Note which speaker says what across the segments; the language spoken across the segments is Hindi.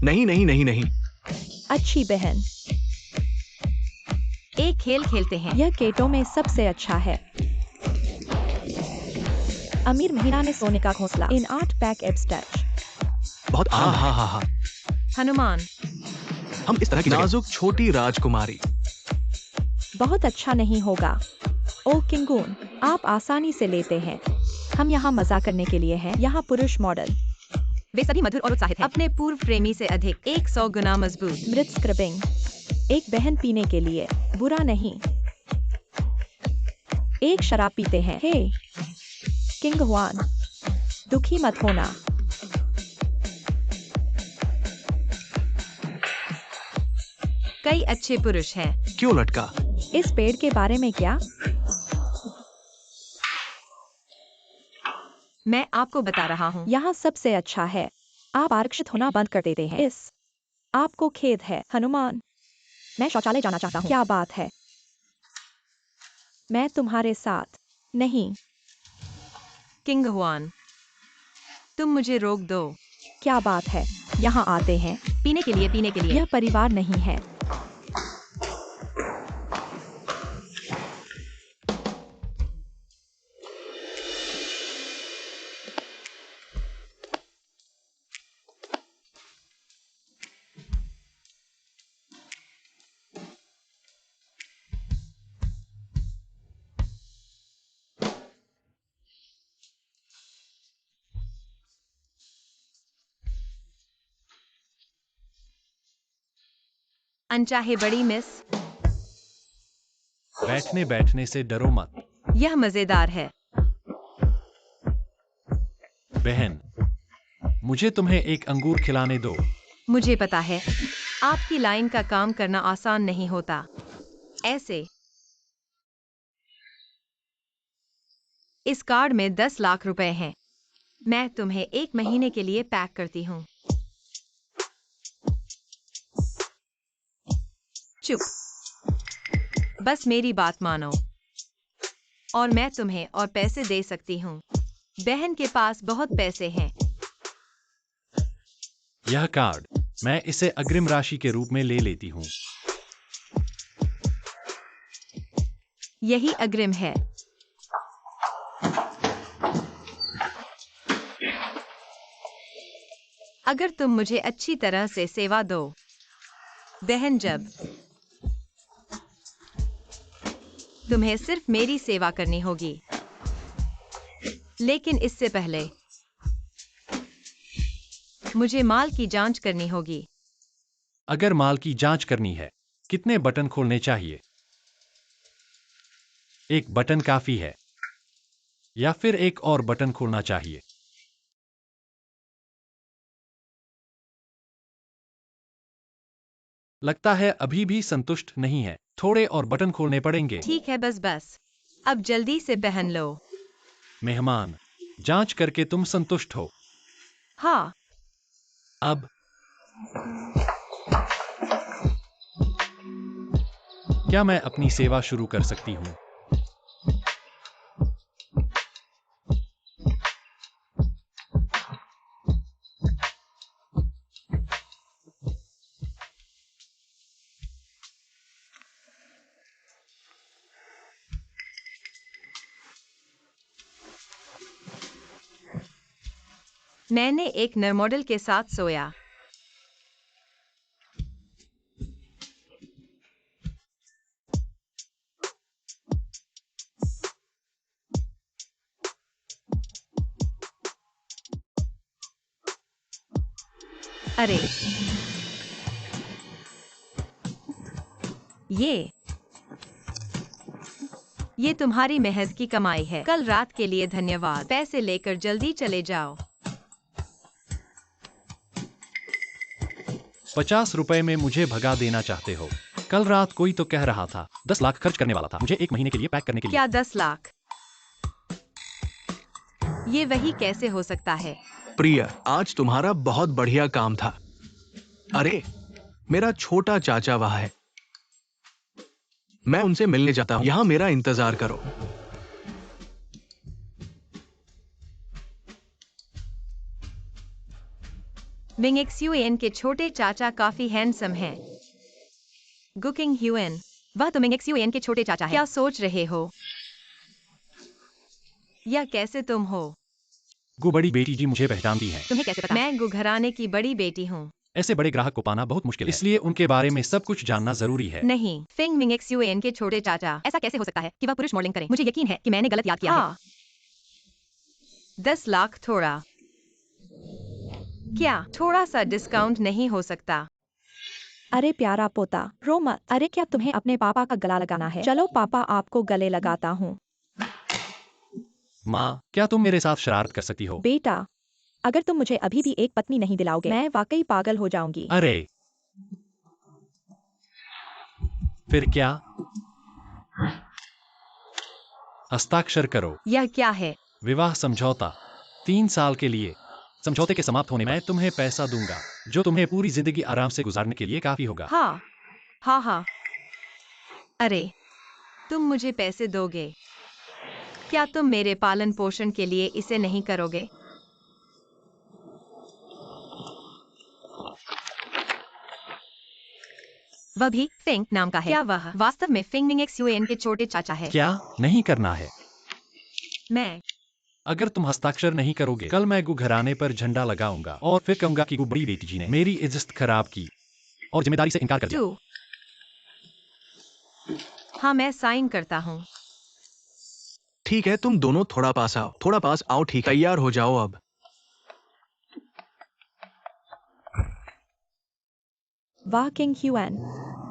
Speaker 1: नहीं नहीं नहीं नहीं।
Speaker 2: अच्छी बहन,
Speaker 3: एक खेल खेलते हैं।
Speaker 2: यह केटो में सबसे अच्छा है। अमीर महिला ने सोने का घोंसला इन 8 पैक एब्स्टैच।
Speaker 1: बहुत आरामदायक है।
Speaker 3: हाँ। हनुमान,
Speaker 1: हम इस तरह की नाजुक छोटी राजकुमारी।
Speaker 2: बहुत अच्छा नहीं होगा। ओह किंगून, आप आसानी से लेते हैं। हम यहाँ मजा करने के लिए हैं। यहाँ पुरुष मॉडल
Speaker 3: वे सभी मधुर और उत्साहित हैं। अपने पूर्व प्रेमी से अधिक 100 गुना मजबूत।
Speaker 2: मृत स्क्रबिंग, एक बहन पीने के लिए बुरा नहीं। एक शराब पीते हैं। हे किंग हुआन, दुखी मत होना।
Speaker 3: कई अच्छे पुरुष हैं।
Speaker 1: क्यों लटका?
Speaker 2: इस पेड़ के बारे में क्या?
Speaker 3: मैं आपको बता रहा हूँ।
Speaker 2: यहाँ सबसे अच्छा है। आप आरक्षित होना बंद कर देते हैं। आपको खेद है हनुमान। मैं शौचालय जाना चाहता हूँ। क्या बात है? मैं तुम्हारे साथ नहीं।
Speaker 3: किंग हुआन, तुम मुझे रोक दो।
Speaker 2: क्या बात है? यहाँ आते हैं।
Speaker 3: पीने के लिए।
Speaker 2: यह परिवार नहीं है।
Speaker 3: अनचाहे बड़ी मिस,
Speaker 4: बैठने से डरो मत।
Speaker 3: यह मजेदार है।
Speaker 4: बहन, मुझे तुम्हें एक अंगूर खिलाने दो।
Speaker 3: मुझे पता है, आपकी लाइन का काम करना आसान नहीं होता। ऐसे इस कार्ड में 10 लाख रुपए हैं। मैं तुम्हें 1 महीने के लिए पैक करती हूँ। चुप, बस मेरी बात मानो और मैं तुम्हें और पैसे दे सकती हूँ। बहन के पास बहुत पैसे हैं।
Speaker 4: यह कार्ड, मैं इसे अग्रिम राशि के रूप में ले लेती हूँ।
Speaker 3: यही अग्रिम है। अगर तुम मुझे अच्छी तरह से सेवा दो, बहन, जब तुम्हें सिर्फ मेरी सेवा करनी होगी, लेकिन इससे पहले मुझे माल की जांच करनी होगी।
Speaker 4: अगर माल की जांच करनी है, कितने बटन खोलने चाहिए? एक बटन काफी है या फिर एक और बटन खोलना चाहिए? लगता है अभी भी संतुष्ट नहीं है। थोड़े और बटन खोलने पड़ेंगे।
Speaker 3: ठीक है, बस अब जल्दी से पहन लो।
Speaker 4: मेहमान, जांच करके तुम संतुष्ट हो?
Speaker 3: हाँ।
Speaker 4: अब क्या मैं अपनी सेवा शुरू कर सकती हूँ?
Speaker 3: मैंने एक नर मॉडल के साथ सोया। अरे, ये तुम्हारी मेहनत की कमाई है। कल रात के लिए धन्यवाद। पैसे लेकर जल्दी चले जाओ।
Speaker 4: 50 रुपए में मुझे भगा देना चाहते हो? कल रात कोई तो कह रहा था 10 लाख खर्च करने वाला था मुझे 1 महीने के लिए पैक करने के लिए।
Speaker 3: क्या 10 लाख? ये वही कैसे हो सकता है?
Speaker 1: प्रिय, आज तुम्हारा बहुत बढ़िया काम था। अरे, मेरा छोटा चाचा वहां है। मैं उनसे मिलने जाता हूं। यहां मेरा इंतजार करो।
Speaker 3: मिंग एक्सयूएन के छोटे चाचा काफी हैंडसम हैं। गुकिंग ह्यूएन, वह तो मिंग एक्सयूएन के छोटे चाचा हैं। क्या सोच रहे हो? या कैसे तुम हो?
Speaker 4: गु बड़ी बेटी जी मुझे पहचानती है।
Speaker 3: तुम्हें कैसे पता? मैं गु घराने की बड़ी बेटी हूँ।
Speaker 4: ऐसे बड़े ग्राहक को पाना बहुत मुश्किल है, इसलिए उनके बारे में सब कुछ जानना जरूरी है।
Speaker 3: नहीं, फिंग मिंग एक्सयूएन के छोटे चाचा। ऐसा कैसे हो सकता है कि वह पुरुष मॉडलिंग करें? मुझे यकीन है कि मैंने गलत याद किया है। 10 लाख थोड़ा। क्या थोड़ा सा डिस्काउंट नहीं हो सकता?
Speaker 2: अरे प्यारा पोता, रो मत। अरे क्या तुम्हें अपने पापा का गला लगाना है? चलो पापा आपको गले लगाता हूँ।
Speaker 4: माँ, क्या तुम मेरे साथ शरारत कर सकती हो?
Speaker 2: बेटा, अगर तुम मुझे अभी भी एक पत्नी नहीं दिलाओगे, मैं वाकई पागल हो जाऊंगी।
Speaker 4: अरे फिर क्या? हस्ताक्षर करो।
Speaker 3: यह क्या है?
Speaker 4: विवाह समझौता। 3 साल के लिए। समझौते के समाप्त होने मैं तुम्हें पैसा दूंगा, जो तुम्हें पूरी जिंदगी आराम से गुजारने के लिए काफी होगा।
Speaker 3: हाँ, हाँ हाँ। अरे, तुम मुझे पैसे दोगे? क्या तुम मेरे पालन पोषण के लिए इसे नहीं करोगे? वह भी फिंग नाम का है। क्या वह वास्तव में फिंग मिंग एक्सयूएन के छोटे चाचा है?
Speaker 4: क्या नहीं करना है?
Speaker 3: मैं
Speaker 4: अगर तुम हस्ताक्षर नहीं करोगे, कल मैं गु घराने पर झंडा लगाऊंगा और फिर कहूंगा कि गु बड़ी बेटी जी ने मेरी इज्जत खराब की और जिम्मेदारी से इनकार कर दिया।
Speaker 3: टू। हाँ, मैं साइन करता हूँ।
Speaker 1: ठीक है, तुम दोनों थोड़ा पास आओ, थोड़ा पास आओ। ठीक, तैयार हो जाओ अब।
Speaker 2: वाह किंग ह्यूएन,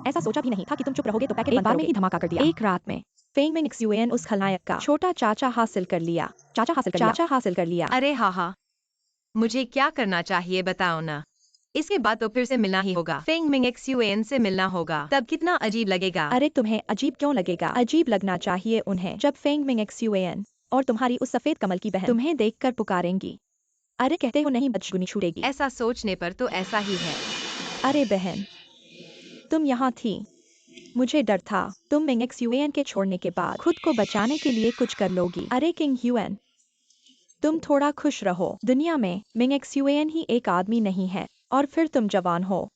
Speaker 2: ऐसा सोचा भी नहीं था कि तुम चुप रहोगे तो पैकेट एक बार में ही धमाका कर दिया। एक रात में फेंग मिंग एक्सयूएन उस खलनायक का छोटा चाचा हासिल कर लिया। चाचा हासिल कर लिया।
Speaker 3: अरे हाँ हाँ, मुझे क्या करना चाहिए बताओ ना। इसके बाद तो फिर से मिलना ही होगा। फिंग मिंग एक्सयूएन से मिलना होगा। तब कितना अजीब लगेगा।
Speaker 2: अरे तुम्हें अजीब क्यों लगेगा? अजीब लगना चाहिए उन्हें जब फेंग मिंग एक्सयूएन और तुम्हारी उस सफेद कमल की बहन तुम्हें देखकर पुकारेंगी। अरे कहते हो नहीं बदशगुनी छूटेगी।
Speaker 3: ऐसा सोचने पर तो ऐसा ही है।
Speaker 2: अरे बहन, तुम यहाँ थी। मुझे डर था तुम मिंग एक्सयूएन के छोड़ने के बाद खुद को बचाने के लिए कुछ कर लोगी। अरे किंग ह्यूएन, तुम थोड़ा खुश रहो। दुनिया में मिंग एक्सयूएन ही एक आदमी नहीं है और फिर तुम जवान हो।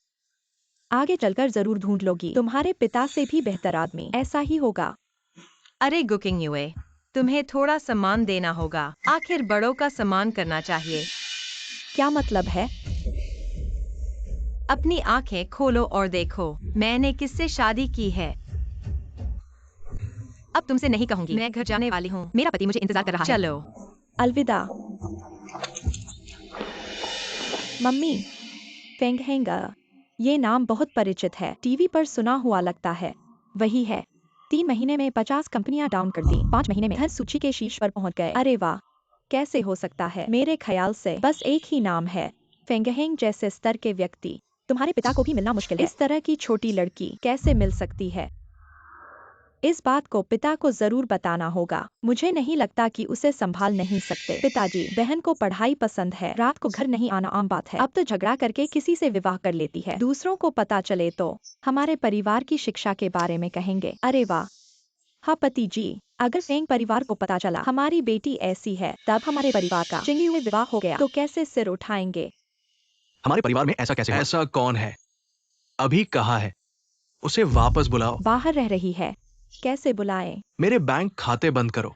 Speaker 2: आगे चलकर जरूर ढूंढ लोगी तुम्हारे पिता से भी बेहतर आदमी। ऐसा ही होगा।
Speaker 3: अरे गुकिंग यूए, तुम्हें थोड़ा सम्मान देना होगा। आखिर बड़ों का सम्मान करना चाहिए।
Speaker 2: क्या मतलब है?
Speaker 3: अपनी आंखें खोलो और देखो, मैंने किससे शादी की है। अब तुमसे नहीं कहूंगी। मैं घर जाने वाली हूँ। मेरा पति मुझे इंतजार कर रहा है। चलो।
Speaker 2: अलविदा मम्मी। फेंग हेंगा, ये नाम बहुत परिचित है। टीवी पर सुना हुआ लगता है। वही है। 3 महीने में 50 कंपनियां डाउन कर दी। 5 महीने में धन सूची के शीर्ष पर पहुंच गए। अरे वाह, कैसे हो सकता है? मेरे ख्याल से बस एक ही नाम है। फेंगहेंग जैसे स्तर के व्यक्ति तुम्हारे पिता को भी मिलना मुश्किल है। इस तरह की छोटी लड़की कैसे मिल सकती है? इस बात को पिता को जरूर बताना होगा। मुझे नहीं लगता कि उसे संभाल नहीं सकते। पिताजी, बहन को पढ़ाई पसंद है, रात को घर नहीं आना आम बात है। अब तो झगड़ा करके किसी से विवाह कर लेती है। दूसरों को पता चले तो हमारे परिवार की शिक्षा के बारे में कहेंगे। अरे वाह, हाँ पति जी, अगर फेंग परिवार को पता चला हमारी बेटी ऐसी है, तब हमारे परिवार का चिंगी हुए विवाह हो गया तो कैसे सिर उठाएंगे?
Speaker 1: हमारे परिवार में ऐसा कैसे हुआ? ऐसा कौन है? अभी कहाँ है? उसे वापस बुलाओ।
Speaker 2: बाहर रह रही है। कैसे बुलाएं?
Speaker 1: मेरे बैंक खाते बंद करो।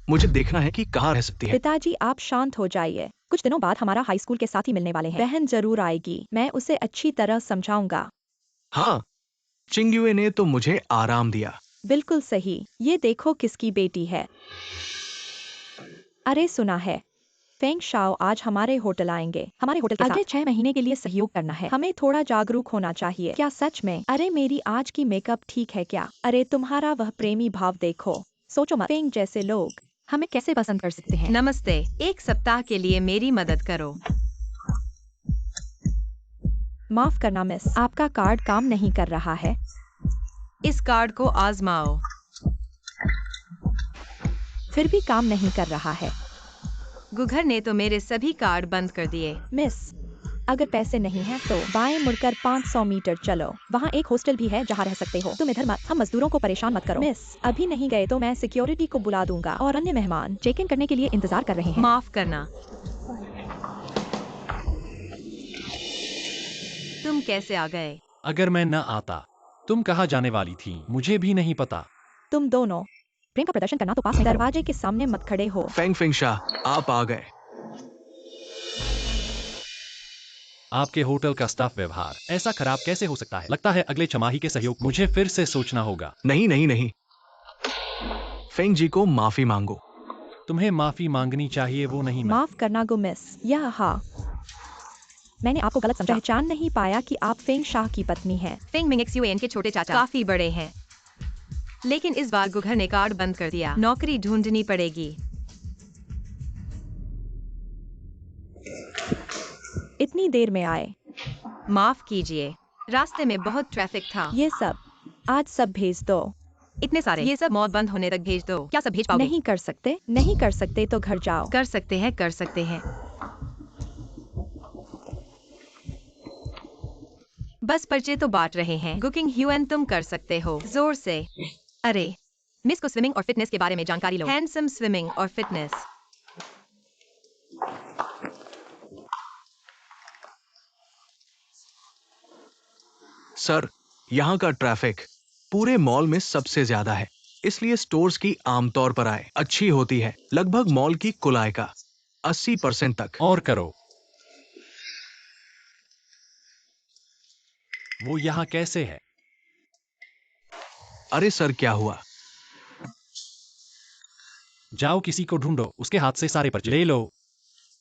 Speaker 1: मुझे देखना है कि कहाँ रह सकती है।
Speaker 2: पिताजी आप शांत हो जाइए। कुछ दिनों बाद हमारा हाई स्कूल के साथी मिलने वाले हैं। बहन जरूर आएगी। मैं उसे अच्छी तरह समझाऊंगा।
Speaker 1: हाँ, चिंग्युए ने तो मुझे आराम दिया।
Speaker 2: बिल्कुल सही। ये देखो किसकी बेटी है। अरे सुना है, फेंग शाओ आज हमारे होटल आएंगे। हमारे होटल के साथ अगले 6 महीने के लिए सहयोग करना है। हमें थोड़ा जागरूक होना चाहिए। क्या सच में? अरे मेरी आज की मेकअप ठीक है क्या? अरे तुम्हारा वह प्रेमी भाव देखो। सोचो मत, फेंग जैसे लोग हमें कैसे पसंद कर सकते हैं।
Speaker 3: नमस्ते, एक सप्ताह के लिए मेरी मदद करो।
Speaker 2: माफ करना मिस, आपका कार्ड काम नहीं कर रहा है।
Speaker 3: इस कार्ड को आजमाओ।
Speaker 2: फिर भी काम नहीं कर रहा है।
Speaker 3: गुघर ने तो मेरे सभी कार्ड बंद कर दिए।
Speaker 2: मिस, अगर पैसे नहीं हैं तो बाएं मुड़कर 500 मीटर चलो। वहाँ एक हॉस्टल भी है जहाँ रह सकते हो। तुम इधर मत, हम मजदूरों को परेशान मत करो। मिस, अभी नहीं गए तो मैं सिक्योरिटी को बुला दूंगा और अन्य मेहमान चेक इन करने के लिए इंतजार कर रहे हैं।
Speaker 3: माफ करना। तुम कैसे आ गए?
Speaker 4: अगर मैं न आता, तुम कहाँ जाने वाली थी मुझे भी नहीं पता।
Speaker 2: तुम दोनों प्रेम का प्रदर्शन करना तो पास में दरवाजे के सामने मत खड़े हो।
Speaker 1: फेंग फेंग शाह, आप आ गए।
Speaker 4: आपके होटल का स्टाफ व्यवहार ऐसा खराब कैसे हो सकता है? लगता है अगले छमाही के सहयोग मुझे फिर से सोचना होगा।
Speaker 1: नहीं नहीं नहीं, फेंग जी को माफी मांगो।
Speaker 4: तुम्हें माफी मांगनी चाहिए, वो नहीं मैं।
Speaker 2: माफ करना गो मिस। यह हाँ, मैंने आपको गलत समझा। पहचान नहीं पाया कि आप फेंग शाह की पत्नी हैं।
Speaker 3: फेंग मिंग XUAN के छोटे चाचा काफी बड़े हैं, लेकिन इस बार गुघर ने कार्ड बंद कर दिया। नौकरी ढूंढनी पड़ेगी।
Speaker 2: इतनी देर में आए।
Speaker 3: माफ कीजिए, रास्ते में बहुत ट्रैफिक था।
Speaker 2: ये सब आज सब भेज दो।
Speaker 3: इतने सारे? ये सब मॉल बंद होने तक भेज दो। क्या सब भेज पाओगे?
Speaker 2: नहीं कर सकते, नहीं कर सकते तो घर जाओ।
Speaker 3: कर सकते हैं, कर सकते हैं। बस पर्चे तो बांट रहे हैं। कुकिंग ह्यूएन तुम कर सकते हो, जोर से। अरे, मिस को स्विमिंग और फिटनेस के बारे में जानकारी लो। हैंडसम स्विमिंग और फिटनेस।
Speaker 1: सर, यहाँ का ट्रैफिक पूरे मॉल में सबसे ज्यादा है, इसलिए स्टोर्स की आमतौर पर आय अच्छी होती है, लगभग मॉल की कुल आय का 80% तक।
Speaker 4: और करो। वो यहाँ कैसे है?
Speaker 1: अरे सर, क्या हुआ?
Speaker 4: जाओ किसी को ढूंढो, उसके हाथ से सारे पर्चे ले लो।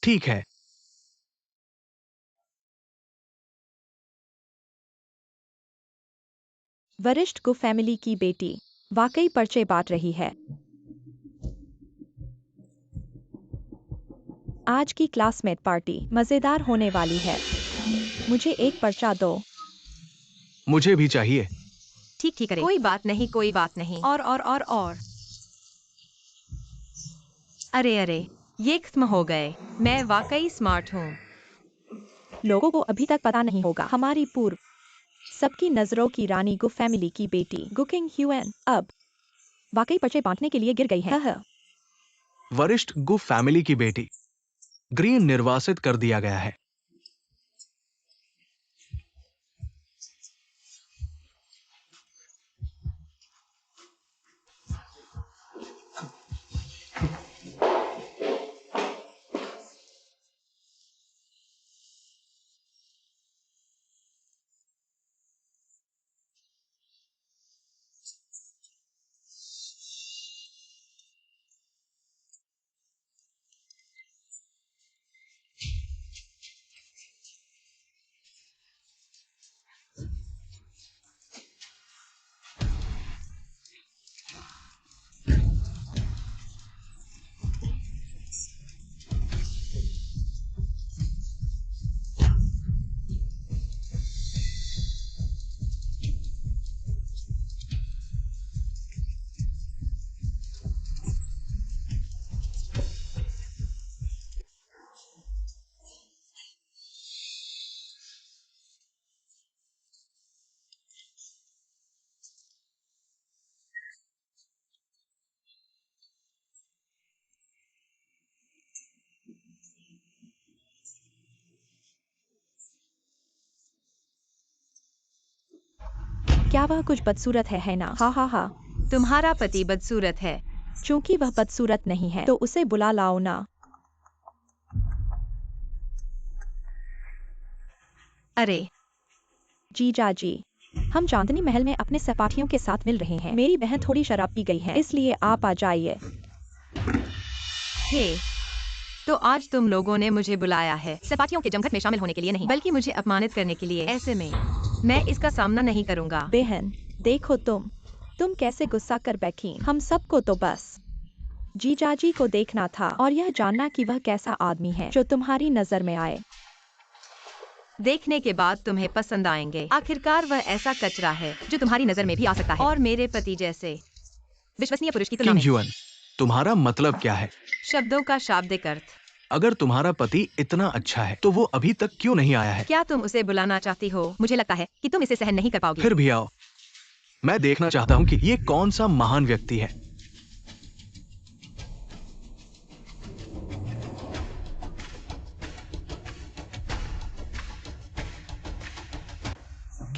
Speaker 1: ठीक है।
Speaker 2: वरिष्ठ को फैमिली की बेटी वाकई पर्चे बांट रही है। आज की क्लासमेट पार्टी मजेदार होने वाली है। मुझे एक पर्चा दो।
Speaker 1: मुझे भी चाहिए।
Speaker 3: ठीक ठीक है, कोई बात नहीं, कोई बात नहीं। और। अरे अरे, ये खत्म हो गए। मैं वाकई स्मार्ट हूँ।
Speaker 2: लोगों को अभी तक पता नहीं होगा। हमारी पूर्व सबकी नजरों की रानी गु फैमिली की बेटी कुकिंग ह्यूएन अब वाकई पर्चे बांटने के लिए गिर गई है।
Speaker 1: वरिष्ठ गु फैमिली की बेटी ग्रीन निर्वासित कर दिया गया है।
Speaker 2: क्या वह कुछ बदसूरत है ना? हा हा हा।
Speaker 3: तुम्हारा पति बदसूरत है।
Speaker 2: चूंकि वह बदसूरत नहीं है तो उसे बुला लाओ ना।
Speaker 3: अरे
Speaker 2: जीजा जी, हम चांदनी महल में अपने सहपाठियों के साथ मिल रहे हैं। मेरी बहन थोड़ी शराब पी गई है, इसलिए आप आ जाइए।
Speaker 3: हे, तो आज तुम लोगों ने मुझे बुलाया है सहपाठियों के जमघट में शामिल होने के लिए नहीं, बल्कि मुझे अपमानित करने के लिए। ऐसे में मैं इसका सामना नहीं करूंगा।
Speaker 2: बहन, देखो तुम कैसे गुस्सा कर बैठी। हम सबको तो बस जीजाजी को देखना था और यह जानना कि वह कैसा आदमी है जो तुम्हारी नजर में आए।
Speaker 3: देखने के बाद तुम्हें पसंद आएंगे। आखिरकार वह ऐसा कचरा है जो तुम्हारी नजर में भी आ सकता है, और मेरे पति जैसे विश्वसनीय पुरुष की तुलना
Speaker 1: किंग
Speaker 3: में।
Speaker 1: ह्यूएन, तुम्हारा मतलब क्या है?
Speaker 3: शब्दों का शाब्दिक अर्थ।
Speaker 1: अगर तुम्हारा पति इतना अच्छा है तो वो अभी तक क्यों नहीं आया है?
Speaker 3: क्या तुम उसे बुलाना चाहती हो? मुझे लगता है कि तुम इसे सहन नहीं कर पाओगी।
Speaker 1: फिर भी आओ, मैं देखना चाहता हूँ कि ये कौन सा महान व्यक्ति है।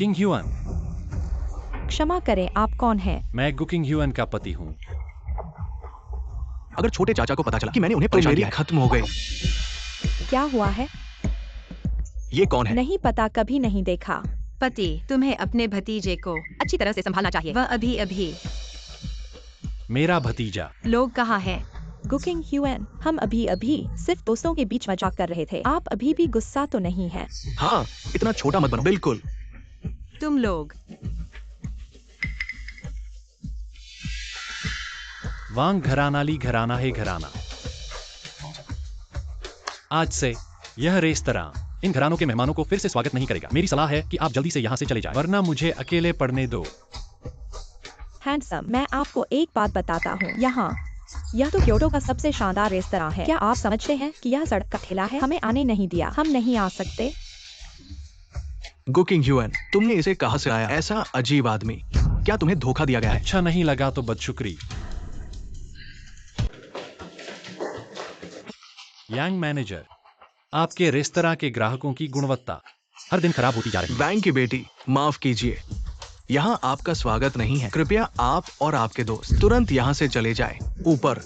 Speaker 4: किंग ह्यूअन,
Speaker 2: क्षमा करें, आप कौन हैं?
Speaker 4: मैं गुकिंग ह्यूअन का पति हूँ।
Speaker 1: अगर छोटे चाचा को पता चला कि मैंने उन्हें परेशान किया है, खत्म हो गई।
Speaker 2: क्या हुआ है?
Speaker 1: ये कौन है?
Speaker 2: नहीं पता, कभी नहीं देखा।
Speaker 3: पति, तुम्हें अपने भतीजे को अच्छी तरह से संभालना चाहिए। वह अभी अभी।
Speaker 4: मेरा भतीजा।
Speaker 3: लोग कहाँ हैं?
Speaker 2: गुकिंग ह्यूएन, हम अभी अभी सिर्फ दोस्तों के बीच मजाक कर रहे थे। आप अभी भी गुस्सा तो नहीं है?
Speaker 1: हाँ, इतना छोटा मत बनो। बिल्कुल।
Speaker 3: तुम लोग।
Speaker 4: वांग घरानाली घराना है घराना। आज से यह रेस्तरां इन घरानों के मेहमानों को फिर से स्वागत नहीं करेगा। मेरी सलाह है कि आप जल्दी से यहाँ से चले जाएं, वरना मुझे अकेले पड़ने दो।
Speaker 2: हैंडसम, मैं आपको एक बात बताता हूँ, यह तो क्योटो का सबसे शानदार रेस्तरां है। क्या आप समझते हैं कि यह सड़क का ठेला है? हमें आने नहीं दिया, हम नहीं आ सकते।
Speaker 1: गुकिंग ह्यूएन, तुमने इसे कहाँ से आया? ऐसा अजीब आदमी। क्या तुम्हें धोखा दिया गया है?
Speaker 4: अच्छा नहीं लगा तो बदशुक्री। यांग मैनेजर, आपके रेस्तरां के ग्राहकों की गुणवत्ता हर दिन खराब होती जा रही है।
Speaker 1: बैंक की बेटी, माफ कीजिए, यहाँ आपका स्वागत नहीं है। कृपया आप और आपके दोस्त तुरंत यहाँ से चले जाएं। ऊपर।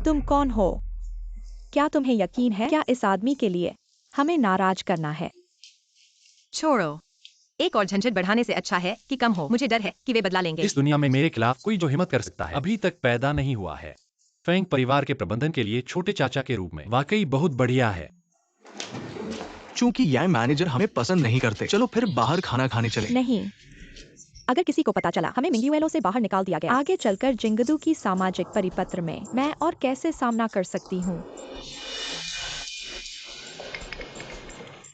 Speaker 2: तुम कौन हो? क्या तुम्हें यकीन है क्या इस आदमी के लिए हमें नाराज करना है?
Speaker 3: छोड़ो, एक और झंझट बढ़ाने से अच्छा है कि कम हो। मुझे डर है कि वे बदला लेंगे।
Speaker 4: इस दुनिया में मेरे खिलाफ कोई जो हिम्मत कर सकता है अभी तक पैदा नहीं हुआ है। फेंग परिवार के प्रबंधन के लिए छोटे चाचा के रूप में वाकई बहुत बढ़िया है।
Speaker 1: चूंकि यह मैनेजर हमें पसंद नहीं करते, चलो फिर बाहर खाना खाने चले।
Speaker 2: नहीं, अगर किसी को पता चला हमें मिंग्युएलो से बाहर निकाल दिया गया, आगे चलकर जिंगदू की सामाजिक परिपत्र में मैं और कैसे सामना कर सकती हूँ?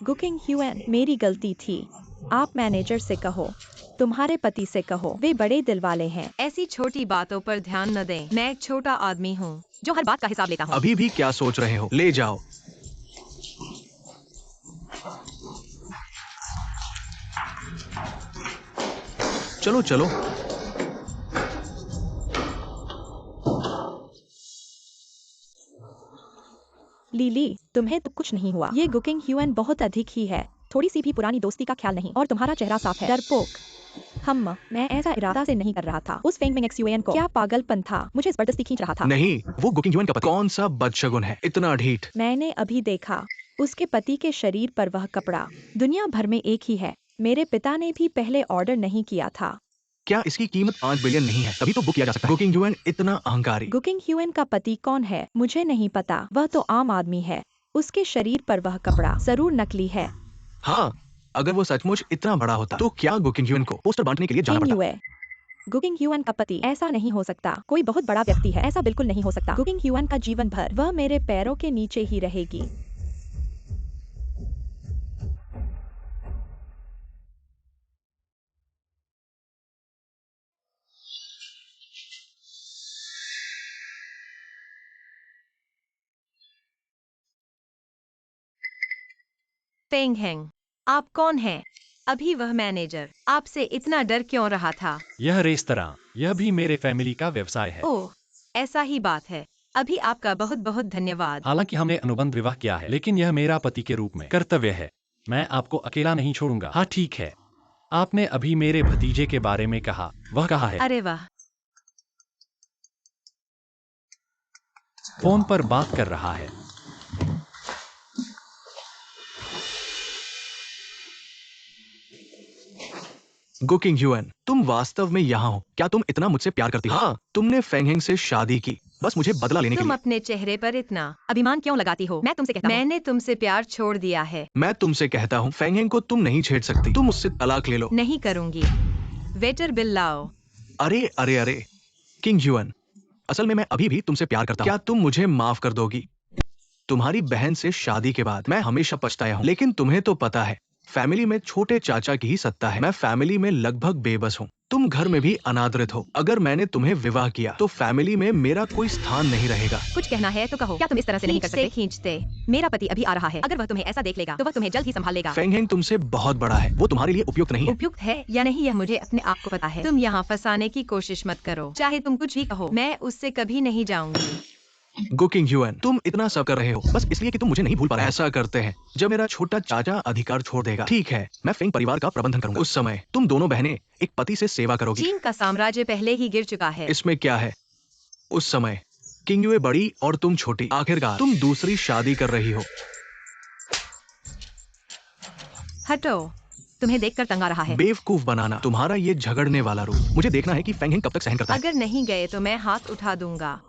Speaker 2: गुकिंग ह्यूएन, मेरी गलती थी। आप मैनेजर से कहो, तुम्हारे पति से कहो, वे बड़े दिल वाले हैं।
Speaker 3: ऐसी छोटी बातों पर ध्यान न दें। मैं एक छोटा आदमी हूँ जो हर बात का हिसाब लेता हूँ।
Speaker 1: अभी भी क्या सोच रहे हो? ले जाओ। चलो चलो।
Speaker 2: लीली, तुम्हें तो कुछ नहीं हुआ। ये गुकिंग ह्यूएन बहुत अधिक ही है। थोड़ी सी भी पुरानी दोस्ती का ख्याल नहीं, और तुम्हारा चेहरा साफ है। डरपोक। मैं ऐसा इरादा से नहीं कर रहा था। उस फेंग मिंग एक्सयूएन को क्या पागलपन था? मुझे जबरदस्ती खींच रहा था।
Speaker 1: नहीं, वो गुकिंग ह्यूएन का पति। कौन सा बदशगुन है, इतना ढीठ।
Speaker 2: मैंने अभी देखा उसके पति के शरीर पर वह कपड़ा दुनिया भर में एक ही है। मेरे पिता ने भी पहले ऑर्डर नहीं किया था।
Speaker 1: क्या इसकी कीमत 5 बिलियन नहीं है? तभी तो बुक किया जा सकता है। गुकिंग ह्यूएन इतना अहंकारी।
Speaker 2: गुकिंग ह्यूएन का पति कौन है? मुझे नहीं पता। वह तो आम आदमी है। उसके शरीर पर वह कपड़ा जरूर नकली है।
Speaker 1: हाँ, अगर वो सचमुच इतना बड़ा होता तो क्या गुकिंग ह्यूएन को पोस्टर बांटने के लिए जाना पड़ता?
Speaker 2: गुकिंग ह्यूएन का पति ऐसा नहीं हो सकता। कोई बहुत बड़ा व्यक्ति है, ऐसा बिल्कुल नहीं हो सकता। गुकिंग ह्यूएन का जीवन भर वह मेरे पैरों के नीचे ही रहेगी।
Speaker 3: फेंग हेंग, आप कौन हैं? अभी वह मैनेजर आपसे इतना डर क्यों रहा था?
Speaker 4: यह रेस्तरां, यह भी मेरे फैमिली का व्यवसाय है।
Speaker 3: ओह, ऐसा ही बात है। अभी आपका बहुत बहुत धन्यवाद।
Speaker 4: हालांकि हमने अनुबंध विवाह किया है, लेकिन यह मेरा पति के रूप में कर्तव्य है। मैं आपको अकेला नहीं छोड़ूंगा। हाँ ठीक है, आपने अभी मेरे भतीजे के बारे में कहा, वह कहाँ है?
Speaker 3: अरे वाह,
Speaker 4: फोन पर बात कर रहा है।
Speaker 1: गुकिंग ह्यूएन, तुम वास्तव में यहाँ हो? क्या तुम इतना मुझसे प्यार करती हो? हाँ, तुमने फेंग हेंग से शादी की बस मुझे बदला लेने के
Speaker 3: तुम
Speaker 1: लिए।
Speaker 3: अपने चेहरे पर इतना अभिमान क्यों लगाती हो? मैं तुमसे कहता हूँ, मैंने तुमसे प्यार छोड़ दिया है।
Speaker 1: मैं तुमसे कहता हूँ, फेंग हेंग को तुम नहीं छेड़ सकती। तुम उससे तलाक ले लो।
Speaker 3: नहीं करूंगी। वेटर बिल लाओ।
Speaker 1: अरे अरे अरे, किंग ह्यूएन, असल में मैं अभी भी तुमसे प्यार करता हूँ। क्या तुम मुझे माफ कर दोगी? तुम्हारी बहन से शादी के बाद मैं हमेशा पछताया हूँ, लेकिन तुम्हें तो पता है फैमिली में छोटे चाचा की ही सत्ता है। मैं फैमिली में लगभग बेबस हूँ। तुम घर में भी अनादरित हो। अगर मैंने तुम्हें विवाह किया तो फैमिली में मेरा कोई स्थान नहीं रहेगा।
Speaker 3: कुछ कहना है तो कहो। क्या तुम इस तरह से नहीं कर सकते? खींचते। मेरा पति अभी आ रहा है। अगर वह तुम्हें ऐसा देख लेगा तो वह तुम्हें जल्द ही संभाल लेगा।
Speaker 1: फेंग हेंग तुमसे बहुत बड़ा है, वो तुम्हारे लिए उपयुक्त नहीं है।
Speaker 3: उपयुक्त है या नहीं यह मुझे अपने आप को पता है। तुम यहाँ फंसाने की कोशिश मत करो। चाहे तुम कुछ भी कहो, मैं उससे कभी नहीं जाऊंगी।
Speaker 1: गुकिंग ह्यूएन, तुम इतना सब कर रहे हो बस इसलिए कि तुम मुझे नहीं भूल पा रहे। ऐसा करते हैं जब मेरा छोटा चाचा अधिकार छोड़ देगा। ठीक है, मैं फेंग परिवार का प्रबंधन करूंगा। उस समय तुम दोनों बहनें एक पति से सेवा करोगी।
Speaker 3: चीन का साम्राज्य पहले ही गिर चुका है।
Speaker 1: इसमें क्या है? उस समय किंग यूए बड़ी और तुम छोटी। आखिरकार तुम दूसरी शादी कर रही हो।
Speaker 3: हटो, तुम्हें देखकर तंग आ रहा है।
Speaker 1: बेवकूफ बनाना, तुम्हारा ये झगड़ने वाला रूप। मुझे देखना है कि फेंग हेंग कब तक सहन करता है।
Speaker 3: अगर नहीं गए तो मैं हाथ उठा दूंगा।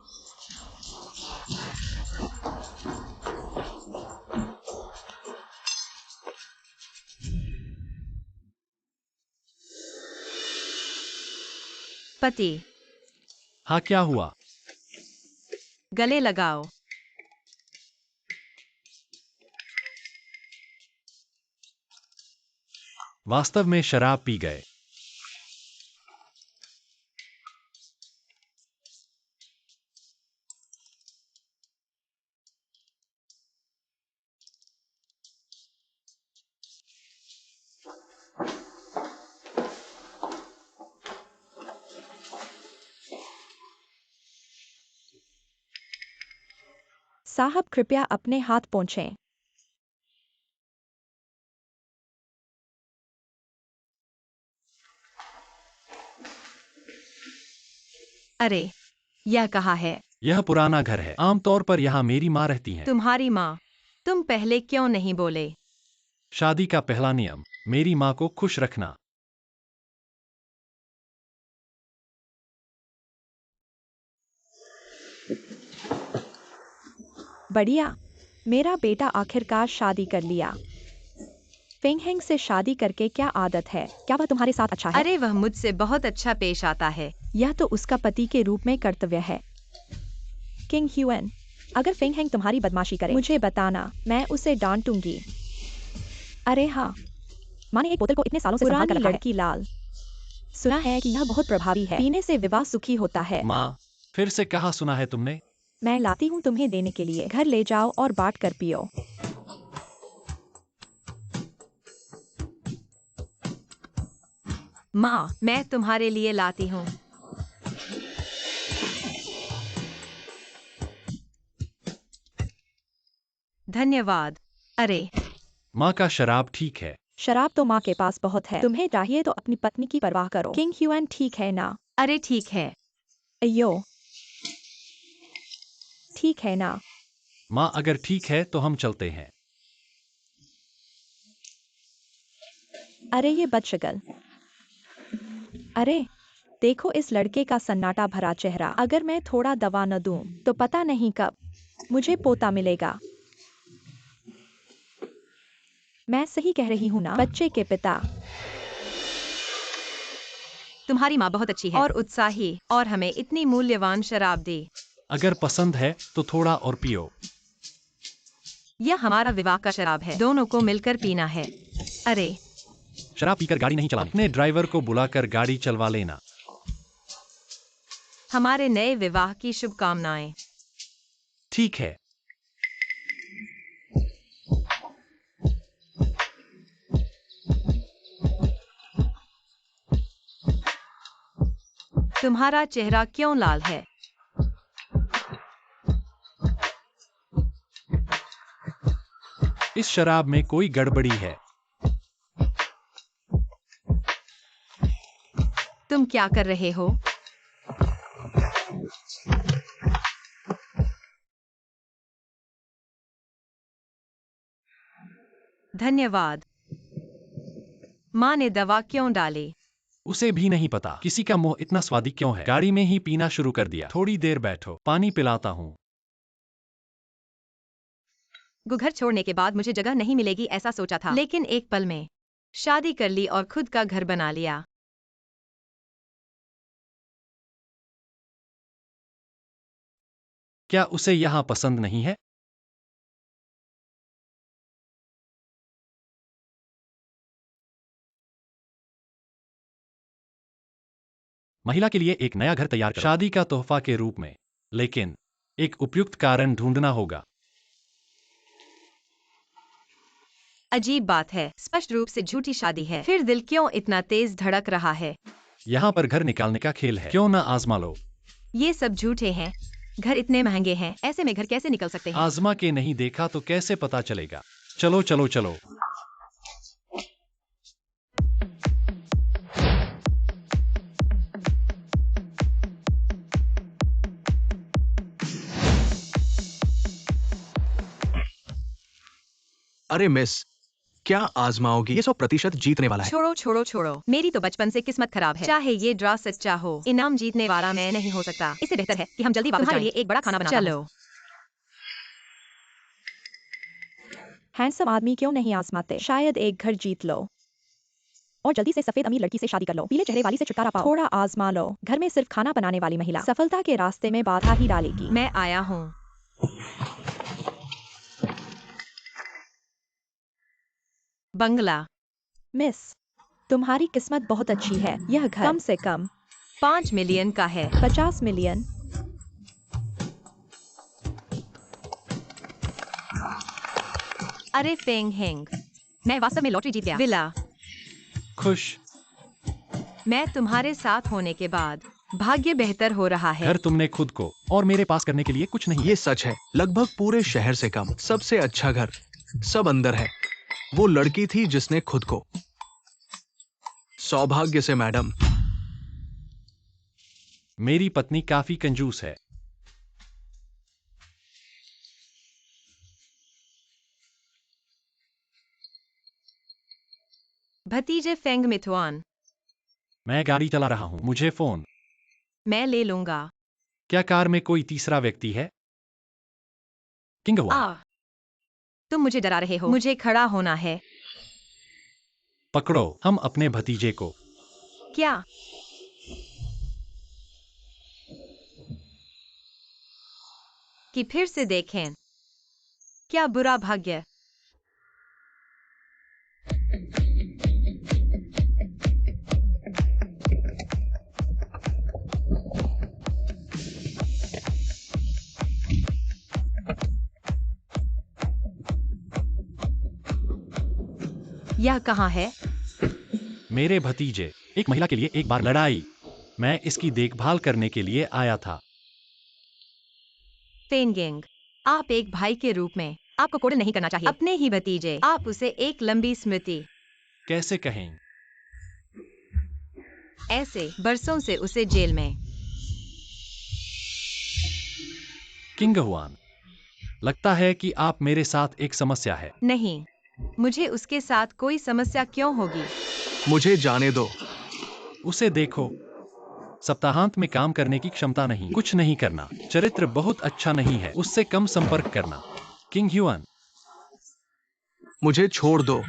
Speaker 3: पति,
Speaker 4: हाँ, क्या हुआ?
Speaker 3: गले लगाओ।
Speaker 4: वास्तव में शराब पी गए।
Speaker 2: साहब कृपया अपने हाथ पोंछें।
Speaker 3: अरे, यह कहाँ है?
Speaker 4: यह पुराना घर है। आमतौर पर यहाँ मेरी माँ रहती हैं।
Speaker 3: तुम्हारी माँ। तुम पहले क्यों नहीं बोले?
Speaker 4: शादी का पहला नियम, मेरी माँ को खुश रखना।
Speaker 2: बढ़िया, मेरा बेटा आखिरकार शादी कर लिया। फेंग हेंग से शादी करके क्या आदत है? क्या वह तुम्हारे साथ अच्छा है?
Speaker 3: अरे, वह मुझसे बहुत अच्छा पेश आता है।
Speaker 2: यह तो उसका पति के रूप में कर्तव्य है। किंग ह्यूएन, अगर फेंग हेंग तुम्हारी बदमाशी करे मुझे बताना, मैं उसे डांटूंगी। अरे हाँ, माँ ने एक बोतल को इतने सालों से संभाल कर
Speaker 3: पुरानी
Speaker 2: रखा है। लड़की लाल, सुना है कि यह बहुत प्रभावी है। पीने से विवाह सुखी होता है।
Speaker 4: माँ, फिर से कहाँ सुना है तुमने?
Speaker 2: मैं लाती हूँ तुम्हें देने के लिए। घर ले जाओ और बांट कर पियो।
Speaker 3: माँ, मैं तुम्हारे लिए लाती हूँ। धन्यवाद। अरे,
Speaker 4: माँ का शराब ठीक है।
Speaker 2: शराब तो माँ के पास बहुत है। तुम्हें चाहिए तो अपनी पत्नी की परवाह करो। किंग ह्यूएन ठीक है ना?
Speaker 3: अरे ठीक है।
Speaker 2: अयो, ठीक है ना?
Speaker 4: माँ, अगर ठीक है तो हम चलते हैं।
Speaker 2: अरे ये बदशक्ल। अरे, देखो इस लड़के का सन्नाटा भरा चेहरा। अगर मैं थोड़ा दवा न दूं, तो पता नहीं कब मुझे पोता मिलेगा। मैं सही कह रही हूँ ना? बच्चे के पिता।
Speaker 3: तुम्हारी माँ बहुत अच्छी है और उत्साही, और हमें इतनी मूल्यवान शराब दी।
Speaker 4: अगर पसंद है तो थोड़ा और पियो।
Speaker 3: यह हमारा विवाह का शराब है। दोनों को मिलकर पीना है। अरे,
Speaker 4: शराब पीकर गाड़ी नहीं चलानी। अपने ड्राइवर को बुलाकर गाड़ी चलवा लेना।
Speaker 3: हमारे नए विवाह की शुभकामनाएं।
Speaker 4: ठीक है।
Speaker 3: तुम्हारा चेहरा क्यों लाल है?
Speaker 4: इस शराब में कोई गड़बड़ी है।
Speaker 3: तुम क्या कर रहे हो? धन्यवाद। माँ ने दवा क्यों डाली?
Speaker 4: उसे भी नहीं पता। किसी का मुंह इतना स्वादी क्यों है। गाड़ी में ही पीना शुरू कर दिया। थोड़ी देर बैठो, पानी पिलाता हूँ।
Speaker 3: घर छोड़ने के बाद मुझे जगह नहीं मिलेगी ऐसा सोचा था, लेकिन एक पल में शादी कर ली और खुद का घर बना लिया।
Speaker 4: क्या उसे यहाँ पसंद नहीं है? महिला के लिए एक नया घर तैयार करो, शादी का तोहफा के रूप में। लेकिन एक उपयुक्त कारण ढूंढना होगा।
Speaker 3: अजीब बात है, स्पष्ट रूप से झूठी शादी है। फिर दिल क्यों इतना तेज धड़क रहा है?
Speaker 4: यहाँ पर घर निकालने का खेल है, क्यों ना आजमा लो।
Speaker 3: ये सब झूठे हैं। घर इतने महंगे हैं, ऐसे में घर कैसे निकल सकते हैं?
Speaker 4: आजमा के नहीं देखा तो कैसे पता चलेगा। चलो चलो चलो।
Speaker 1: अरे मिस, क्या आजमाओगी? ये 100% जीतने वाला है।
Speaker 3: छोड़ो छोड़ो छोड़ो, मेरी तो बचपन से किस्मत खराब है। चाहे ये ड्रा सच्चा हो, इनाम जीतने वाला मैं नहीं हो सकता। इससे बेहतर है कि हम जल्दी वापस जाएं। लिए एक बड़ा खाना बनाता हूं। चलो।
Speaker 2: हैंडसम आदमी क्यों नहीं आजमाते? शायद एक घर जीत लो और जल्दी से सफेद अमीर लड़की से शादी कर लो। पीले चेहरे वाली से छुटकारा पाओ। थोड़ा आजमा लो। घर में सिर्फ खाना बनाने वाली महिला सफलता के रास्ते में बाधा ही डालेगी।
Speaker 3: मैं आया हूँ। बंगला।
Speaker 2: मिस, तुम्हारी किस्मत बहुत अच्छी है। यह घर कम से कम
Speaker 3: 5 मिलियन का है।
Speaker 2: 50 मिलियन।
Speaker 3: अरे फेंग हेंग, मैं वास्तव में लॉटरी जीत गया। विला।
Speaker 4: खुश।
Speaker 3: मैं तुम्हारे साथ होने के बाद भाग्य बेहतर हो रहा है।
Speaker 4: घर तुमने खुद को और मेरे पास करने के लिए कुछ नहीं।
Speaker 1: ये सच है, लगभग पूरे शहर से कम। सबसे अच्छा घर सब अंदर है। वो लड़की थी जिसने खुद को। सौभाग्य से मैडम।
Speaker 4: मेरी पत्नी काफी कंजूस है।
Speaker 3: भतीजे फेंग मिथुआन।
Speaker 4: मैं गाड़ी चला रहा हूँ, मुझे फोन।
Speaker 3: मैं ले लूंगा।
Speaker 4: क्या कार में कोई तीसरा व्यक्ति है? किंगवा।
Speaker 3: तुम मुझे डरा रहे हो। मुझे खड़ा होना है।
Speaker 4: पकड़ो, हम अपने भतीजे को।
Speaker 3: क्या? कि फिर से देखें। क्या बुरा भाग्य। यह कहाँ है?
Speaker 4: मेरे भतीजे। एक महिला के लिए एक बार लड़ाई। मैं इसकी देखभाल करने के लिए आया था।
Speaker 3: फेंगिंग, आप एक भाई के रूप में आपको कोडल नहीं करना चाहिए। अपने ही भतीजे, आप उसे एक लंबी स्मृति।
Speaker 4: कैसे कहें?
Speaker 3: ऐसे बरसों से उसे जेल में।
Speaker 4: किंगहुआन, लगता है कि आप मेरे साथ एक समस्या है।
Speaker 3: नहीं, मुझे उसके साथ कोई समस्या क्यों होगी?
Speaker 1: मुझे जाने दो।
Speaker 4: उसे देखो, सप्ताहांत में काम करने की क्षमता नहीं, कुछ नहीं करना, चरित्र बहुत अच्छा नहीं है, उससे कम संपर्क करना। किंग ह्यूअन,
Speaker 1: मुझे छोड़ दो।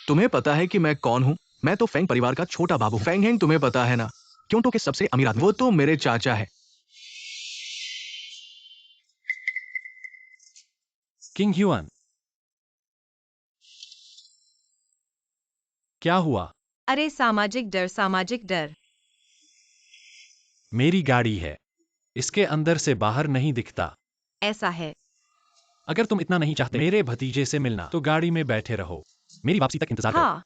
Speaker 1: तुम्हें पता है कि मैं कौन हूँ? मैं तो फेंग परिवार का छोटा बाबू। फेंग हेंग तुम्हें पता है ना, क्योंटो के सबसे अमीर आदमी। वो तो मेरे चाचा है।
Speaker 4: किंग ह्यूअन, क्या हुआ?
Speaker 3: अरे सामाजिक डर, सामाजिक डर।
Speaker 4: मेरी गाड़ी है, इसके अंदर से बाहर नहीं दिखता।
Speaker 3: ऐसा है।
Speaker 4: अगर तुम इतना नहीं चाहते मेरे भतीजे से मिलना, तो गाड़ी में बैठे रहो। मेरी वापसी तक इंतजार करो।
Speaker 3: हाँ।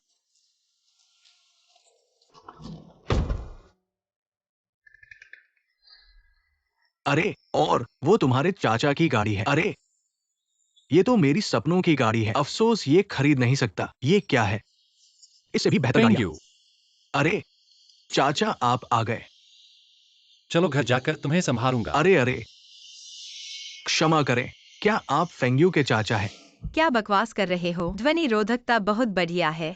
Speaker 1: अरे, और वो तुम्हारे चाचा की गाड़ी है। अरे, ये तो मेरी सपनों की गाड़ी है। अफसोस ये खरीद नहीं सकता। ये क्या है? इससे भी बेहतर
Speaker 4: थैंक
Speaker 1: गाड़ियां।
Speaker 4: यू।
Speaker 1: अरे, चाचा आप आ गए।
Speaker 4: चलो घर जाकर तुम्हें संभालूंगा।
Speaker 1: अरे अरे, क्षमा करें, क्या आप फेंग्यू के चाचा हैं?
Speaker 3: क्या बकवास कर रहे हो? ध्वनि रोधकता बहुत बढ़िया है।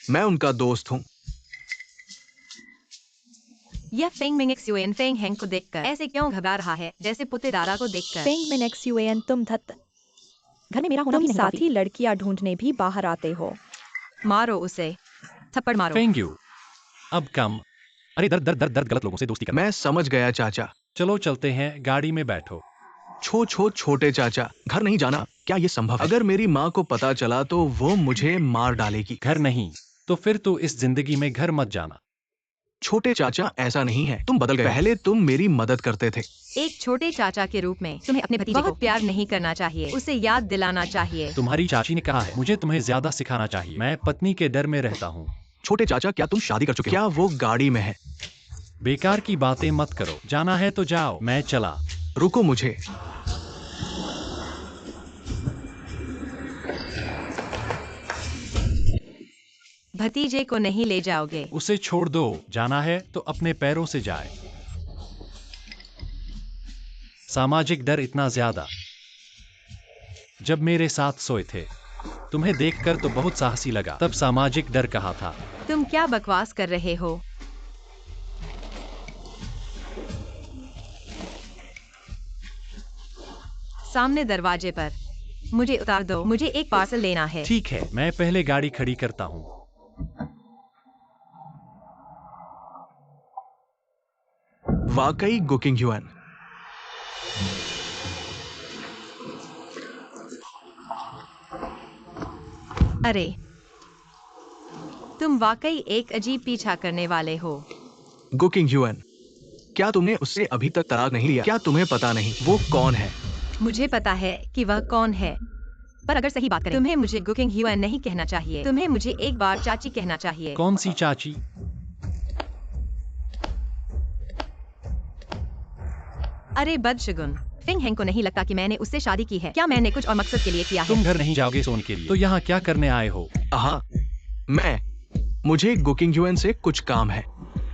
Speaker 1: मैं उनका दोस्त हूँ।
Speaker 3: यह फेंग मिंग एक्सयूएन फेंग हेंग को देखकर ऐसे क्यों घबरा रहा है, जैसे पुते दादा को देखकर?
Speaker 2: फेंग मिन एक्सयूएन, तुम धत घर में मेरा होना भी नहीं साथ ही लड़कियां ढूंढने भी बाहर आते हो।
Speaker 3: मारो उसे, थप्पड़ मारो।
Speaker 4: Thank you. अब कम। अरे दर्द दर्द दर्द दर्द, गलत लोगों से दोस्ती करना।
Speaker 1: मैं समझ गया चाचा।
Speaker 4: चलो चलते हैं, गाड़ी में बैठो।
Speaker 1: छोटे चाचा, घर नहीं जाना। क्या ये संभव है? अगर मेरी माँ को पता चला तो वो मुझे मार डालेगी।
Speaker 4: घर नहीं, तो फिर तो इस जिंदगी में घर मत जाना।
Speaker 1: छोटे चाचा, ऐसा नहीं है। तुम बदल गए। पहले तुम मेरी मदद करते थे।
Speaker 3: एक छोटे चाचा के रूप में तुम्हें अपने भतीजे को प्यार नहीं करना चाहिए, उसे याद दिलाना चाहिए।
Speaker 4: तुम्हारी चाची ने कहा है मुझे तुम्हें ज्यादा सिखाना चाहिए। मैं पत्नी के डर में रहता हूँ।
Speaker 1: छोटे चाचा, क्या तुम शादी कर चुके हो? क्या वो गाड़ी में है?
Speaker 4: बेकार की बातें मत करो, जाना है तो जाओ, मैं चला।
Speaker 1: रुको मुझे।
Speaker 3: भतीजे को नहीं ले जाओगे?
Speaker 4: उसे छोड़ दो, जाना है तो अपने पैरों से जाए। सामाजिक डर इतना ज्यादा। जब मेरे साथ सोए थे, तुम्हें देखकर तो बहुत साहसी लगा, तब सामाजिक डर कहा था।
Speaker 3: तुम क्या बकवास कर रहे हो? सामने दरवाजे पर। मुझे उतार दो, मुझे एक पार्सल लेना है।
Speaker 4: ठीक है, मैं पहले गाड़ी खड़ी करता हूँ।
Speaker 1: वाकई गुकिंग युआन।
Speaker 3: अरे, तुम वाकई एक अजीब पीछा करने वाले हो।
Speaker 1: गुकिंग युआन, क्या तुमने उससे अभी तक तलाक नहीं लिया? क्या तुम्हें पता नहीं वो कौन है?
Speaker 3: मुझे पता है कि वह कौन है, पर अगर सही बात करें, तुम्हें मुझे गुकिंग युआन नहीं कहना चाहिए। तुम्हें मुझे एक बार चाची कहना चाहिए।
Speaker 4: कौन सी चाची?
Speaker 3: अरे बदशगुन, फिंग हेंग को नहीं लगता कि मैंने उससे शादी की है। क्या मैंने कुछ और मकसद के लिए किया है?
Speaker 4: तुम घर नहीं जाओगे सोने के लिए, तो यहाँ क्या करने आए हो?
Speaker 1: आहा, मुझे गुकिंग युआन से कुछ काम है।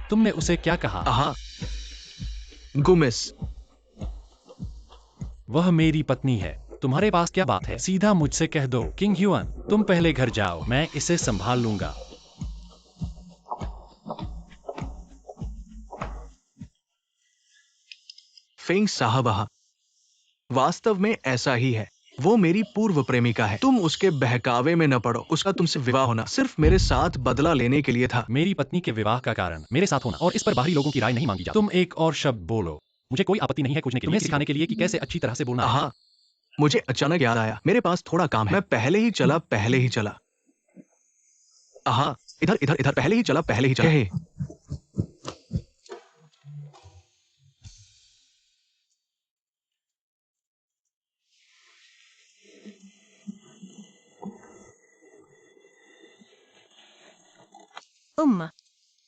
Speaker 4: तुमने उसे क्या कहा?
Speaker 1: आहा, गुमिस।
Speaker 4: वह मेरी पत्नी है, तुम्हारे पास क्या बात है? सीधा मुझसे कह दो। किंग युआन, तुम पहले घर जाओ, मैं इसे संभाल लूंगा।
Speaker 1: फेंग साहब, वास्तव में ऐसा ही है। वो मेरी पूर्व प्रेमिका है। तुम उसके बहकावे में न पड़ो। उसका तुमसे विवाह होना सिर्फ मेरे साथ बदला लेने के लिए था।
Speaker 4: मेरी पत्नी के विवाह का कारण मेरे साथ होना, और इस पर बाहरी लोगों की राय नहीं मांगी जाती। तुम एक और शब्द बोलो, मुझे कोई आपत्ति नहीं है पूछने के लिए, तुम्हें सिखाने के लिए कि कैसे अच्छी तरह से बोलना है।
Speaker 1: आहा, मुझे अचानक याद आया, मेरे पास थोड़ा काम है। मैं पहले ही चला। आहा, इधर पहले ही चला। हे।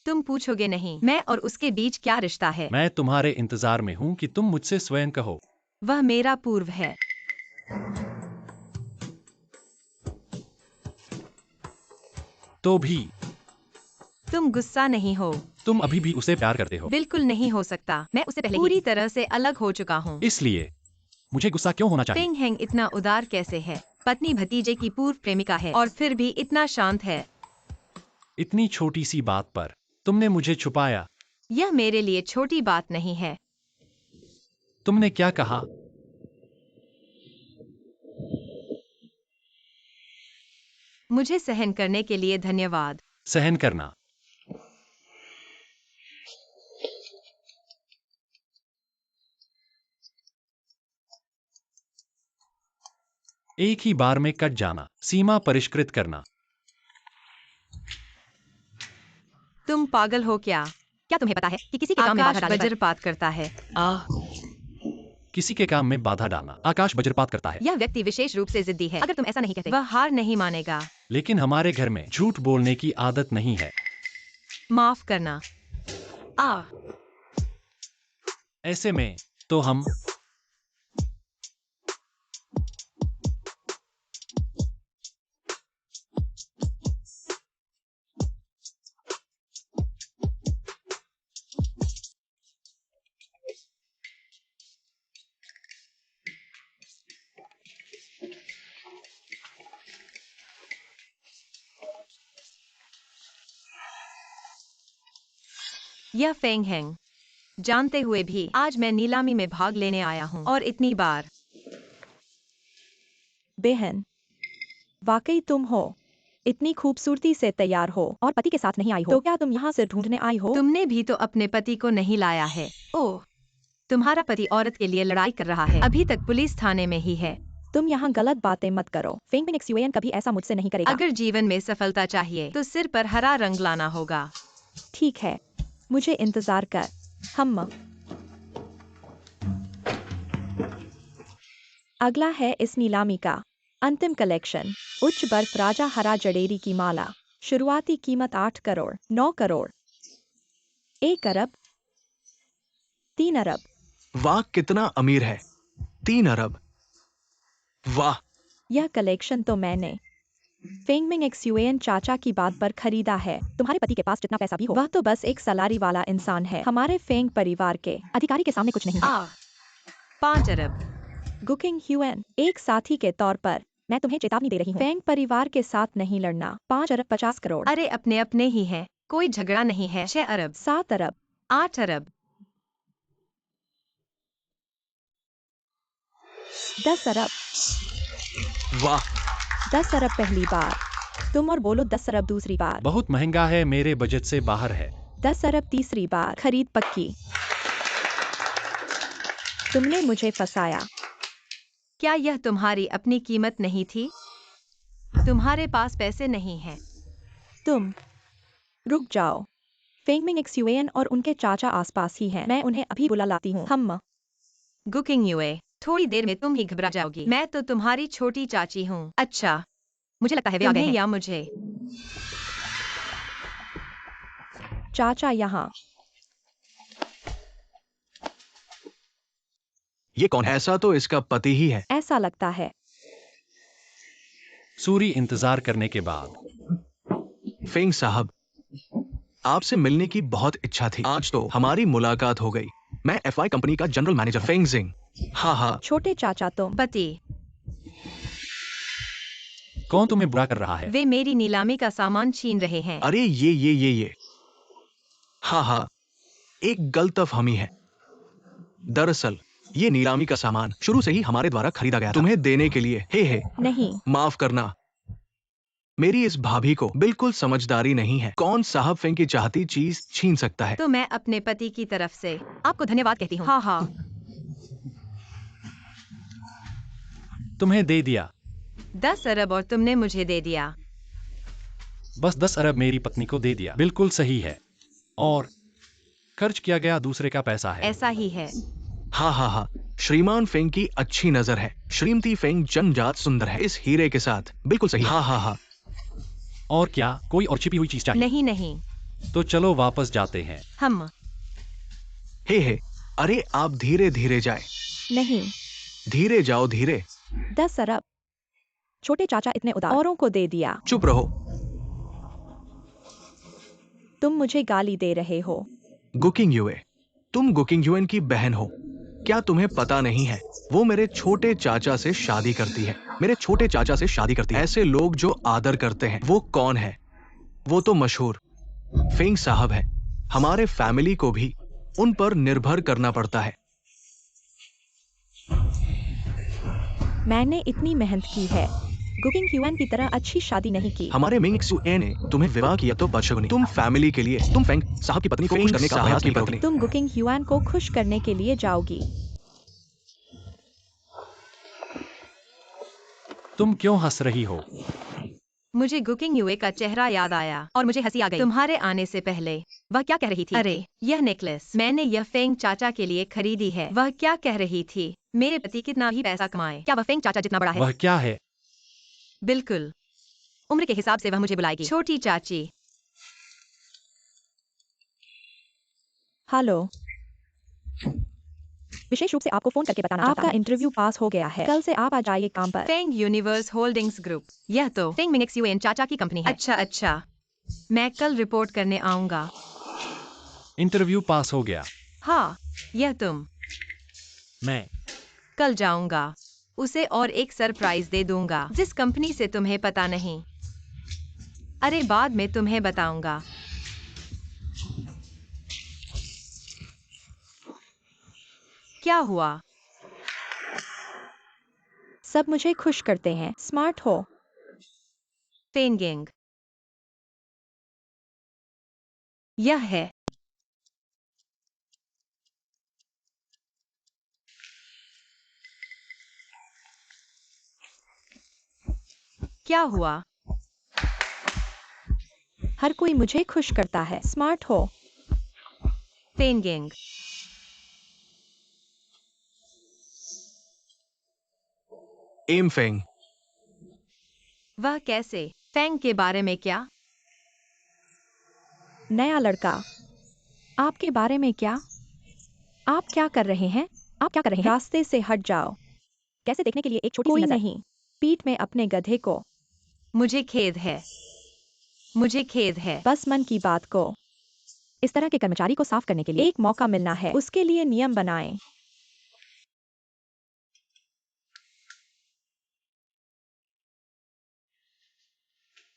Speaker 3: तुम पूछोगे नहीं, मैं और उसके बीच क्या रिश्ता है?
Speaker 4: मैं तुम्हारे इंतजार में हूँ कि तुम मुझसे स्वयं कहो।
Speaker 3: वह मेरा पूर्व है।
Speaker 4: तो भी
Speaker 3: तुम गुस्सा नहीं हो?
Speaker 4: तुम अभी भी उसे प्यार करते हो?
Speaker 3: बिल्कुल नहीं हो सकता। मैं उसे पहले पूरी तरह से अलग हो चुका हूँ।
Speaker 4: इसलिए मुझे गुस्सा क्यों होना चाहिए?
Speaker 3: फिंग हेंग इतना उदार कैसे है? पत्नी भतीजे की पूर्व प्रेमिका है और फिर भी इतना शांत है।
Speaker 4: इतनी छोटी सी बात पर तुमने मुझे छुपाया।
Speaker 3: यह मेरे लिए छोटी बात नहीं है।
Speaker 4: तुमने क्या कहा?
Speaker 3: मुझे सहन करने के लिए धन्यवाद।
Speaker 4: सहन करना? एक ही बार में कट जाना, सीमा परिष्कृत करना।
Speaker 3: तुम पागल हो क्या? क्या तुम्हें पता है कि किसी के काम में बाधा डालने पर वज्रपात करता है?
Speaker 4: किसी के काम में बाधा डालना आकाश वज्रपात करता है।
Speaker 3: यह व्यक्ति विशेष रूप से जिद्दी है। अगर तुम ऐसा नहीं कहते, वह हार नहीं मानेगा।
Speaker 4: लेकिन हमारे घर में झूठ बोलने की आदत नहीं है।
Speaker 3: माफ करना।
Speaker 4: ऐसे में तो हम
Speaker 3: यह फेंग हेंग जानते हुए भी आज मैं नीलामी में भाग लेने आया हूँ, और इतनी बार।
Speaker 2: बहन, वाकई तुम हो। इतनी खूबसूरती से तैयार हो और पति के साथ नहीं आई हो, तो क्या तुम यहाँ से ढूंढने आई हो?
Speaker 3: तुमने भी तो अपने पति को नहीं लाया है। ओह, तुम्हारा पति औरत के लिए लड़ाई कर रहा है। अभी तक पुलिस थाने में ही है।
Speaker 2: तुम यहाँ गलत बातें मत करो। फेंग हेंग एक्सयूएन कभी ऐसा मुझसे नहीं करेगा।
Speaker 3: अगर जीवन में सफलता चाहिए तो सिर पर हरा रंग लाना होगा।
Speaker 2: ठीक है, मुझे इंतजार कर। हम अगला है इस नीलामी का अंतिम कलेक्शन, उच्च बर्फ राजा हरा जड़ेरी की माला। शुरुआती कीमत 8 करोड़, 9 करोड़, 1 अरब, 3 अरब।
Speaker 1: वाह, कितना अमीर है। 3 अरब। वाह।
Speaker 2: यह कलेक्शन तो मैंने फेंगमिंग एक्सयूएन चाचा की बात पर खरीदा है। तुम्हारे पति के पास जितना पैसा भी हो, वह तो बस एक सलारी वाला इंसान है। हमारे फेंग परिवार के अधिकारी के सामने कुछ नहीं है।
Speaker 3: 5 अरब।
Speaker 2: गुकिंग ह्यूएन, एक साथी के तौर पर मैं तुम्हें चेतावनी दे रही हूँ, फेंग परिवार के साथ नहीं लड़ना। 5 अरब 50 करोड़।
Speaker 3: अरे अपने अपने ही है, कोई झगड़ा नहीं है। 6 अरब।
Speaker 2: 7 अरब।
Speaker 3: 8 अरब।
Speaker 2: 10 अरब।
Speaker 1: वाह।
Speaker 2: 10 अरब पहली बार। तुम और बोलो 10 अरब दूसरी बार।
Speaker 4: बहुत महंगा है, मेरे बजट से बाहर है।
Speaker 2: 10 अरब तीसरी बार। खरीद पक्की। तुमने मुझे फंसाया।
Speaker 3: क्या यह तुम्हारी अपनी कीमत नहीं थी? तुम्हारे पास पैसे नहीं हैं।
Speaker 2: तुम रुक जाओ। फेंगमिंग एक्सयूएन और उनके चाचा आसपास ही हैं। मैं उन्हें अभी बुला लाती हूँ। हम
Speaker 3: गुकिंग यूए, थोड़ी देर में तुम ही घबरा जाओगी। मैं तो तुम्हारी छोटी चाची हूँ। अच्छा,
Speaker 2: मुझे लगता है वे आ गए
Speaker 3: तुम्हें
Speaker 2: हैं।
Speaker 3: या मुझे?
Speaker 2: चाचा यहाँ।
Speaker 1: ये कौन है? ऐसा तो इसका पति ही है।
Speaker 2: ऐसा लगता है।
Speaker 4: सूरी इंतजार करने के बाद।
Speaker 1: फेंग साहब, आपसे मिलने की बहुत इच्छा थी। आज तो हमारी मुलाकात हो गई। मैं एफआई कंपनी का जनरल मैनेजर फेंग जिंग। हाँ हाँ।
Speaker 2: छोटे चाचा तुम।
Speaker 3: पति,
Speaker 4: कौन तुम्हें बुरा कर रहा है?
Speaker 3: वे मेरी नीलामी का सामान छीन रहे हैं।
Speaker 1: अरे ये। हाँ हाँ, एक गलतफहमी है। दरअसल ये नीलामी का सामान शुरू से ही हमारे द्वारा खरीदा गया था, तुम्हें देने के लिए। हे
Speaker 2: नहीं।
Speaker 1: माफ करना, मेरी इस भाभी को बिल्कुल समझदारी नहीं है। कौन साहब फेंग की चाहती चीज छीन सकता है?
Speaker 3: तो मैं अपने पति की तरफ से आपको धन्यवाद कहती हूँ। हाँ हाँ।
Speaker 4: तुम्हें दे दिया।
Speaker 3: 10 अरब और तुमने मुझे दे दिया।
Speaker 4: बस 10 अरब मेरी पत्नी को दे दिया। बिल्कुल सही है। और खर्च किया गया दूसरे का पैसा है।
Speaker 3: ऐसा ही है।
Speaker 1: हाँ, श्रीमान फेंग की अच्छी नजर है। श्रीमती फेंग जन्मजात सुंदर है इस हीरे के साथ। बिल्कुल सही। हाँ।
Speaker 4: और क्या कोई और छिपी हुई चीज चाहिए?
Speaker 3: नहीं नहीं।
Speaker 4: तो चलो वापस जाते हैं।
Speaker 3: हम
Speaker 1: हे अरे आप धीरे धीरे जाए।
Speaker 2: नहीं।
Speaker 1: धीरे जाओ, धीरे।
Speaker 2: 10 अरब। छोटे चाचा इतने उदार। औरों को दे दिया।
Speaker 1: चुप रहो।
Speaker 2: तुम मुझे गाली दे रहे हो।
Speaker 1: गुकिंग यूए, तुम गुकिंग यूएन की बहन हो। क्या तुम्हें पता नहीं है? वो मेरे छोटे चाचा से शादी करती है। मेरे छोटे चाचा से शादी करती है। ऐसे लोग जो आदर करते हैं, वो कौन है? वो तो मशहूर फेंग साहब है। हमारे फैमिली को भी उन पर निर्भर करना पड़ता है।
Speaker 2: मैंने इतनी मेहनत की है। गुकिंग ह्यूएन की तरह अच्छी शादी नहीं की।
Speaker 1: हमारे मिंग एक्सयूए ने तुम्हें विवाह किया तो बदशगुनी। तुम फैमिली के लिए, तुम फेंग साहब की पत्नी को खुश करने का प्रयास नहीं करोगे।
Speaker 2: तुम गुकिंग ह्यूएन को खुश करने के लिए जाओगी।
Speaker 4: तुम क्यों हंस रही हो?
Speaker 3: मुझे गुकिंग यूए का चेहरा याद आया और मुझे हंसी आ गई। तुम्हारे आने से पहले वह क्या कह रही थी? अरे यह नेकलेस मैंने यह फेंग चाचा के लिए खरीदी है। वह क्या कह रही थी? मेरे पति कितना भी पैसा कमाए, क्या वह फेंग चाचा जितना बड़ा है?
Speaker 4: वह क्या है?
Speaker 3: बिल्कुल, उम्र के हिसाब से वह मुझे बुलाएगी। छोटी चाची।
Speaker 2: हेलो। विशेष रूप से आपको फोन करके बताना चाहता हूं, आपका इंटरव्यू पास हो गया है। कल से आप आ जाइए काम पर।
Speaker 3: फेंग यूनिवर्स होल्डिंग्स ग्रुप, यह तो फेंग मिंग एक्सयूएन चाचा की कंपनी है। अच्छा, मैं कल रिपोर्ट करने आऊंगा।
Speaker 4: इंटरव्यू पास हो गया।
Speaker 3: हाँ, यह तुम।
Speaker 4: मैं
Speaker 3: कल जाऊंगा, उसे और एक सरप्राइज दे दूंगा जिस कंपनी से तुम्हें पता नहीं। अरे बाद में तुम्हें बताऊंगा। क्या हुआ?
Speaker 2: सब मुझे खुश करते हैं। स्मार्ट हो।
Speaker 3: फेंगिंग। यह है। क्या हुआ?
Speaker 2: हर कोई मुझे खुश करता है। स्मार्ट हो।
Speaker 3: फेंगिंग।
Speaker 1: एम फेंग।
Speaker 3: वह कैसे? फेंग के बारे में क्या?
Speaker 2: नया लड़का। आपके बारे में क्या? आप क्या कर रहे हैं? आप क्या कर रहे हैं? रास्ते से हट जाओ। कैसे देखने के लिए एक छोटी सी
Speaker 3: कोई
Speaker 2: नजर।
Speaker 3: नहीं।
Speaker 2: पीठ में अपने गधे को।
Speaker 3: मुझे खेद है। मुझे खेद है।
Speaker 2: बस मन की बात को। इस तरह के कर्मचारी को साफ करने के लिए एक मौका मिलना है। उसके लिए नियम बनाएं।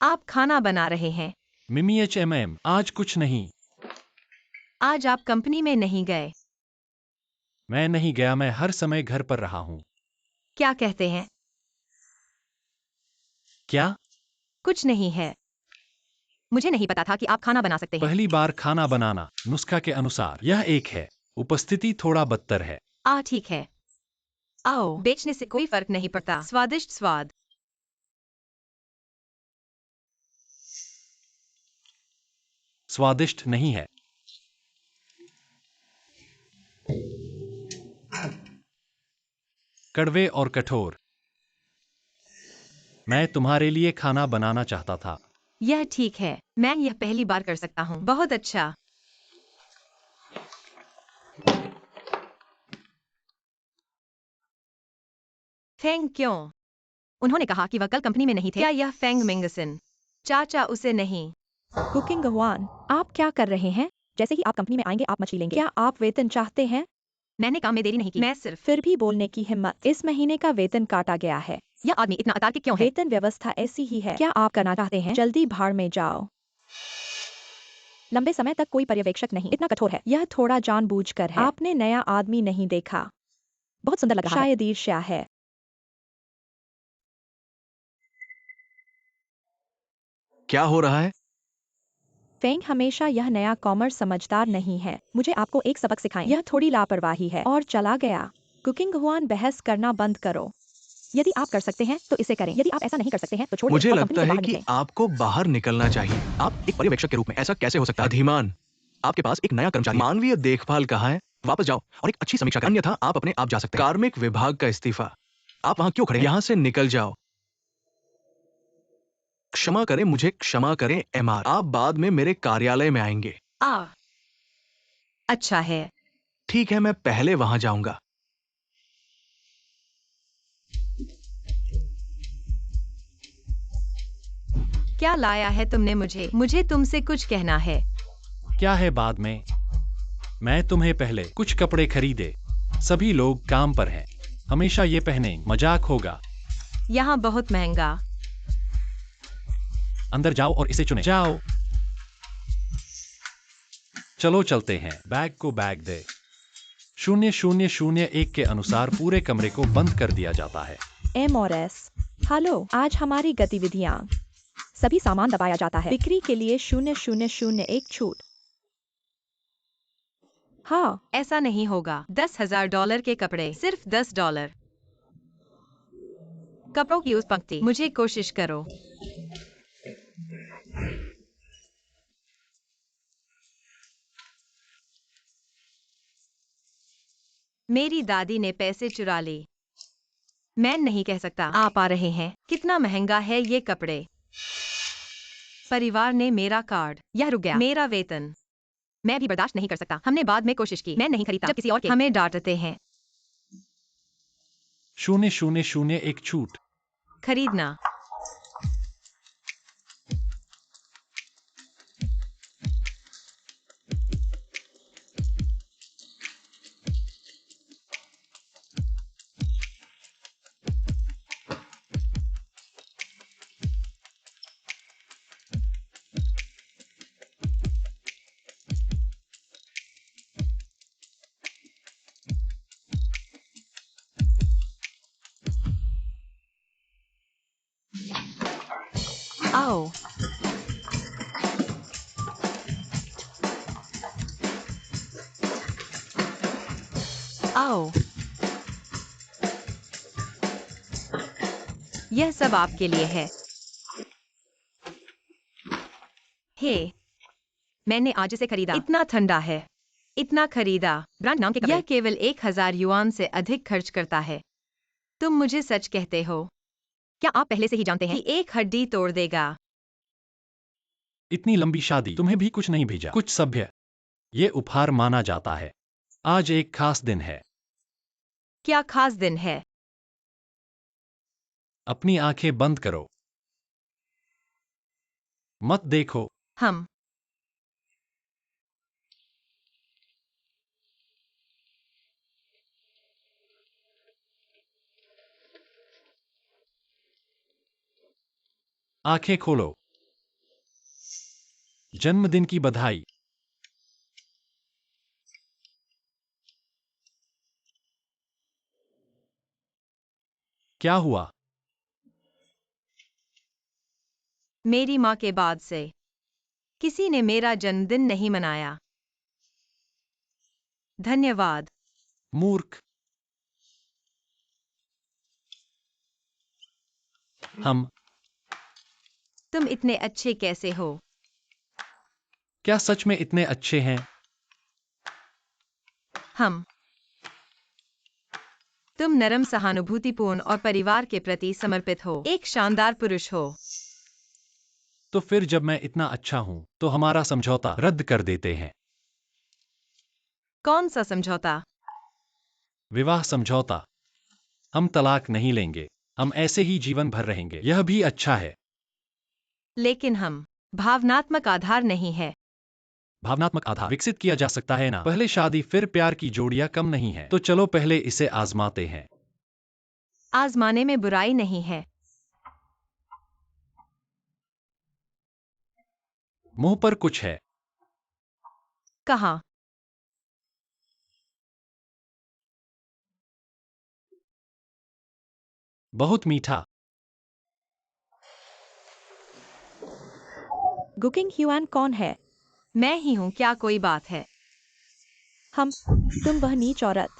Speaker 3: आप खाना बना रहे हैं।
Speaker 4: मिमी HMM, आज कुछ नहीं।
Speaker 3: आज आप कंपनी में नहीं गए।
Speaker 4: मैं नहीं गया, मैं हर समय घर पर रहा हूँ।
Speaker 3: क्या कहते हैं?
Speaker 4: क्या?
Speaker 3: कुछ नहीं है। मुझे नहीं पता था कि आप खाना बना सकते हैं।
Speaker 4: पहली बार खाना बनाना, नुस्खा के अनुसार यह एक है। उपस्थिति थोड़ा बदतर है।
Speaker 3: ठीक है। आओ, बेचने से कोई फर्क नहीं पड़ता। स्वादिष्ट स्वाद।
Speaker 4: स्वादिष्ट नहीं है। कड़वे और कठोर। मैं तुम्हारे लिए खाना बनाना चाहता था।
Speaker 3: यह ठीक है। मैं यह पहली बार कर सकता हूँ। बहुत अच्छा। फेंग क्यों? उन्होंने कहा कि वह कल कंपनी में नहीं थे। क्या यह फेंग मिंगसन? चाचा उसे नहीं।
Speaker 2: कुकिंग वन, आप क्या कर रहे हैं? जैसे ही आप कंपनी में आएंगे आप मछली लेंगे। क्या आप वेतन चाहते हैं?
Speaker 3: मैंने काम में देरी नहीं की। मैं सिर्फ।
Speaker 2: फिर भी बोलने की हिम्मत। इस महीने का वेतन काटा गया है।
Speaker 3: यह आदमी इतना अतार्किक क्यों है?
Speaker 2: वेतन व्यवस्था ऐसी ही है। क्या आप करना चाहते हैं? जल्दी भाड़ में जाओ। लंबे समय तक कोई पर्यवेक्षक नहीं। इतना कठोर है। यह थोड़ा जानबूझकर है। आपने नया आदमी नहीं देखा। बहुत सुंदर लग रहा है। शायद ईर्ष्या है।
Speaker 1: क्या हो रहा है?
Speaker 2: फेंग हमेशा यह नया कॉमर्स समझदार नहीं है। मुझे आपको एक सबक सिखाएं। यह थोड़ी लापरवाही है। और चला गया। कुकिंग हुआन, बहस करना बंद करो। यदि आप कर सकते हैं तो इसे करें। यदि आप ऐसा नहीं कर सकते हैं तो छोड़ दें
Speaker 1: मुझे
Speaker 2: और कंपनी
Speaker 1: लगता
Speaker 2: से
Speaker 1: है
Speaker 2: बाहर
Speaker 1: कि
Speaker 2: निकलें।
Speaker 1: आपको बाहर निकलना चाहिए। आप एक पर्यवेक्षक के रूप में ऐसा कैसे हो सकता है? अधिमान, आपके पास एक नया कर्मचारी। मानवीय देखभाल कहाँ है? वापस जाओ और एक अच्छी समीक्षा करें, अन्यथा आप अपने आप जा सकते हैं। कार्मिक विभाग का इस्तीफा। आप वहां क्यों खड़े हैं? यहाँ से निकल जाओ। क्षमा करें, मुझे क्षमा करें MR। आप बाद में मेरे कार्यालय में आएंगे।
Speaker 3: अच्छा है।
Speaker 1: ठीक है, मैं पहले वहां जाऊंगा।
Speaker 3: क्या लाया है तुमने मुझे? मुझे तुमसे कुछ कहना है।
Speaker 4: क्या है बाद में? मैं तुम्हें पहले कुछ कपड़े खरीदे। सभी लोग काम पर हैं। हमेशा ये पहने, मजाक होगा।
Speaker 3: यहाँ बहुत महंगा।
Speaker 4: अंदर जाओ और इसे चुने। जाओ। चलो चलते हैं। बैग को बैग दे। 0001 के अनुसार पूरे कमरे को बंद कर दिया जाता है।
Speaker 2: M और S। हेलो, आज हमारी गतिविधियाँ। सभी सामान दबाया जाता है। बिक्री के लिए 0001 छूट। हाँ,
Speaker 3: ऐसा नहीं होगा। $10,000 के कपड़े, सिर्फ $10। कपड़ों की उस पंक्ति। मुझे कोशिश करो। मेरी दादी ने पैसे चुरा लिए। मैं नहीं कह सकता। आप आ रहे हैं। कितना महंगा है ये कपड़े। परिवार ने मेरा कार्ड। यह रुक गया। मेरा वेतन। मैं भी बर्दाश्त नहीं कर सकता। हमने बाद में कोशिश की। मैं नहीं खरीदा जब किसी और के। हमें डांटते हैं।
Speaker 4: 0001 छूट।
Speaker 3: खरीदना। आओ। आओ। यह सब आपके लिए है। हे, मैंने आज इसे खरीदा। इतना ठंडा है। इतना खरीदा। ब्रांड नाम के कपड़े। यह केवल 1,000 युआन से अधिक खर्च करता है। तुम मुझे सच कहते हो? क्या आप पहले से ही जानते हैं कि एक हड्डी तोड़ देगा?
Speaker 4: इतनी लंबी शादी, तुम्हें भी कुछ नहीं भेजा। कुछ सभ्य। ये उपहार माना जाता है। आज एक खास दिन है।
Speaker 3: क्या खास दिन है?
Speaker 4: अपनी आंखें बंद करो। मत देखो।
Speaker 3: हम
Speaker 4: आंखें खोलो। जन्मदिन की बधाई। क्या हुआ?
Speaker 3: मेरी माँ के बाद से किसी ने मेरा जन्मदिन नहीं मनाया। धन्यवाद।
Speaker 4: मूर्ख। हम
Speaker 3: तुम इतने अच्छे कैसे हो?
Speaker 4: क्या सच में इतने अच्छे हैं?
Speaker 3: हम तुम नरम, सहानुभूतिपूर्ण और परिवार के प्रति समर्पित हो। एक शानदार पुरुष हो।
Speaker 4: तो फिर जब मैं इतना अच्छा हूं, तो हमारा समझौता रद्द कर देते हैं।
Speaker 3: कौन सा समझौता?
Speaker 4: विवाह समझौता। हम तलाक नहीं लेंगे। हम ऐसे ही जीवन भर रहेंगे। यह भी अच्छा है।
Speaker 3: लेकिन हम भावनात्मक आधार नहीं है।
Speaker 4: भावनात्मक आधार विकसित किया जा सकता है ना। पहले शादी फिर प्यार की जोड़ियां कम नहीं है। तो चलो पहले इसे आजमाते हैं।
Speaker 3: आजमाने में बुराई नहीं है।
Speaker 4: मुंह पर कुछ है।
Speaker 3: कहाँ?
Speaker 4: बहुत मीठा।
Speaker 2: गुकिंग ह्यूआन कौन है?
Speaker 3: मैं ही हूँ। क्या कोई बात है?
Speaker 2: तुम वह नीच औरत।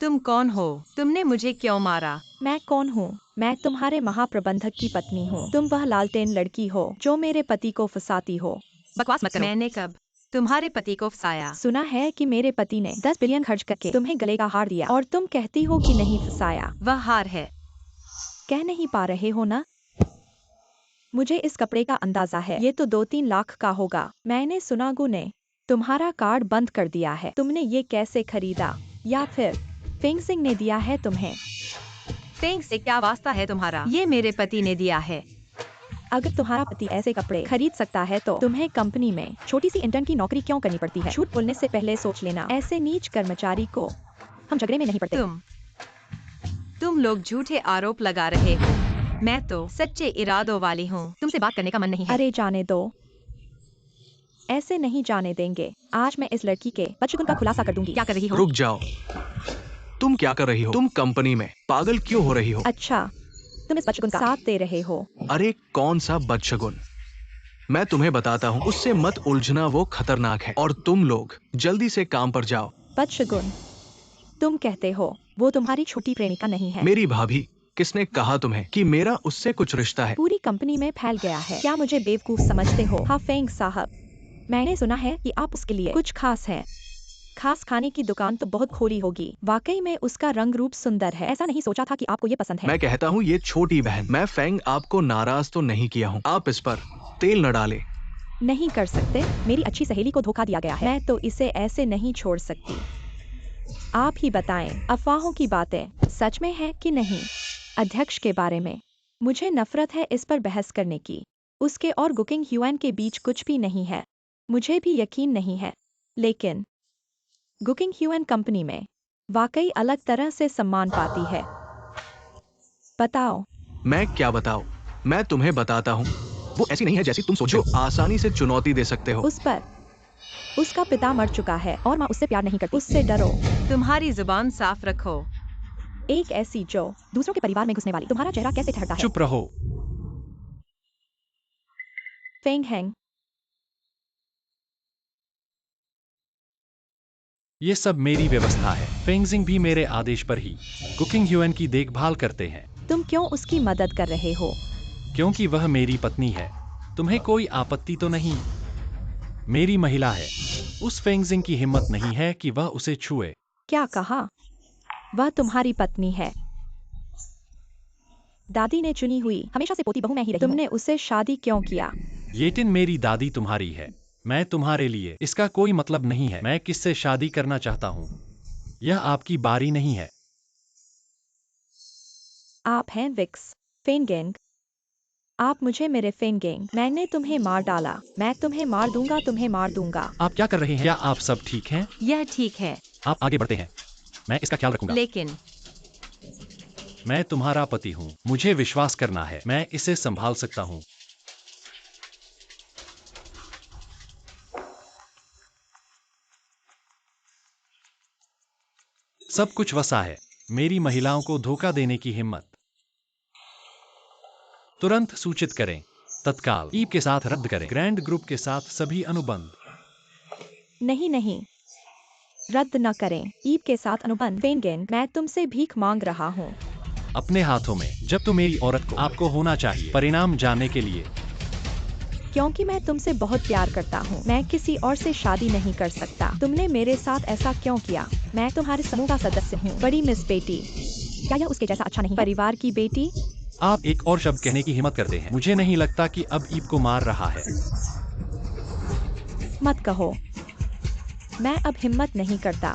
Speaker 3: तुम कौन हो? तुमने मुझे क्यों मारा?
Speaker 2: मैं कौन हूँ? मैं तुम्हारे महाप्रबंधक की पत्नी हूँ। तुम वह लालटेन लड़की हो जो मेरे पति को फंसाती हो।
Speaker 3: बकवास मत करो। मैंने कब तुम्हारे पति को फंसाया?
Speaker 2: सुना है कि मेरे पति ने 10 बिलियन खर्च करके तुम्हें गले का हार दिया और तुम कहती हो कि नहीं फंसाया।
Speaker 3: वह हार है।
Speaker 2: कह नहीं पा रहे हो ना? मुझे इस कपड़े का अंदाजा है। ये तो 2-3 लाख का होगा। मैंने सुनागू ने तुम्हारा कार्ड बंद कर दिया है। तुमने ये कैसे खरीदा? या फिर फेंग सिंह ने दिया है तुम्हें?
Speaker 3: फेंग से क्या वास्ता है तुम्हारा? ये मेरे पति ने दिया है।
Speaker 2: अगर तुम्हारा पति ऐसे कपड़े खरीद सकता है तो तुम्हें कंपनी में छोटी सी इंटर्न की नौकरी क्यों करनी पड़ती है? झूठ बोलने से पहले सोच लेना। ऐसे नीच कर्मचारी को हम झगड़े में नहीं पड़ते।
Speaker 3: तुम लोग झूठे आरोप लगा रहे हो। मैं तो सच्चे इरादों वाली हूँ। तुमसे बात करने का मन नहीं है।
Speaker 2: अरे जाने दो। ऐसे नहीं जाने देंगे। आज मैं इस लड़की के बचपन का खुलासा कर दूंगी।
Speaker 3: क्या कर रही हो?
Speaker 1: रुक जाओ। तुम क्या कर रही हो? तुम कंपनी में पागल क्यों हो रही हो?
Speaker 2: अच्छा, तुम इस बचपन का साथ दे रहे हो।
Speaker 1: अरे कौन सा बदशगुन? मैं तुम्हें बताता हूँ, उससे मत उलझना, वो खतरनाक है। और तुम लोग जल्दी से काम पर जाओ।
Speaker 2: बदशगुन? तुम कहते हो वो तुम्हारी छोटी प्रेमिका नहीं है?
Speaker 1: मेरी भाभी। किसने कहा तुम्हें कि मेरा उससे कुछ रिश्ता है?
Speaker 2: पूरी कंपनी में फैल गया है। क्या मुझे बेवकूफ समझते हो? हाँ फेंग साहब, मैंने सुना है कि आप उसके लिए कुछ खास है। खास खाने की दुकान तो बहुत खोली होगी। वाकई में उसका रंग रूप सुंदर है। ऐसा नहीं सोचा था कि आपको ये पसंद है।
Speaker 1: मैं कहता हूँ ये छोटी बहन। मैं फेंग आपको नाराज तो नहीं किया हूँ। आप इस पर तेल न डालें।
Speaker 2: नहीं कर सकते। मेरी अच्छी सहेली को धोखा दिया गया है। मैं तो इसे ऐसे नहीं छोड़ सकती। आप ही बताएं, अफवाहों की बातें सच में है कि नहीं? अध्यक्ष के बारे में मुझे नफरत है इस पर बहस करने की। उसके और गुकिंग ह्यूआन के बीच कुछ भी नहीं है। मुझे भी यकीन नहीं है। लेकिन गुकिंग ह्यूआन कंपनी में वाकई अलग तरह से सम्मान पाती है। बताओ।
Speaker 1: मैं क्या बताऊं? मैं तुम्हें बताता हूँ। वो ऐसी नहीं है जैसी तुम सोचो। आसानी से चुनौती दे सकते हो।
Speaker 2: उस पर उसका पिता मर चुका है और माँ उससे प्यार नहीं करती। उससे डरो।
Speaker 3: तुम्हारी जुबान साफ रखो।
Speaker 2: एक ऐसी जो दूसरों के परिवार में घुसने वाली। तुम्हारा चेहरा कैसे ठहरता है?
Speaker 4: चुप रहो।
Speaker 2: फेंग हैंग,
Speaker 4: ये सब मेरी व्यवस्था है। फेंगजिंग भी मेरे आदेश पर ही कुकिंग ह्यूएन की देखभाल करते हैं।
Speaker 2: तुम क्यों उसकी मदद कर रहे हो?
Speaker 4: क्योंकि वह मेरी पत्नी है। तुम्हें कोई आपत्ति तो नहीं? मेरी महिला है। उस फेंगजिंग की हिम्मत नहीं है कि वह उसे छुए।
Speaker 2: क्या कहा? वह तुम्हारी पत्नी है। दादी ने चुनी हुई हमेशा से पोती बहू मैं ही रही हूँ। तुमने उससे शादी क्यों किया?
Speaker 4: येटिन मेरी दादी तुम्हारी है। मैं तुम्हारे लिए इसका कोई मतलब नहीं है। मैं किससे शादी करना चाहता हूँ, यह आपकी बारी नहीं है।
Speaker 2: आप हैं विक्स फेंगेंग। आप मुझे मेरे फेंगेंग। मैंने तुम्हें मार डाला। मैं तुम्हें मार दूंगा, तुम्हें मार दूंगा।
Speaker 4: आप क्या कर रहे हैं? क्या आप सब ठीक हैं?
Speaker 3: यह ठीक है,
Speaker 4: आप आगे बढ़ते हैं, मैं इसका ख्याल रखूंगा।
Speaker 3: लेकिन
Speaker 4: मैं तुम्हारा पति हूँ, मुझे विश्वास करना है, मैं इसे संभाल सकता हूँ। सब कुछ वसा है, मेरी महिलाओं को धोखा देने की हिम्मत। तुरंत सूचित करें, तत्काल ईब के साथ रद्द करें, ग्रैंड ग्रुप के साथ सभी अनुबंध।
Speaker 2: नहीं नहीं, रद्द न करें। ईब के साथ अनुबंध। फेंगेंग, मैं तुमसे भीख मांग रहा हूँ।
Speaker 4: अपने हाथों में, जब तो मेरी औरत को आपको होना चाहिए परिणाम जानने के लिए।
Speaker 2: क्योंकि मैं तुमसे बहुत प्यार करता हूँ। मैं किसी और से शादी नहीं कर सकता। तुमने मेरे साथ ऐसा क्यों किया? मैं तुम्हारे समूह का सदस्य हूँ। बड़ी मिस बेटी। क्या यह उसके जैसा अच्छा नहीं? परिवार की बेटी।
Speaker 4: आप एक और शब्द कहने की हिम्मत करते हैं। मुझे नहीं लगता कि अब ईब को मार रहा है।
Speaker 2: मत कहो। मैं अब हिम्मत नहीं करता।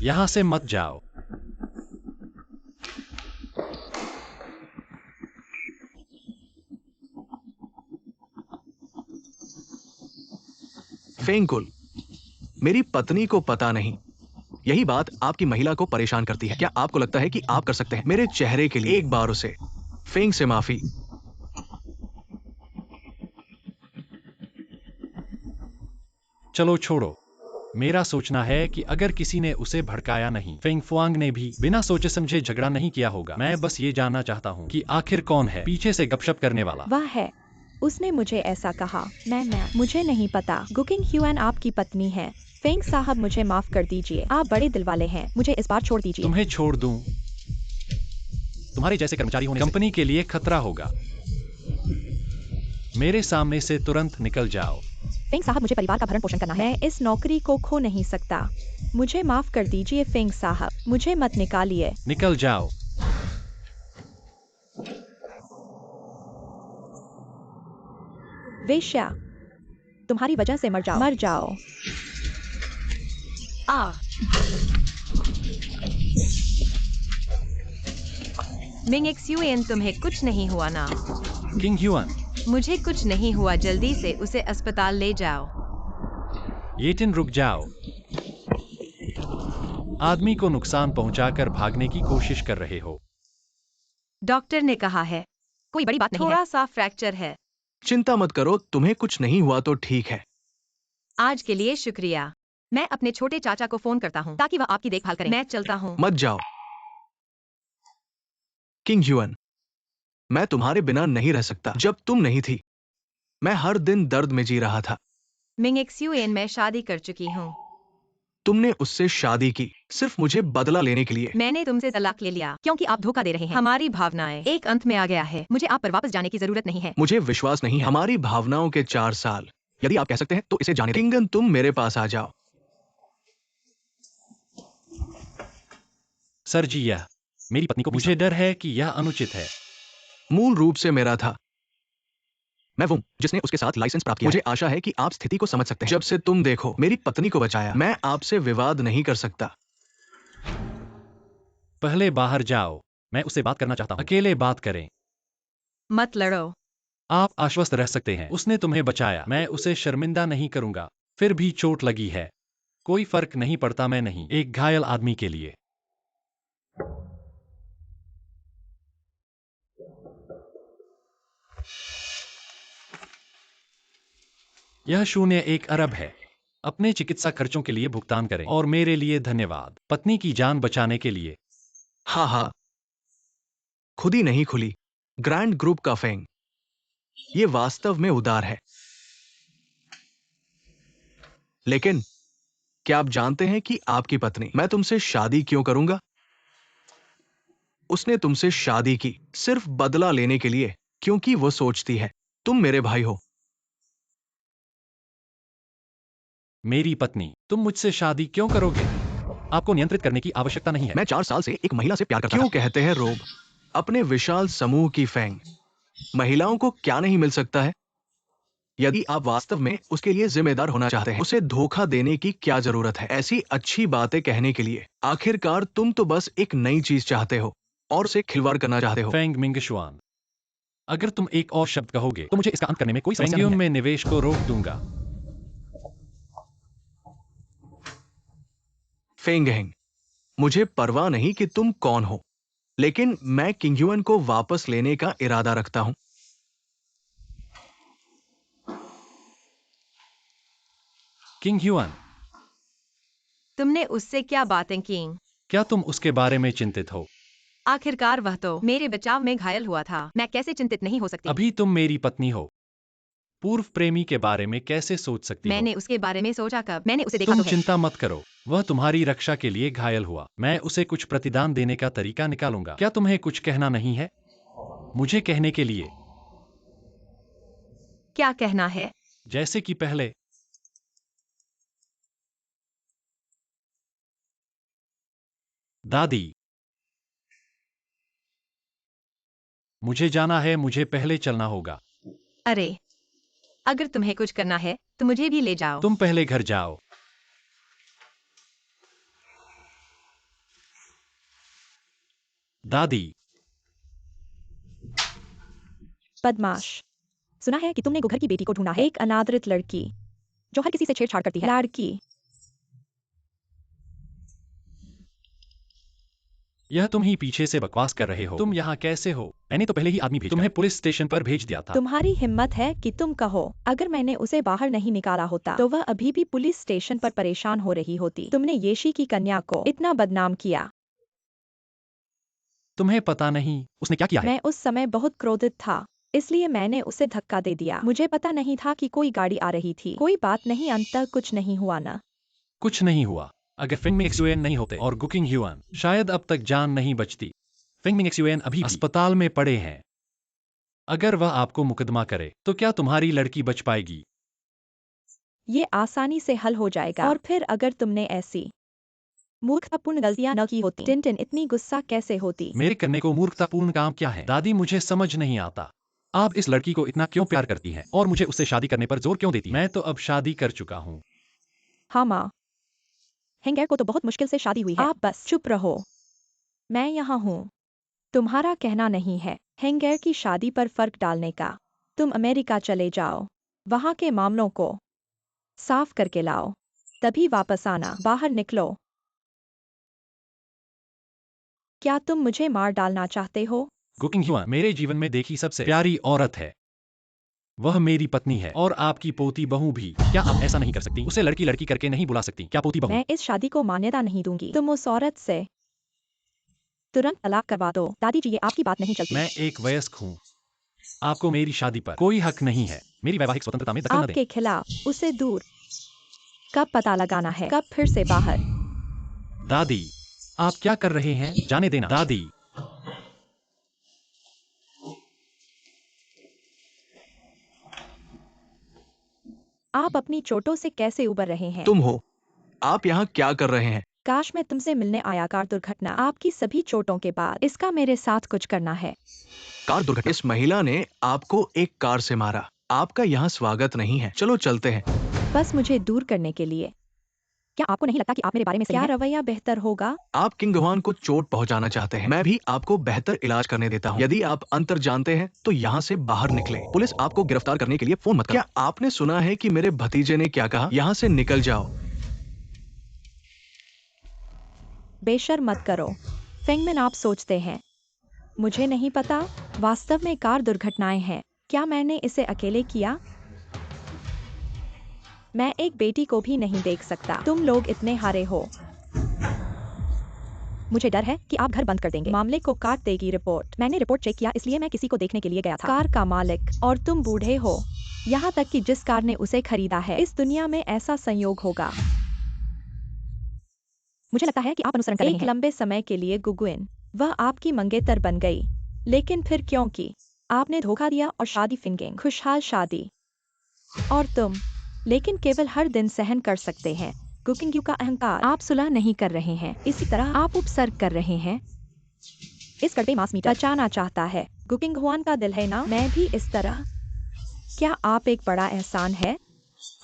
Speaker 4: यहाँ से मत जाओ।
Speaker 1: फेंगकुल, मेरी पत्नी को पता नहीं। यही बात आपकी महिला को परेशान करती है। क्या आपको लगता है कि आप कर सकते हैं मेरे चेहरे के लिए एक बार उसे? फेंग से माफी।
Speaker 4: चलो छोड़ो। मेरा सोचना है कि अगर किसी ने उसे भड़काया नहीं, फेंग फुआंग ने भी बिना सोचे समझे झगड़ा नहीं किया होगा। मैं बस ये जानना चाहता हूँ कि आखिर कौन है पीछे से गपशप करने वाला।
Speaker 2: वह है। उसने मुझे ऐसा कहा। मैं मुझे नहीं पता। गुकिंग ह्यूएन आपकी पत्नी है। फेंग साहब, मुझे माफ कर दीजिए। आप बड़े दिल वाले हैं। मुझे इस बार छोड़ दीजिए।
Speaker 4: तुम्हें छोड़ दूं? तुम्हारे जैसे कर्मचारी होने कंपनी के लिए खतरा होगा। मेरे सामने से तुरंत निकल जाओ।
Speaker 2: फेंग साहब, मुझे परिवार का भरण पोषण करना है। मैं इस नौकरी को खो नहीं सकता। मुझे माफ कर दीजिए फेंग साहब। मुझे मत निकालिए।
Speaker 4: निकल जाओ।
Speaker 2: वेश्या, तुम्हारी वजह से मर जाओ। मर जाओ।
Speaker 3: आ मिंग एक्सयूएन, तुम्हें कुछ नहीं हुआ ना?
Speaker 4: किंग ह्यूअन,
Speaker 3: मुझे कुछ नहीं हुआ। जल्दी से उसे अस्पताल ले जाओ।
Speaker 4: येटिन रुक जाओ। आदमी को नुकसान पहुंचाकर भागने की कोशिश कर रहे हो।
Speaker 3: डॉक्टर ने कहा है
Speaker 2: कोई बड़ी बात नहीं है।
Speaker 3: थोड़ा सा फ्रैक्चर है।
Speaker 1: चिंता मत करो, तुम्हें कुछ नहीं हुआ तो ठीक है।
Speaker 3: आज के लिए शुक्रिया। मैं अपने छोटे चाचा को फोन करता हूँ ताकि वह आपकी देखभाल करें। मैं चलता हूँ।
Speaker 1: मत जाओ। किंग ह्यूअन, मैं तुम्हारे बिना नहीं रह सकता। जब तुम नहीं थी, मैं हर दिन दर्द में जी रहा था।
Speaker 3: मिंग एक्सयूएन, मैं शादी कर चुकी हूँ।
Speaker 1: तुमने उससे शादी की सिर्फ मुझे बदला लेने के लिए।
Speaker 3: मैंने तुमसे तलाक ले लिया क्योंकि आप धोखा दे रहे हैं। हमारी भावनाएं एक अंत में आ गया है। मुझे आप पर वापस जाने की जरूरत नहीं है।
Speaker 1: मुझे विश्वास नहीं है। हमारी भावनाओं के 4 साल, यदि आप कह सकते हैं तो इसे जाने दें। किंगन, तुम मेरे पास आ जाओ।
Speaker 4: सर जी, यह मेरी पत्नी को मुझे डर है कि यह अनुचित है।
Speaker 1: मूल रूप से मेरा था। मैं वो हूं जिसने उसके साथ लाइसेंस प्राप्त किया। मुझे आशा है कि आप स्थिति को समझ सकते हैं। जब से तुम देखो मेरी पत्नी को बचाया, मैं आपसे विवाद नहीं कर सकता।
Speaker 4: पहले बाहर जाओ, मैं उससे बात करना चाहता हूँ। अकेले बात करें।
Speaker 3: मत लड़ो।
Speaker 4: आप आश्वस्त रह सकते हैं, उसने तुम्हें बचाया। मैं उसे शर्मिंदा नहीं करूंगा। फिर भी चोट लगी है, कोई फर्क नहीं पड़ता। मैं नहीं, एक घायल आदमी के लिए। यह 0.1 अरब है। अपने चिकित्सा खर्चों के लिए भुगतान करें और मेरे लिए धन्यवाद, पत्नी की जान बचाने के लिए।
Speaker 1: हाँ हाँ, खुद ही नहीं खुली। ग्रैंड ग्रुप का फेंग, ये वास्तव में उदार है। लेकिन क्या आप जानते हैं कि आपकी पत्नी, मैं तुमसे शादी क्यों करूंगा? उसने तुमसे शादी की सिर्फ बदला लेने के लिए, क्योंकि वो सोचती है तुम मेरे भाई हो।
Speaker 4: मेरी पत्नी, तुम मुझसे शादी क्यों करोगे? आपको नियंत्रित करने की आवश्यकता नहीं है।
Speaker 1: मैं 4 साल से एक महिला से प्यार करता था। क्यों कहते हैं रोब, अपने विशाल समूह की फेंग, महिलाओं को क्या नहीं मिल सकता है? यदि आप वास्तव में उसके लिए जिम्मेदार होना चाहते हैं, उसे धोखा देने की क्या जरूरत है? ऐसी अच्छी बातें कहने के लिए आखिरकार तुम तो बस एक नई चीज चाहते हो और उसे खिलवाड़ करना चाहते हो।
Speaker 4: फेंग मिंगशुआन, अगर तुम एक और शब्द कहोगे तो मुझे इसका अंत करने में कोई समस्या नहीं है। मैं निवेश को रोक दूंगा।
Speaker 1: फेंग हेंग, मुझे परवाह नहीं कि तुम कौन हो, लेकिन मैं किंग ह्यून को वापस लेने का इरादा रखता हूं।
Speaker 4: किंग ह्यूआन,
Speaker 3: तुमने उससे क्या बातें की?
Speaker 4: क्या तुम उसके बारे में चिंतित हो?
Speaker 3: आखिरकार वह तो मेरे बचाव में घायल हुआ था। मैं कैसे चिंतित नहीं हो सकती?
Speaker 4: अभी तुम मेरी पत्नी हो। पूर्व प्रेमी के बारे में कैसे सोच सकती हो?
Speaker 3: मैंने उसके बारे में सोचा कब? मैंने उसे देखा
Speaker 4: तुम
Speaker 3: तो है।
Speaker 4: चिंता मत करो, वह तुम्हारी रक्षा के लिए घायल हुआ। मैं उसे कुछ प्रतिदान देने का तरीका निकालूंगा। क्या तुम्हें कुछ कहना नहीं है मुझे कहने के लिए?
Speaker 3: क्या कहना है?
Speaker 4: जैसे कि पहले। दादी, मुझे जाना है, मुझे पहले चलना होगा।
Speaker 3: अरे, अगर तुम्हें कुछ करना है तो मुझे भी ले जाओ।
Speaker 4: तुम पहले घर जाओ। दादी,
Speaker 2: बदमाश, सुना है कि तुमने गुगर की बेटी को ढूंढा है, एक अनादरित लड़की जो हर किसी से छेड़छाड़ करती है। लड़की,
Speaker 4: यह तुम ही पीछे से बकवास कर रहे हो। तुम यहाँ कैसे हो? मैंने तो पहले ही आदमी भेजा, तुम्हें पुलिस स्टेशन पर भेज दिया था।
Speaker 2: तुम्हारी हिम्मत है कि तुम कहो अगर मैंने उसे बाहर नहीं निकाला होता तो वह अभी भी पुलिस स्टेशन पर परेशान हो रही होती। तुमने येशी की कन्या को इतना बदनाम किया।
Speaker 4: तुम्हें पता नहीं उसने क्या किया है?
Speaker 2: मैं उस समय बहुत क्रोधित था, इसलिए मैंने उसे धक्का दे दिया। मुझे पता नहीं था कि कोई गाड़ी आ रही थी। कोई बात नहीं, अंततः कुछ नहीं हुआ ना।
Speaker 4: कुछ नहीं हुआ। अगर फेंग मिंगशुएन नहीं होते और गुकिंग ह्यूआन, शायद अब तक जान नहीं बचती। फेंग मिंगशुएन अभी भी अस्पताल में पड़े हैं। अगर वह आपको मुकदमा करे तो क्या तुम्हारी लड़की बच पाएगी?
Speaker 2: ये आसानी से हल हो जाएगा। और फिर अगर तुमने ऐसी मूर्खतापूर्ण गलतियां न की होती, टिंटिन इतनी गुस्सा कैसे होती?
Speaker 4: मेरे करने को मूर्खतापूर्ण काम क्या है? दादी, मुझे समझ नहीं आता। आप इस लड़की को इतना क्यों प्यार करती हैं और मुझे उससे शादी करने पर जोर क्यों देती? मैं तो अब शादी कर चुका हूँ।
Speaker 2: हाँ माँ, हेंगर को तो बहुत मुश्किल से शादी हुई है। आप बस चुप रहो, मैं यहाँ हूँ। तुम्हारा कहना नहीं है हेंगर की शादी पर फर्क डालने का। तुम अमेरिका चले जाओ, वहाँ के मामलों को साफ करके लाओ, तभी वापस आना। बाहर निकलो। क्या तुम मुझे मार डालना चाहते हो?
Speaker 4: गुकिंग ह्यूआन मेरे जीवन में देखी सबसे प्यारी औरत है। वह मेरी पत्नी है और आपकी पोती बहू भी। क्या आप ऐसा नहीं कर सकती? उसे लड़की लड़की करके नहीं बुला सकती? क्या पोती बहू?
Speaker 2: मैं इस शादी को मान्यता नहीं दूंगी। तुम उस औरत से तुरंत तलाक करवा दो। दादी जी, ये आपकी बात नहीं चलती।
Speaker 4: मैं एक वयस्क हूँ। आपको मेरी शादी पर कोई हक नहीं है। मेरी वैवाहिक स्वतंत्रता में दखल न दें।
Speaker 2: आपके खिलाफ उसे दूर कब पता लगाना है, कब फिर से बाहर।
Speaker 4: दादी, आप क्या कर रहे हैं? जाने देना। दादी,
Speaker 2: आप अपनी चोटों से कैसे उबर रहे हैं?
Speaker 1: तुम हो, आप यहाँ क्या कर रहे हैं?
Speaker 2: काश मैं तुमसे मिलने आया। कार दुर्घटना, आपकी सभी चोटों के बाद इसका मेरे साथ कुछ करना है।
Speaker 1: कार दुर्घटना। इस महिला ने आपको एक कार से मारा। आपका यहाँ स्वागत नहीं है। चलो चलते हैं।
Speaker 2: बस मुझे दूर करने के लिए। क्या आपको नहीं लगता कि आप मेरे बारे में सही हैं? क्या रवैया बेहतर होगा?
Speaker 1: आप किंग हुआन को चोट पहुंचाना चाहते हैं, मैं भी आपको बेहतर इलाज करने देता हूं। यदि आप अंतर जानते हैं तो यहाँ से बाहर निकले। पुलिस आपको गिरफ्तार करने के लिए फोन मत करो। क्या आपने सुना है कि मेरे भतीजे ने क्या कहा? यहाँ से निकल जाओ।
Speaker 2: बेशर्म मत करो फेंगमिन, आप सोचते हैं मुझे नहीं पता? वास्तव में कार दुर्घटनाएं हैं। क्या मैंने इसे अकेले किया? मैं एक बेटी को भी नहीं देख सकता। तुम लोग इतने हारे हो। मुझे डर है कि आप घर बंद कर देंगे। मामले को काट देगी रिपोर्ट। मैंने रिपोर्ट चेक किया, इसलिए मैं किसी को देखने के लिए गया था। कार का मालिक और तुम बूढ़े हो। यहाँ तक कि जिस कार ने उसे खरीदा है, इस दुनिया में ऐसा संयोग होगा। मुझे लगता है कि आप अनुसरण कर रहे हैं। एक लंबे समय के लिए गुगुइन, वह आपकी मंगेतर बन गई, लेकिन फिर क्योंकि आपने धोखा दिया और शादी फिंगिंग, खुशहाल शादी। और तुम लेकिन केवल हर दिन सहन कर सकते हैं कुकिंग का अहंकार। आप सुलह नहीं कर रहे हैं, इसी तरह आप उपसर्ग कर रहे हैं। इस कड़वे मांस मीट बचाना चाहता है। कुकिंग हुआन का दिल है ना? मैं भी इस तरह क्या आप एक बड़ा एहसान है?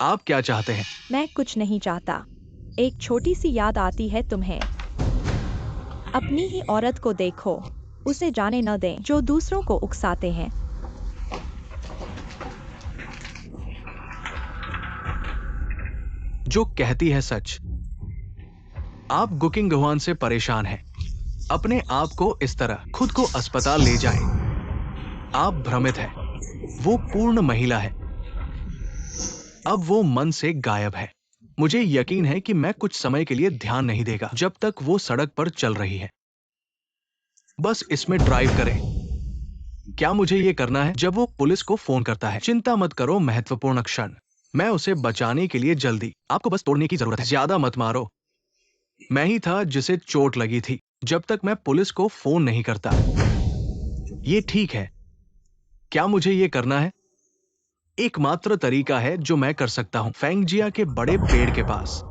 Speaker 1: आप क्या चाहते हैं?
Speaker 2: मैं कुछ नहीं चाहता। एक छोटी सी याद आती है तुम्हें। अपनी ही औरत को देखो। उसे जाने न दें जो दूसरों को उकसाते हैं।
Speaker 1: जो कहती है सच। आप गुकिंग गुहान से परेशान हैं। अपने आप को इस तरह खुद को अस्पताल ले जाएं। आप भ्रमित हैं। वो पूर्ण महिला है। अब वो मन से गायब है। मुझे यकीन है कि मैं कुछ समय के लिए ध्यान नहीं देगा जब तक वो सड़क पर चल रही है। बस इसमें ड्राइव करें। क्या मुझे ये करना है? जब वो पुलिस को फोन करता है, चिंता मत करो, महत्वपूर्ण क्षण। मैं उसे बचाने के लिए जल्दी। आपको बस तोड़ने की जरूरत है। ज्यादा मत मारो। मैं ही था जिसे चोट लगी थी जब तक मैं पुलिस को फोन नहीं करता। ये ठीक है। क्या मुझे ये करना है? एकमात्र तरीका है जो मैं कर सकता हूं। फेंगजिया के बड़े पेड़ के पास।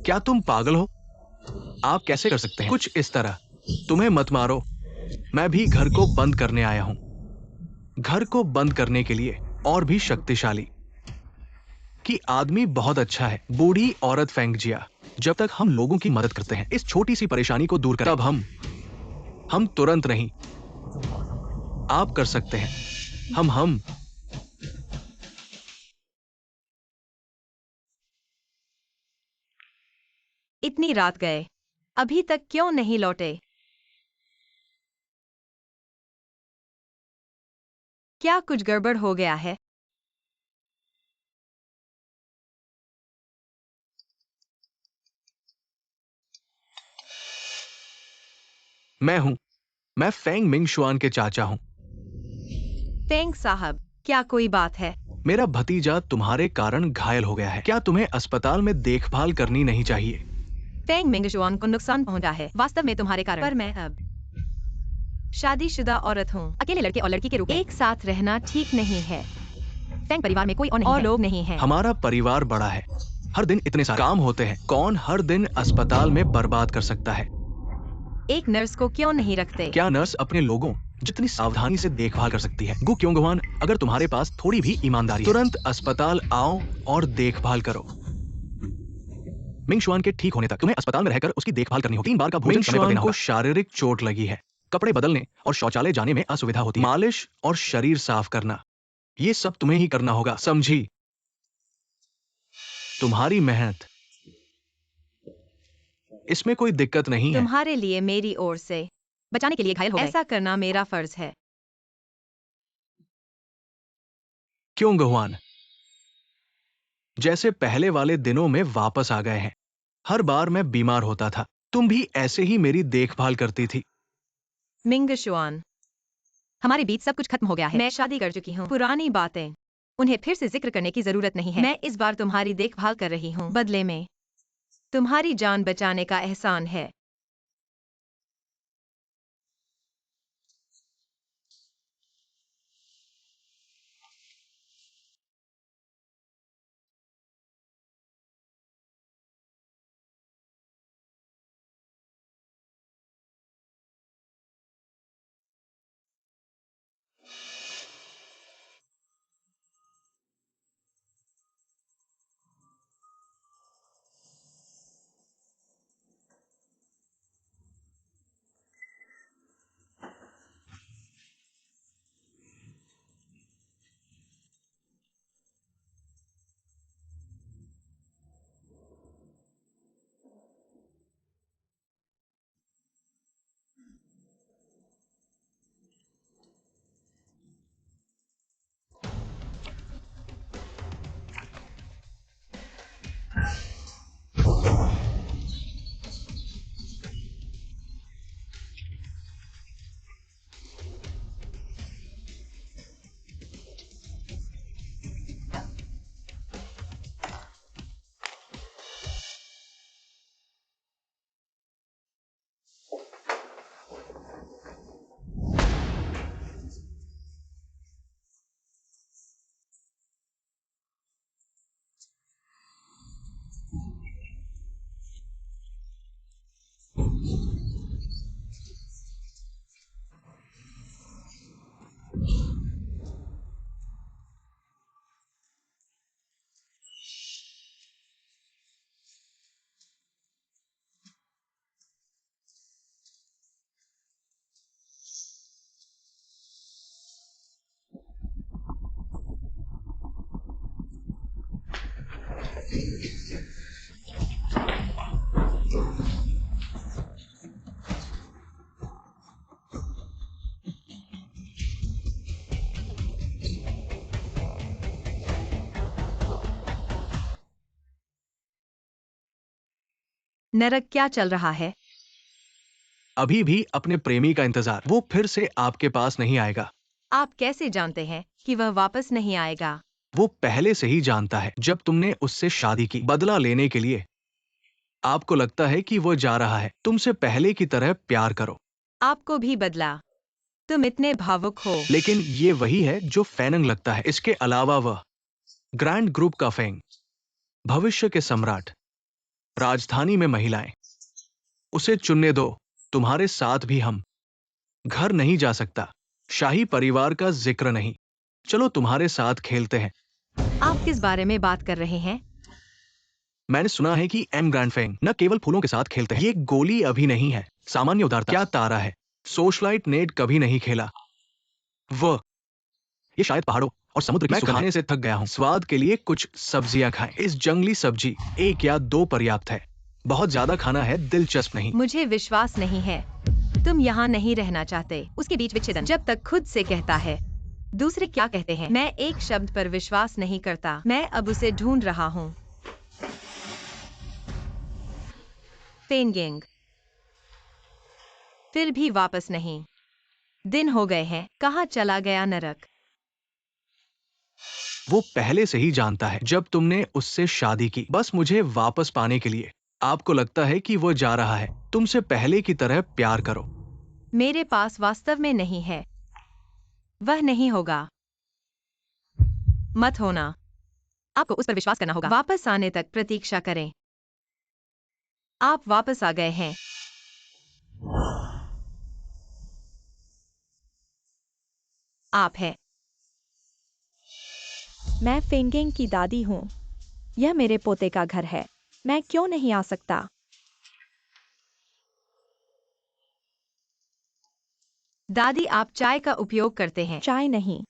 Speaker 1: क्या तुम पागल हो? आप कैसे कर सकते हैं कुछ इस तरह? तुम्हें मत मारो। मैं भी घर को बंद करने आया हूं। घर को बंद करने के लिए और भी शक्तिशाली कि आदमी बहुत अच्छा है। बूढ़ी औरत फेंगजिया। जब तक हम लोगों की मदद करते हैं, इस छोटी सी परेशानी को दूर करें, तब हम तुरंत नहीं। आप कर सकते हैं। हम
Speaker 3: इतनी रात गए, अभी तक क्यों नहीं लौटे? क्या कुछ गड़बड़ हो गया है?
Speaker 1: मैं हूं। मैं फेंग मिंग शुआन के चाचा हूं।
Speaker 3: फेंग साहब, क्या कोई बात है?
Speaker 1: मेरा भतीजा तुम्हारे कारण घायल हो गया है। क्या तुम्हें अस्पताल में देखभाल करनी नहीं चाहिए?
Speaker 3: फेंग मिंगशुआन को नुकसान पहुंचा है, वास्तव में तुम्हारे कारण। पर मैं अब शादीशुदा औरत हूँ। अकेले लड़के और लड़की के रूप में एक साथ रहना ठीक नहीं है। फेंग परिवार में कोई और नहीं है। लोग नहीं हैं।
Speaker 1: हमारा परिवार बड़ा है। हर दिन इतने सारे काम होते हैं। कौन हर दिन अस्पताल में बर्बाद कर सकता है?
Speaker 3: एक नर्स को क्यों नहीं रखते?
Speaker 1: क्या नर्स अपने लोगों जितनी सावधानी से देखभाल कर सकती है? गु क्योंगवान, अगर तुम्हारे पास थोड़ी भी ईमानदारी है, तुरंत अस्पताल आओ और देखभाल करो। मिंगशुआन के ठीक होने तक तुम्हें अस्पताल में रहकर उसकी देखभाल करनी होगी। 3 बार का भोजन समय पर देना होगा। शारीरिक चोट लगी है। कपड़े बदलने और शौचालय जाने में असुविधा होती है। मालिश और शरीर साफ करना, ये सब तुम्हें ही करना होगा, समझी? तुम्हारी मेहनत, इसमें कोई दिक्कत नहीं है।
Speaker 3: तुम्हारे लिए मेरी ओर से बचाने के लिए घायल हो गए। ऐसा करना मेरा फर्ज है।
Speaker 1: क्यों गहुआन? जैसे पहले वाले दिनों में वापस आ गए हैं। हर बार मैं बीमार होता था, तुम भी ऐसे ही मेरी देखभाल करती थी।
Speaker 3: मिंगशुआन, हमारे बीच सब कुछ खत्म हो गया है। मैं शादी कर चुकी हूँ। पुरानी बातें उन्हें फिर से जिक्र करने की जरूरत नहीं है। मैं इस बार तुम्हारी देखभाल कर रही हूँ, बदले में तुम्हारी जान बचाने का एहसान है। नरक क्या चल रहा है?
Speaker 1: अभी भी अपने प्रेमी का इंतजार। वो फिर से आपके पास नहीं आएगा।
Speaker 3: आप कैसे जानते हैं कि वह वापस नहीं आएगा?
Speaker 1: वो पहले से ही जानता है। जब तुमने उससे शादी की, बदला लेने के लिए, आपको लगता है कि वो जा रहा है। तुमसे पहले की तरह प्यार करो।
Speaker 3: आपको भी बदला। तुम इतने भावुक हो।
Speaker 1: लेकिन ये वही है जो फेंग लगता है। इसके अलावा वह ग्रैंड ग्रुप का फेंग, भविष्य के सम्राट, राजधानी में महिलाएं, उसे चुनने दो। तुम्हारे साथ भी हम घर नहीं जा सकता। शाही परिवार का जिक्र नहीं। चलो तुम्हारे साथ खेलते हैं।
Speaker 3: आप किस बारे में बात कर रहे हैं?
Speaker 1: मैंने सुना है कि एम ग्रैंड फेंग न केवल फूलों के साथ खेलते हैं। ये गोली अभी नहीं है, सामान्य उदारता। क्या तारा है? सोशलाइट नेट कभी नहीं खेला। वह ये शायद पहाड़ों और समुद्र की सुगंध खाने से थक गया हूँ। स्वाद के लिए कुछ सब्जियां खाएं। इस जंगली सब्जी 1 या 2 पर्याप्त है। बहुत ज्यादा खाना है दिलचस्प नहीं।
Speaker 3: मुझे विश्वास नहीं है। तुम यहाँ नहीं रहना चाहते। उसके बीच विच्छेदन जब तक खुद से कहता है। दूसरे क्या कहते हैं? मैं एक शब्द पर विश्वास नहीं करता। मैं अब उसे ढूंढ रहा हूँ। फेंगिंग फिर भी वापस नहीं। दिन हो गए हैं। कहाँ चला गया नरक?
Speaker 1: वो पहले से ही जानता है। जब तुमने उससे शादी की, बस मुझे वापस पाने के लिए। आपको लगता है कि वो जा रहा है। तुमसे पहले की तरह प्यार करो।
Speaker 3: मेरे पास वास्तव में नहीं है। वह नहीं होगा। मत होना। आपको उस पर विश्वास करना होगा। वापस आने तक प्रतीक्षा करें। आप वापस आ गए हैं। आप है।
Speaker 2: मैं फेंगेंग की दादी हूँ। यह मेरे पोते का घर है। मैं क्यों नहीं आ सकता?
Speaker 3: दादी, आप चाय का उपयोग करते हैं?
Speaker 2: चाय नहीं।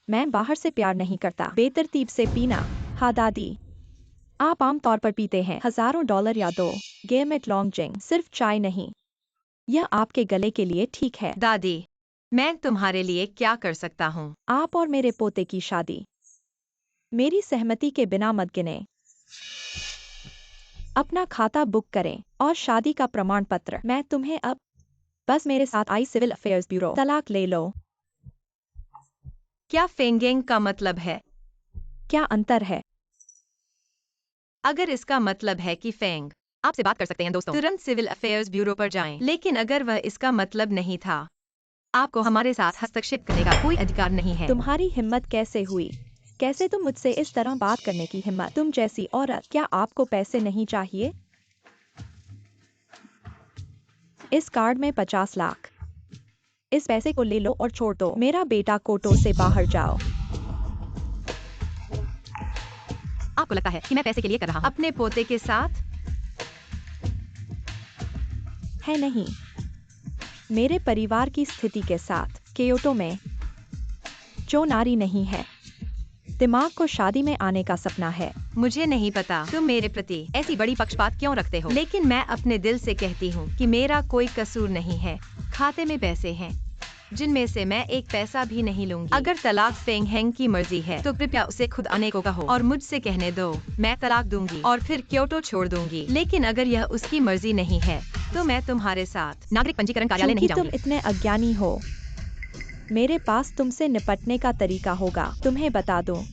Speaker 2: मैं बाहर से प्यार नहीं करता। बेतरतीब से पीना। हाँ दादी। आप आमतौर पर पीते हैं हजारों डॉलर या 2 गेमेट लॉन्गजिंग। सिर्फ चाय नहीं। यह आपके गले के लिए ठीक है।
Speaker 3: दादी, मैं तुम्हारे लिए क्या कर सकता हूँ?
Speaker 2: आप और मेरे पोते की शादी मेरी सहमति के बिना मत गिने। अपना खाता बुक करें और शादी का प्रमाण पत्र। मैं तुम्हें अब बस मेरे साथ आई सिविल अफेयर्स ब्यूरो। तलाक ले लो।
Speaker 3: क्या फेंगिंग का मतलब है?
Speaker 2: क्या अंतर है?
Speaker 3: अगर इसका मतलब है कि फेंग आपसे बात कर सकते हैं दोस्तों, तुरंत सिविल अफेयर्स ब्यूरो पर जाएं। लेकिन अगर वह इसका मतलब नहीं था, आपको हमारे साथ हस्तक्षेप करने का कोई अधिकार नहीं है।
Speaker 2: तुम्हारी हिम्मत कैसे हुई? कैसे तुम मुझसे इस तरह बात करने की हिम्मत? तुम जैसी औरत। क्या आपको पैसे नहीं चाहिए? इस कार्ड में 50 लाख। इस पैसे को ले लो और छोड़ दो। मेरा बेटा कोर्टों से बाहर जाओ।
Speaker 3: आपको लगता है कि मैं पैसे के लिए कर रहा हूँ? अपने पोते के साथ?
Speaker 2: है नहीं। मेरे परिवार की स्थिति के साथ। क्योटो में जो नारी नहीं है, दिमाग को शादी में आने का सपना है।
Speaker 3: मुझे नहीं पता तुम मेरे प्रति ऐसी बड़ी पक्षपात क्यों रखते हो, लेकिन मैं अपने दिल से कहती हूँ कि मेरा कोई कसूर नहीं है। खाते में पैसे हैं जिनमें से मैं एक पैसा भी नहीं लूंगी। अगर तलाक फेंग हेंग की मर्जी है तो कृपया उसे खुद आने को कहो और मुझसे कहने दो। मैं तलाक दूंगी और फिर क्योटो छोड़ दूंगी। लेकिन अगर यह उसकी मर्जी नहीं है तो मैं तुम्हारे साथ नागरिक पंजीकरण कार्यालय नहीं
Speaker 2: क्योंकि तुम
Speaker 3: जाऊंगी।
Speaker 2: इतने अज्ञानी हो, मेरे पास तुमसे निपटने का तरीका होगा। तुम्हें बता दूं,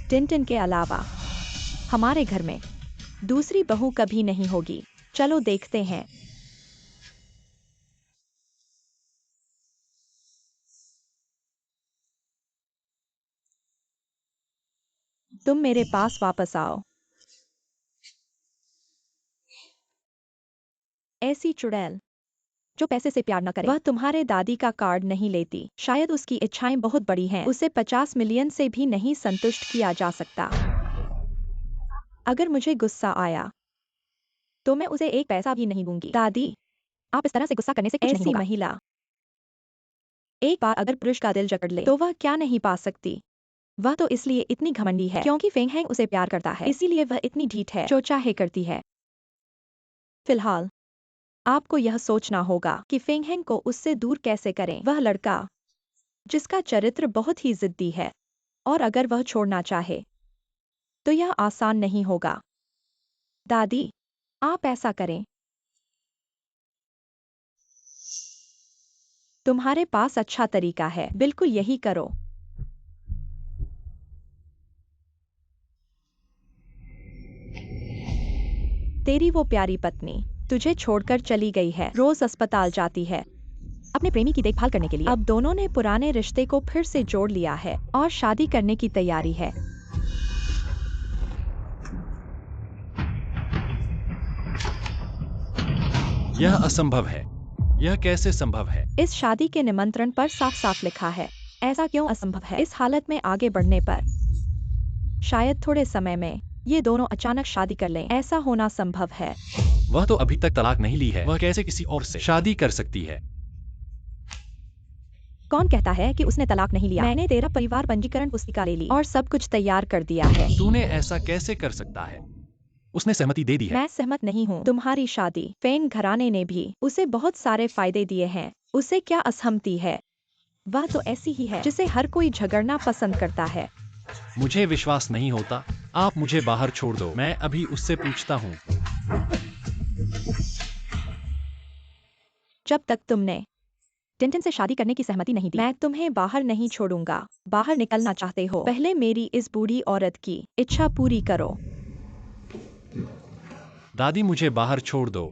Speaker 2: टिंटिन के अलावा हमारे घर में दूसरी बहू कभी नहीं होगी। चलो देखते हैं। तुम मेरे पास वापस आओ। ऐसी चुड़ैल जो पैसे से प्यार न करे, वह तुम्हारे दादी का कार्ड नहीं लेती। शायद उसकी इच्छाएं बहुत बड़ी हैं। उसे 50 मिलियन से भी नहीं संतुष्ट किया जा सकता। अगर मुझे गुस्सा आया तो मैं उसे एक पैसा भी नहीं दूंगी। दादी, आप इस तरह से गुस्सा करने से कुछ नहीं
Speaker 3: ऐसी
Speaker 2: होगा। महिला एक बार अगर पुरुष का दिल जकड़ ले तो वह क्या नहीं पा सकती? वह तो इसलिए इतनी घमंडी है क्योंकि फेंग हैंग उसे प्यार करता है, इसीलिए वह इतनी ढीठ है, जो चाहे करती है। फिलहाल आपको यह सोचना होगा कि फेंग हैंग को उससे दूर कैसे करें। वह लड़का जिसका चरित्र बहुत ही जिद्दी है, और अगर वह छोड़ना चाहे तो यह आसान नहीं होगा। दादी, आप ऐसा करें। तुम्हारे पास अच्छा तरीका है, बिल्कुल यही करो। तेरी वो प्यारी पत्नी तुझे छोड़कर चली गई है, रोज अस्पताल जाती है अपने प्रेमी की देखभाल करने के लिए। अब दोनों ने पुराने रिश्ते को फिर से जोड़ लिया है और शादी करने की तैयारी है।
Speaker 4: यह असंभव है। यह कैसे संभव है?
Speaker 2: इस शादी के निमंत्रण पर साफ साफ लिखा है। ऐसा क्यों असंभव है? इस हालत में आगे बढ़ने पर शायद थोड़े समय में ये दोनों अचानक शादी कर लें। ऐसा होना संभव है।
Speaker 4: वह तो अभी तक तलाक नहीं ली है, वह कैसे किसी और से शादी कर सकती है?
Speaker 2: कौन कहता है कि उसने तलाक नहीं लिया? मैंने तेरा परिवार पंजीकरण पुस्तिका ले ली और सब कुछ तैयार कर दिया है।
Speaker 4: तूने ऐसा कैसे कर सकता है? उसने सहमति दे दी है।
Speaker 2: मैं सहमत नहीं हूँ। तुम्हारी शादी फेंग घराने ने भी उसे बहुत सारे फायदे दिए हैं। उसे क्या असहमति है? वह तो ऐसी ही है जिसे हर कोई झगड़ना पसंद करता है।
Speaker 4: मुझे विश्वास नहीं होता। आप मुझे बाहर छोड़ दो, मैं अभी उससे पूछता हूँ।
Speaker 2: जब तक तुमने टिंटिन से शादी करने की सहमति नहीं दी, मैं तुम्हें बाहर नहीं छोड़ूंगा। बाहर निकलना चाहते हो? पहले मेरी इस बूढ़ी औरत की इच्छा पूरी करो।
Speaker 4: दादी, मुझे बाहर छोड़ दो।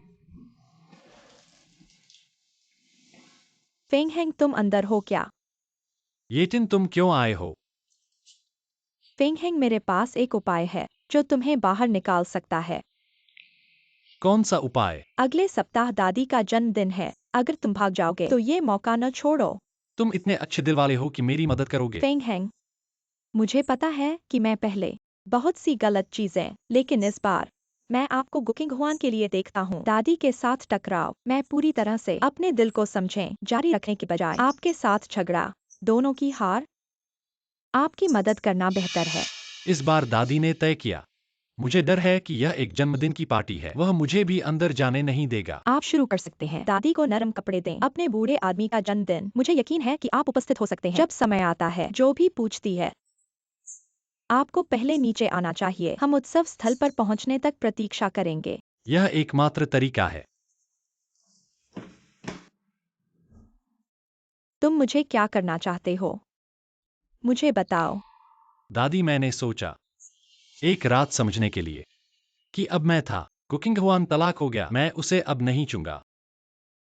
Speaker 2: फेंग हैंग, तुम अंदर हो क्या?
Speaker 4: येटिन, तुम क्यों आए हो?
Speaker 2: फेंग हैंग, मेरे पास एक उपाय है जो तुम्हें बाहर निकाल सकता है।
Speaker 4: कौन सा उपाय?
Speaker 2: अगले सप्ताह दादी का जन्मदिन है। अगर तुम भाग जाओगे तो ये मौका न छोड़ो।
Speaker 4: तुम इतने अच्छे दिल वाले हो कि मेरी मदद करोगे।
Speaker 2: फेंग हैंग, मुझे पता है कि मैं पहले बहुत सी गलत चीजें, लेकिन इस बार मैं आपको गुकिंग हुआन के लिए देखता हूँ। दादी के साथ टकराव, मैं पूरी तरह से अपने दिल को समझें जारी रखने के बजाय आपके साथ झगड़ा, दोनों की हार। आपकी मदद करना बेहतर है।
Speaker 4: इस बार दादी ने तय किया। मुझे डर है कि यह एक जन्मदिन की पार्टी है, वह मुझे भी अंदर जाने नहीं देगा।
Speaker 2: आप शुरू कर सकते हैं। दादी को नरम कपड़े दें। अपने बूढ़े आदमी का जन्मदिन, मुझे यकीन है कि आप उपस्थित हो सकते हैं जब समय आता है। जो भी पूछती है, आपको पहले नीचे आना चाहिए। हम उत्सव स्थल पर पहुंचने तक प्रतीक्षा करेंगे।
Speaker 4: यह एकमात्र तरीका है।
Speaker 2: तुम मुझे क्या करना चाहते हो? मुझे बताओ।
Speaker 4: दादी, मैंने सोचा एक रात समझने के लिए कि अब मैं था। कुकिंग हुआन तलाक हो गया, मैं उसे अब नहीं चूंगा।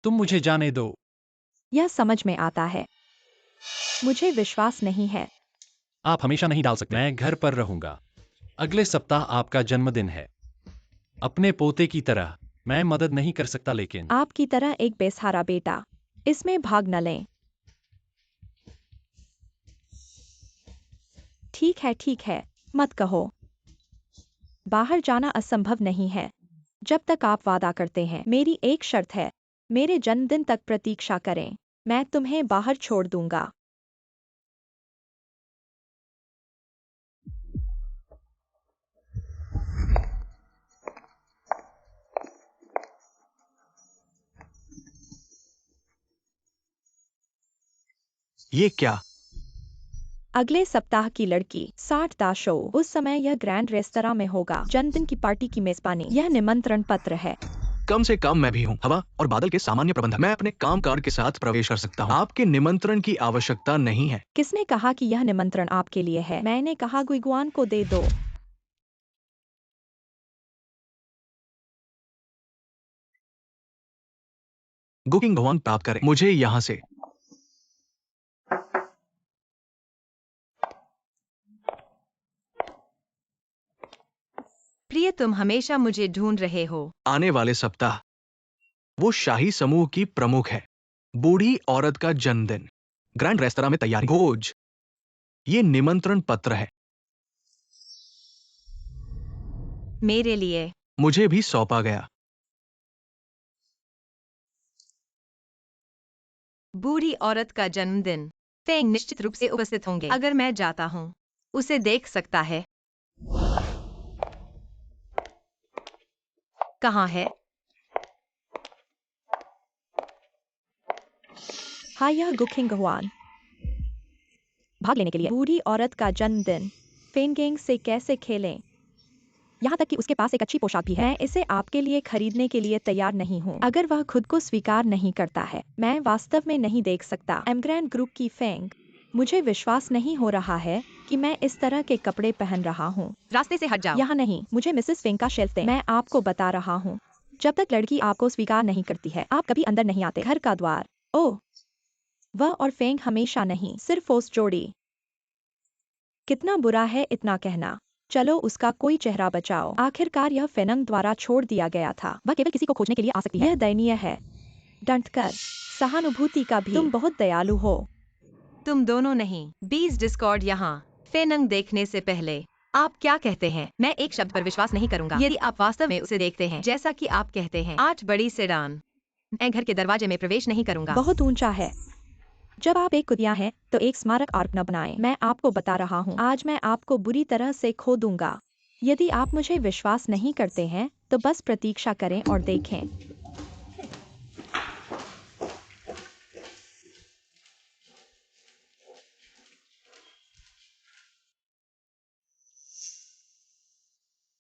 Speaker 4: तुम मुझे जाने दो।
Speaker 2: यह समझ में आता है। मुझे विश्वास नहीं है।
Speaker 4: आप हमेशा नहीं डाल सकते। मैं घर पर रहूंगा। अगले सप्ताह आपका जन्मदिन है। अपने पोते की तरह मैं मदद नहीं कर सकता, लेकिन
Speaker 2: आपकी तरह एक बेसहारा बेटा इसमें भाग न लें। ठीक है, मत कहो। बाहर जाना असंभव नहीं है जब तक आप वादा करते हैं। मेरी एक शर्त है, मेरे जन्मदिन तक प्रतीक्षा करें। मैं तुम्हें बाहर छोड़ दूंगा।
Speaker 1: ये क्या?
Speaker 2: अगले सप्ताह की लड़की 60 दा शो। उस समय यह ग्रैंड रेस्तरां में होगा। जन्मदिन की पार्टी की मेजबानी। यह निमंत्रण पत्र है।
Speaker 1: कम से कम मैं भी हूँ हवा और बादल के सामान्य प्रबंधक। मैं अपने कामकाज के साथ प्रवेश कर सकता हूँ। आपके निमंत्रण की आवश्यकता नहीं है।
Speaker 2: किसने कहा कि यह निमंत्रण आपके लिए है? मैंने कहा गुइगुआन को दे दो।
Speaker 1: बुकिंग भवन प्राप्त करें मुझे यहाँ से।
Speaker 3: प्रिय, तुम हमेशा मुझे ढूंढ रहे हो।
Speaker 1: आने वाले सप्ताह वो शाही समूह की प्रमुख है। बूढ़ी औरत का जन्मदिन, ग्रैंड रेस्तरां में तैयारी, भोज। ये निमंत्रण पत्र है।
Speaker 3: मेरे लिए।
Speaker 1: मुझे भी सौंपा गया।
Speaker 3: बूढ़ी औरत का जन्मदिन। फेंग निश्चित रूप से उपस्थित होंगे अगर मैं जाता हूँ। उसे देख सकता है। कहाँ है?
Speaker 2: हाँ, यह गुकिंग हुआन। भाग लेने के लिए बूढ़ी औरत का जन्मदिन। फेंगेंग से कैसे खेलें? यहाँ तक कि उसके पास एक अच्छी पोशाक भी है। मैं इसे आपके लिए खरीदने के लिए तैयार नहीं हूँ अगर वह खुद को स्वीकार नहीं करता है। मैं वास्तव में नहीं देख सकता। एमग्रैंड ग्रुप की फेंग। मुझे विश्वास नहीं हो रहा है कि मैं इस तरह के कपड़े पहन रहा हूँ।
Speaker 3: रास्ते से हट जाओ।
Speaker 2: यहाँ नहीं, मुझे मिसेस फेंग का शेल्फ दें। मैं आपको बता रहा हूँ, जब तक लड़की आपको स्वीकार नहीं करती है, आप कभी अंदर नहीं आते। घर का द्वार। ओह, वह और फेंग हमेशा नहीं, सिर्फ उस जोड़ी। कितना बुरा है इतना कहना। चलो उसका कोई चेहरा बचाओ। आखिरकार यह फेनंग द्वारा छोड़ दिया गया था। वह केवल किसी को खोजने के लिए आ सकती है। यह दयनीय है। डंटकर सहानुभूति का भी। तुम बहुत दयालु हो।
Speaker 3: तुम दोनों नहीं। बीज डिस्कॉर्ड यहाँ। फेनंग देखने से पहले आप क्या कहते हैं? मैं एक शब्द पर विश्वास नहीं करूंगा यदि आप वास्तव में उसे देखते हैं जैसा कि आप कहते हैं। 8 बड़ी सेडान। मैं घर के दरवाजे में प्रवेश नहीं करूंगा।
Speaker 2: बहुत ऊंचा है। जब आप एक कुतिया हैं तो एक स्मारक आर्क न बनाएं। मैं आपको बता रहा हूँ, आज मैं आपको बुरी तरह से खो दूंगा। यदि आप मुझे विश्वास नहीं करते हैं तो बस प्रतीक्षा करें और देखें।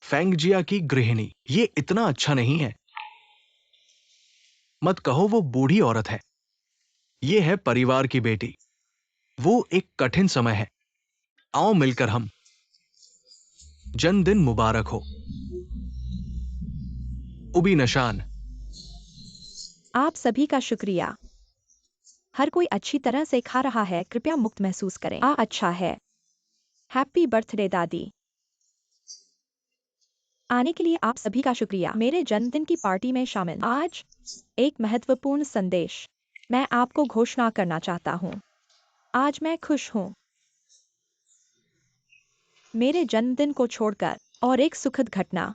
Speaker 1: फेंगजिया की गृहिणी, ये इतना अच्छा नहीं है। मत कहो वो बूढ़ी औरत है। ये है परिवार की बेटी। वो एक कठिन समय है। आओ मिलकर हम। जन्मदिन मुबारक हो। उबी नशान।
Speaker 2: आप सभी का शुक्रिया। हर कोई अच्छी तरह से खा रहा है, कृपया मुक्त महसूस करें। अच्छा है। हैप्पी बर्थडे दादी। आने के लिए आप सभी का शुक्रिया। मेरे जन्मदिन की पार्टी में शामिल। आज एक महत्वपूर्ण संदेश। मैं आपको घोषणा करना चाहता हूँ, आज मैं खुश हूँ। मेरे जन्मदिन को छोड़कर और एक सुखद घटना।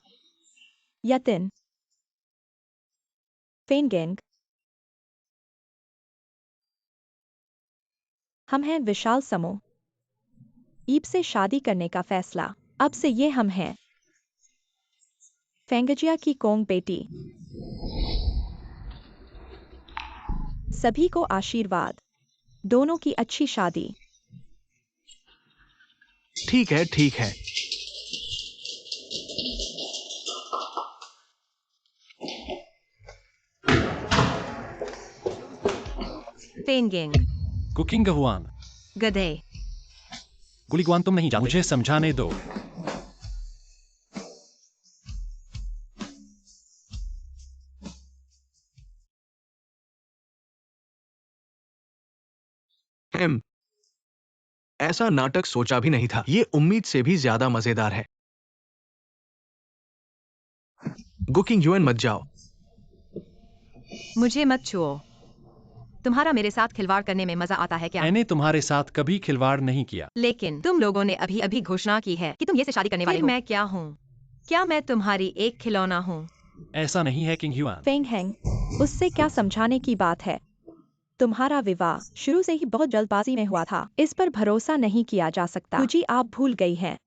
Speaker 2: यतिन फेंगेंग। हम हैं विशाल समूह। ईब से शादी करने का फैसला। अब से ये हम हैं। फेंगजिया की कोंग बेटी। सभी को आशीर्वाद। दोनों की अच्छी शादी।
Speaker 1: ठीक है, ठीक है।
Speaker 3: फेंगेंग।
Speaker 4: कुकिंग हुआन।
Speaker 3: गधे।
Speaker 4: गुलिगवान तुम नहीं जानते। मुझे समझाने दो।
Speaker 1: एम ऐसा नाटक सोचा भी नहीं था। ये उम्मीद से भी ज्यादा मजेदार है। गुकिंग युएन मत जाओ।
Speaker 3: मुझे मत छुओ। तुम्हारा मेरे साथ खिलवाड़ करने में मजा आता है क्या?
Speaker 4: मैंने तुम्हारे साथ कभी खिलवाड़ नहीं किया।
Speaker 3: लेकिन तुम लोगों ने अभी अभी घोषणा की है कि तुम ये से शादी करने वाले हो। मैं क्या हूँ? क्या मैं तुम्हारी एक खिलौना हूँ?
Speaker 4: ऐसा नहीं है किंग ह्यूआन।
Speaker 2: फेंग हैंग, उससे क्या समझाने की बात है? तुम्हारा विवाह शुरू से ही बहुत जल्दबाजी में हुआ था। इस पर भरोसा नहीं किया जा सकता। गुजी, आप भूल गई हैं।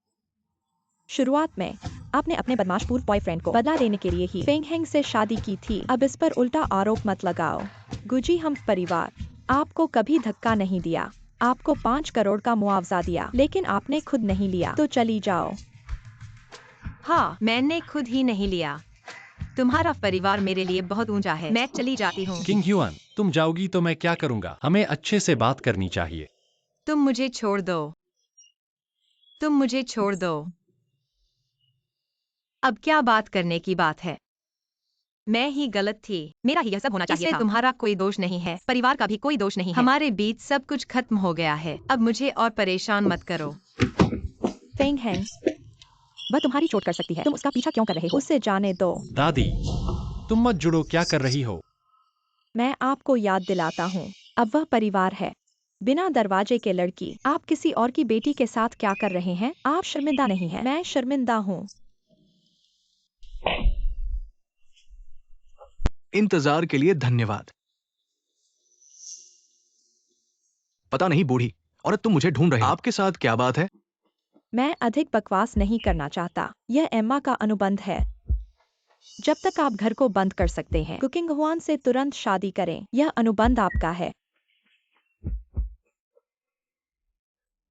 Speaker 2: शुरुआत में आपने अपने बदमाश पूर्व बॉयफ्रेंड को बदला देने के लिए ही फेंग हैंग से शादी की थी। अब इस पर उल्टा आरोप मत लगाओ। गुजी, हम परिवार आपको कभी धक्का नहीं दिया। आपको 5 करोड़ का मुआवजा दिया, लेकिन आपने खुद नहीं लिया। तो चली जाओ।
Speaker 3: हाँ, मैंने खुद ही नहीं लिया। तुम्हारा परिवार मेरे लिए बहुत ऊंचा है। मैं चली जाती हूँ।
Speaker 4: किंग ह्यूआन, तुम जाओगी तो मैं क्या करूंगा? हमें अच्छे से बात करनी चाहिए।
Speaker 3: तुम मुझे छोड़ दो। तुम मुझे छोड़ दो। अब क्या बात करने की बात है? मैं ही गलत थी। मेरा ही यह सब होना चाहिए था। इसमें तुम्हारा कोई दोष नहीं है, परिवार का भी कोई दोष नहीं है। हमारे बीच सब कुछ खत्म हो गया है। अब मुझे और परेशान मत करो।
Speaker 2: फेंग हैंग, वह तुम्हारी चोट कर सकती है। तुम उसका पीछा क्यों कर रहे हो? उसे जाने दो।
Speaker 4: दादी, तुम मत जुड़ो। क्या कर रही हो?
Speaker 2: मैं आपको याद दिलाता हूँ, अब वह परिवार है। बिना दरवाजे के लड़की। आप किसी और की बेटी के साथ क्या कर रहे हैं? आप शर्मिंदा नहीं हैं। मैं शर्मिंदा हूँ।
Speaker 1: इंतजार के लिए धन्यवाद। पता नहीं बूढ़ी औरत, तुम मुझे ढूंढ रहे हो। आपके साथ क्या बात है?
Speaker 2: मैं अधिक बकवास नहीं करना चाहता। यह एम्मा का अनुबंध है। जब तक आप घर को बंद कर सकते हैं, कुकिंग हुआन से तुरंत शादी करें। यह अनुबंध आपका है।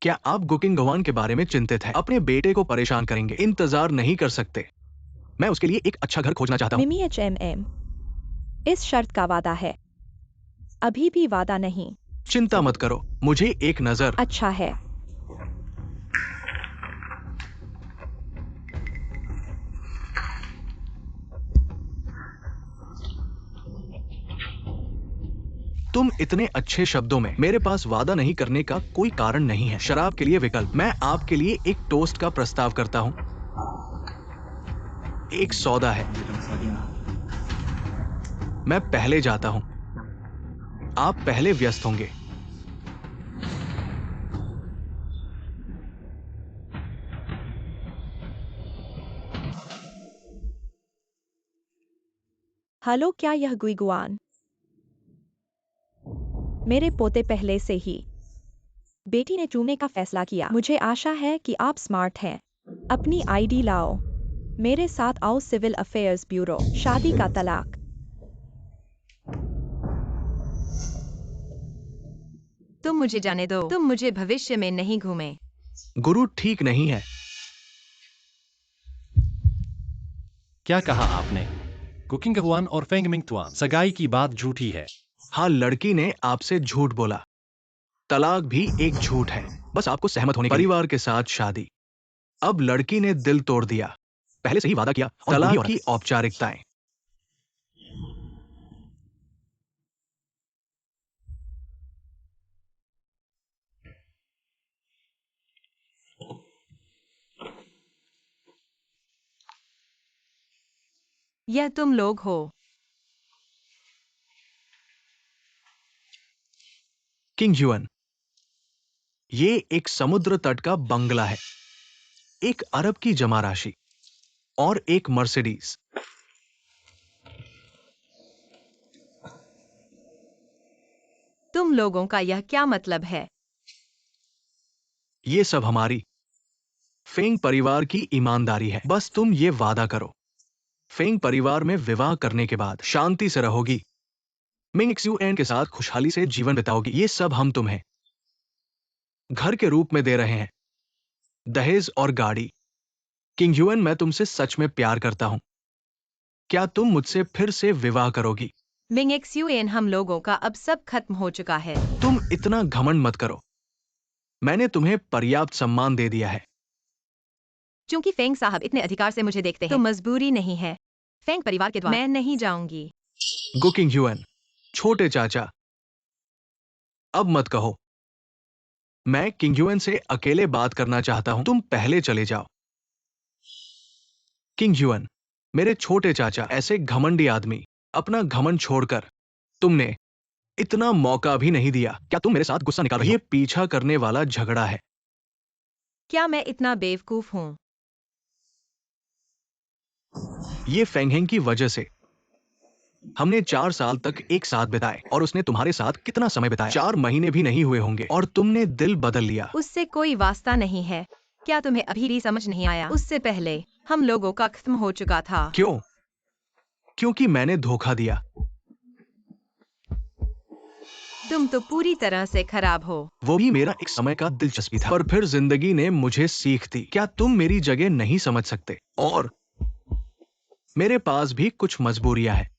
Speaker 1: क्या आप गुकिंग गवान के बारे में चिंतित हैं? अपने बेटे को परेशान करेंगे, इंतजार नहीं कर सकते। मैं उसके लिए एक अच्छा घर खोजना चाहता हूँ।
Speaker 2: मिमी HMM इस शर्त का वादा है। अभी भी वादा नहीं।
Speaker 1: चिंता मत करो, मुझे एक नजर।
Speaker 2: अच्छा है।
Speaker 1: तुम इतने अच्छे शब्दों में, मेरे पास वादा नहीं करने का कोई कारण नहीं है। शराब के लिए विकल्प। मैं आपके लिए एक टोस्ट का प्रस्ताव करता हूँ। एक सौदा है। मैं पहले जाता हूँ। आप पहले व्यस्त होंगे।
Speaker 2: हेलो, क्या यह गुइगुआन? मेरे पोते पहले से ही बेटी ने चूमने का फैसला किया। मुझे आशा है कि आप स्मार्ट हैं। अपनी ID लाओ। मेरे साथ आओ सिविल अफेयर्स ब्यूरो। शादी का तलाक।
Speaker 3: तुम मुझे जाने दो। तुम मुझे भविष्य में नहीं घूमे।
Speaker 1: गुरु ठीक नहीं है।
Speaker 4: क्या कहा आपने? कुकिंग हुआन और फेंग मिंग तुआन, सगाई की बात झूठी है।
Speaker 1: हाँ, लड़की ने आपसे झूठ बोला। तलाक भी एक झूठ है। बस आपको सहमत होने के लिए। परिवार के साथ शादी। अब लड़की ने दिल तोड़ दिया। पहले से ही वादा किया। और तलाक की औपचारिकताएं।
Speaker 3: यह तुम लोग हो।
Speaker 1: किंग ह्यूअन, ये एक समुद्र तट का बंगला है, एक अरब की जमा राशि और एक मर्सिडीज।
Speaker 3: तुम लोगों का यह क्या मतलब है?
Speaker 1: ये सब हमारी फेंग परिवार की ईमानदारी है। बस तुम ये वादा करो, फेंग परिवार में विवाह करने के बाद शांति से रहोगी, मिंग एक्सयूएन के साथ खुशहाली से जीवन बिताओगी। ये सब हम तुम्हें घर के रूप में दे रहे हैं, दहेज और गाड़ी। किंग ह्यूअन, मैं तुमसे सच में प्यार करता हूं। क्या तुम मुझसे फिर से विवाह करोगी?
Speaker 3: मिंग एक्सयूएन, हम लोगों का अब सब खत्म हो चुका है।
Speaker 1: तुम इतना घमंड मत करो। मैंने तुम्हें पर्याप्त सम्मान दे दिया है।
Speaker 3: क्योंकि फेंग साहब इतने अधिकार से मुझे देखते हैं, तो मजबूरी नहीं है। फेंग परिवार के द्वारा मैं नहीं जाऊंगी।
Speaker 1: गुकिंग ह्यूअन, छोटे चाचा, अब मत कहो। मैं किंग ह्यूअन से अकेले बात करना चाहता हूं। तुम पहले चले जाओ। किंग ह्यूअन, मेरे छोटे चाचा, ऐसे घमंडी आदमी, अपना घमंड छोड़कर तुमने इतना मौका भी नहीं दिया। क्या तुम मेरे साथ गुस्सा निकाल रही हो? ये पीछा करने वाला झगड़ा है।
Speaker 3: क्या मैं इतना बेवकूफ हूँ?
Speaker 1: ये फेंगहेंग की वजह से हमने 4 साल तक एक साथ बिताए और उसने तुम्हारे साथ कितना समय बिताया? 4 महीने भी नहीं हुए होंगे और तुमने दिल बदल लिया।
Speaker 3: उससे कोई वास्ता नहीं है। क्या तुम्हें अभी भी समझ नहीं आया? उससे पहले हम लोगों का खत्म हो चुका था।
Speaker 1: क्यों? क्योंकि मैंने धोखा दिया।
Speaker 3: तुम तो पूरी तरह से खराब हो।
Speaker 1: वो भी मेरा एक समय का दिलचस्पी था, पर फिर जिंदगी ने मुझे सीख दी। क्या तुम मेरी जगह नहीं समझ सकते? और मेरे पास भी कुछ मजबूरियां हैं।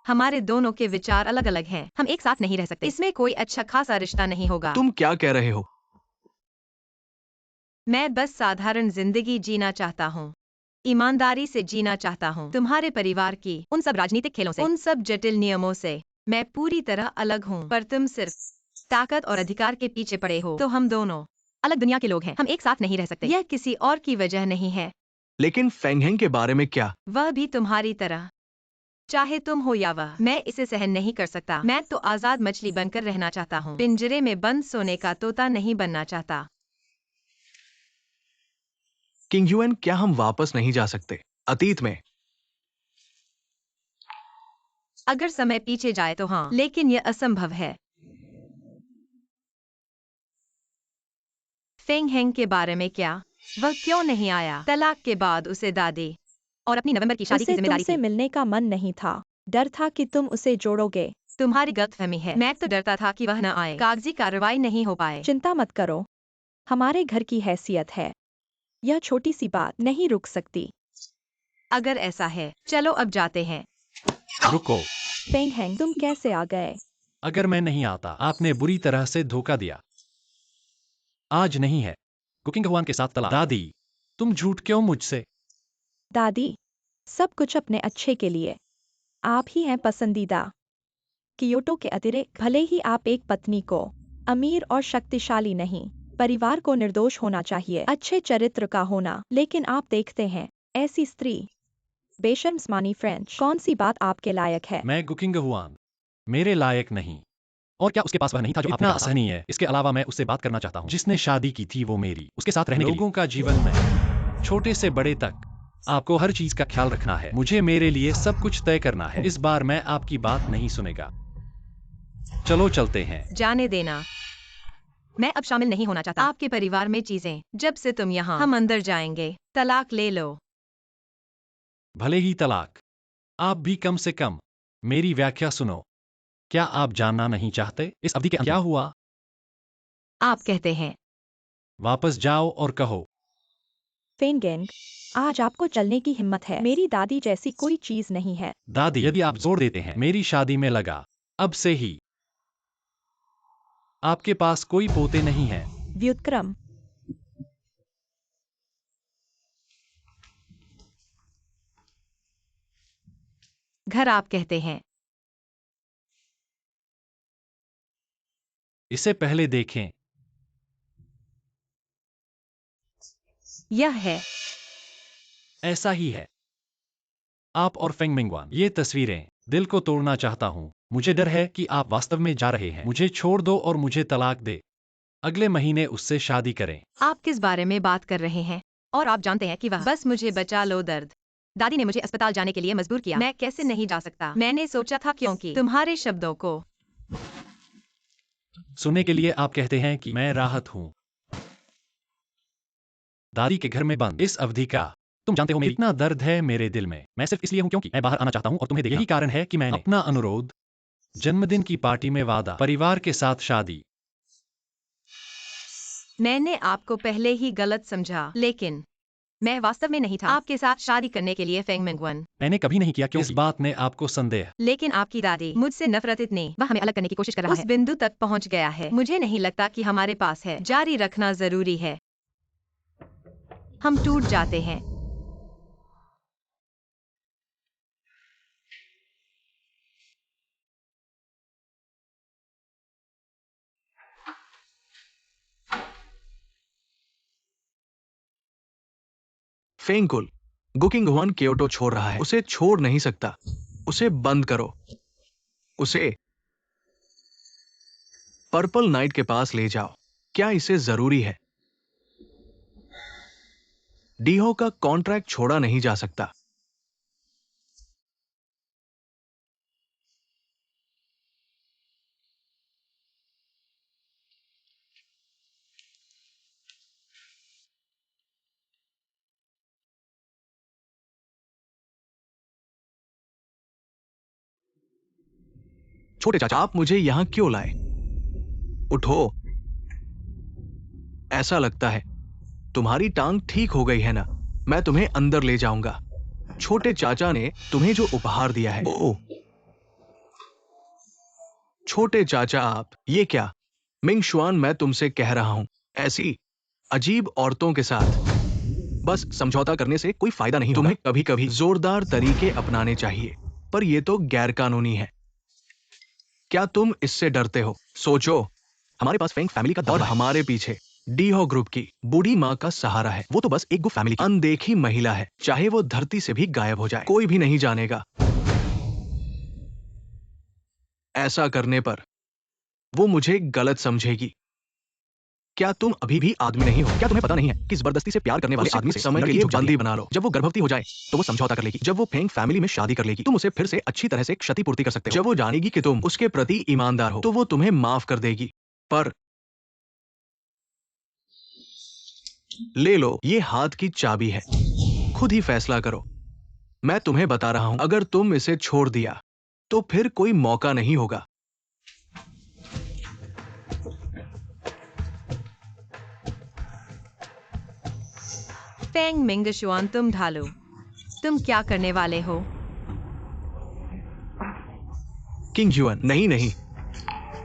Speaker 3: हमारे दोनों के विचार अलग अलग हैं। हम एक साथ नहीं रह सकते। इसमें कोई अच्छा खासा रिश्ता नहीं होगा।
Speaker 1: तुम क्या कह रहे हो?
Speaker 3: मैं बस साधारण जिंदगी जीना चाहता हूँ। ईमानदारी से जीना चाहता हूँ। तुम्हारे परिवार की उन सब राजनीतिक खेलों से, उन सब जटिल नियमों से मैं पूरी तरह अलग हूँ। पर तुम सिर्फ ताकत और अधिकार के पीछे पड़े हो। तो हम दोनों अलग दुनिया के लोग हैं। हम एक साथ नहीं रह सकते। यह किसी और की वजह नहीं है।
Speaker 1: लेकिन फेंगहेंग के बारे में क्या?
Speaker 3: वह भी तुम्हारी तरह, चाहे तुम हो या वह। मैं इसे सहन नहीं कर सकता। मैं तो आजाद मछली बनकर रहना चाहता हूँ। पिंजरे में बंद सोने का तोता नहीं बनना चाहता।
Speaker 1: किंग ह्यूअन, क्या हम वापस नहीं जा सकते अतीत में?
Speaker 3: अगर समय पीछे जाए तो हाँ, लेकिन यह असंभव है। फेंग हेंग के बारे में क्या? वह क्यों नहीं आया? तलाक के बाद उसे दादी और अपनी नवंबर की शादी की
Speaker 2: उसे
Speaker 3: जिम्मेदारी
Speaker 2: तुमसे
Speaker 3: थी।
Speaker 2: मिलने का मन नहीं था, डर था कि तुम उसे जोड़ोगे।
Speaker 3: तुम्हारी गलतफहमी है। मैं तो डरता था कि वह न आए, कागजी कार्रवाई नहीं हो पाए।
Speaker 2: चिंता मत करो, हमारे घर की हैसियत है, यह छोटी सी बात नहीं रुक सकती।
Speaker 3: अगर ऐसा है, चलो अब जाते हैं।
Speaker 4: रुको,
Speaker 2: फेंग हैंग, तुम कैसे आ गए?
Speaker 4: अगर मैं नहीं आता आपने बुरी तरह से धोखा दिया। आज नहीं है कुकिंग भगवान के साथ तलाक। दादी, तुम झूठ क्यों मुझसे?
Speaker 2: दादी, सब कुछ अपने अच्छे के लिए। आप ही हैं पसंदीदा। कियोटो के अतिरिक्त भले ही आप एक पत्नी को अमीर और शक्तिशाली नहीं, परिवार को निर्दोष होना चाहिए, अच्छे चरित्र का होना, लेकिन आप देखते हैं ऐसी स्त्री बेशर्मस्मानी फ्रेंच, कौन सी बात आपके लायक है?
Speaker 4: मैं कुकिंग हुआन मेरे लायक नहीं। और क्या उसके पास वह नहीं था जो आपने कहा था? असहनीय है। इसके अलावा मैं उससे बात करना चाहता हूँ जिसने शादी की थी, वो मेरी उसके साथ रहने के लिए। लोगों का जीवन में छोटे से बड़े तक आपको हर चीज का ख्याल रखना है। मुझे मेरे लिए सब कुछ तय करना है। इस बार मैं आपकी बात नहीं सुनेगा। चलो चलते हैं।
Speaker 3: जाने देना। मैं अब शामिल नहीं होना चाहता आपके परिवार में चीजें। जब से तुम यहाँ, हम अंदर जाएंगे। तलाक ले लो।
Speaker 4: भले ही तलाक, आप भी कम से कम मेरी व्याख्या सुनो। क्या आप जानना नहीं चाहते इस अवधि के अंत क्या हुआ?
Speaker 3: आप कहते हैं
Speaker 4: वापस जाओ और कहो।
Speaker 2: फेंगेंग, आज आपको चलने की हिम्मत है, मेरी दादी जैसी कोई चीज नहीं है।
Speaker 4: दादी, यदि आप जोर देते हैं मेरी शादी में लगा, अब से ही आपके पास कोई पोते नहीं हैं।
Speaker 2: व्युत्क्रम,
Speaker 3: घर, आप कहते हैं
Speaker 4: इसे पहले देखें।
Speaker 3: यह है।
Speaker 4: ऐसा ही है। आप और फेंग मिंगवान, ये तस्वीरें दिल को तोड़ना चाहता हूं। मुझे डर है कि आप वास्तव में जा रहे हैं। मुझे छोड़ दो और मुझे तलाक दे। अगले महीने उससे शादी करें।
Speaker 3: आप किस बारे में बात कर रहे हैं? और आप जानते हैं कि वह बस मुझे बचा लो दर्द। दादी ने मुझे अस्पताल जाने के लिए मजबूर किया। मैं कैसे नहीं जा सकता? मैंने सोचा था क्योंकि तुम्हारे शब्दों को
Speaker 4: सुनने के लिए आप कहते हैं कि मैं राहत हूं। दादी के घर में बंद इस अवधि का, तुम जानते हो मेरी इतना दर्द है मेरे दिल में। मैं सिर्फ इसलिए हूं क्योंकि मैं बाहर आना चाहता हूं और तुम्हें देखना। यही कारण है कि मैंने अपना अनुरोध, जन्मदिन की पार्टी में वादा, परिवार के साथ शादी।
Speaker 3: मैंने आपको पहले ही गलत समझा, लेकिन मैं वास्तव में नहीं था आपके साथ शादी करने के लिए फेंग मिंगवन।
Speaker 4: मैंने कभी नहीं किया क्योंकि इस बात ने आपको संदेह।
Speaker 3: लेकिन आपकी दादी मुझसे नफरत ने वह हमें अलग करने की कोशिश कर रहा है। उस बिंदु तक पहुंच गया है। मुझे नहीं लगता कि हमारे पास है। जारी रखना जरूरी है। हम टूट जाते हैं।
Speaker 1: फेंगकुल, गुकिंग हुआन क्योटो छोड़ रहा है, उसे छोड़ नहीं सकता। उसे बंद करो। उसे पर्पल नाइट के पास ले जाओ। क्या इसे जरूरी है? डीहो का कॉन्ट्रैक्ट छोड़ा नहीं जा सकता। छोटे चाचा, आप मुझे यहां क्यों लाए? उठो। ऐसा लगता है तुम्हारी टांग ठीक हो गई है ना? मैं तुम्हें अंदर ले जाऊंगा। छोटे चाचा ने तुम्हें जो उपहार दिया है। ओ, छोटे चाचा, आप ये क्या? मिंग शुआन, मैं तुमसे कह रहा हूं, ऐसी अजीब औरतों के साथ बस समझौता करने से कोई फायदा नहीं होगा। तुम्हें कभी कभी जोरदार तरीके अपनाने चाहिए, पर यह तो गैरकानूनी है। क्या तुम इससे डरते हो? सोचो, हमारे पास फेंग फैमिली का दौर है और हमारे पीछे डीहो ग्रुप की बूढ़ी माँ का सहारा है। वो तो बस एक गो फैमिली की अनदेखी महिला है। चाहे वो धरती से भी गायब हो जाए, कोई भी नहीं जानेगा। ऐसा करने पर वो मुझे गलत समझेगी। क्या तुम अभी भी आदमी नहीं हो? क्या तुम्हें पता नहीं है कि जबरदस्ती से प्यार करने वाले आदमी से समय के लिए बंदी बना लो। जब वो गर्भवती हो जाए तो वो समझौता कर लेगी। जब वो फेंग फैमिली में शादी कर लेगी, तुम उसे फिर से अच्छी तरह से क्षतिपूर्ति कर सकते हो। जब वो जानेगी कि तुम उसके प्रति ईमानदार हो, तो वो तुम्हें माफ कर देगी। पर ले लो, ये हाथ की चाबी है। खुद ही फैसला करो। मैं तुम्हें बता रहा हूं, अगर तुम इसे छोड़ दिया तो फिर कोई मौका नहीं होगा।
Speaker 3: फेंग मिंगशुआन, तुम ढालो। तुम क्या करने वाले हो?
Speaker 1: किंग युआन, नहीं नहीं।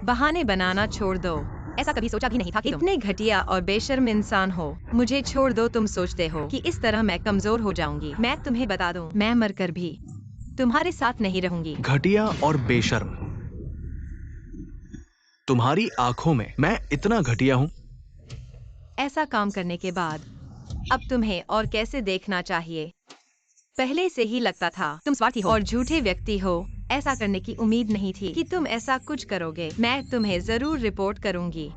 Speaker 3: बहाने बनाना छोड़ दो। ऐसा कभी सोचा भी नहीं था कि इतने घटिया और बेशर्म इंसान हो। मुझे छोड़ दो। तुम सोचते हो कि इस तरह मैं कमजोर हो जाऊंगी। मैं तुम्हें बता दूं, मैं मरकर भी तुम्हारे साथ नहीं रहूंगी।
Speaker 1: घटिया और बेशर्म। तुम्हारी आंखों में मैं इतना घटिया हूं?
Speaker 3: ऐसा काम करने के बाद अब तुम्हें और कैसे देखना चाहिए? पहले से ही लगता था तुम स्वार्थी हो और झूठे व्यक्ति हो। ऐसा करने की उम्मीद नहीं थी कि तुम ऐसा कुछ करोगे। मैं तुम्हें जरूर रिपोर्ट करूंगी।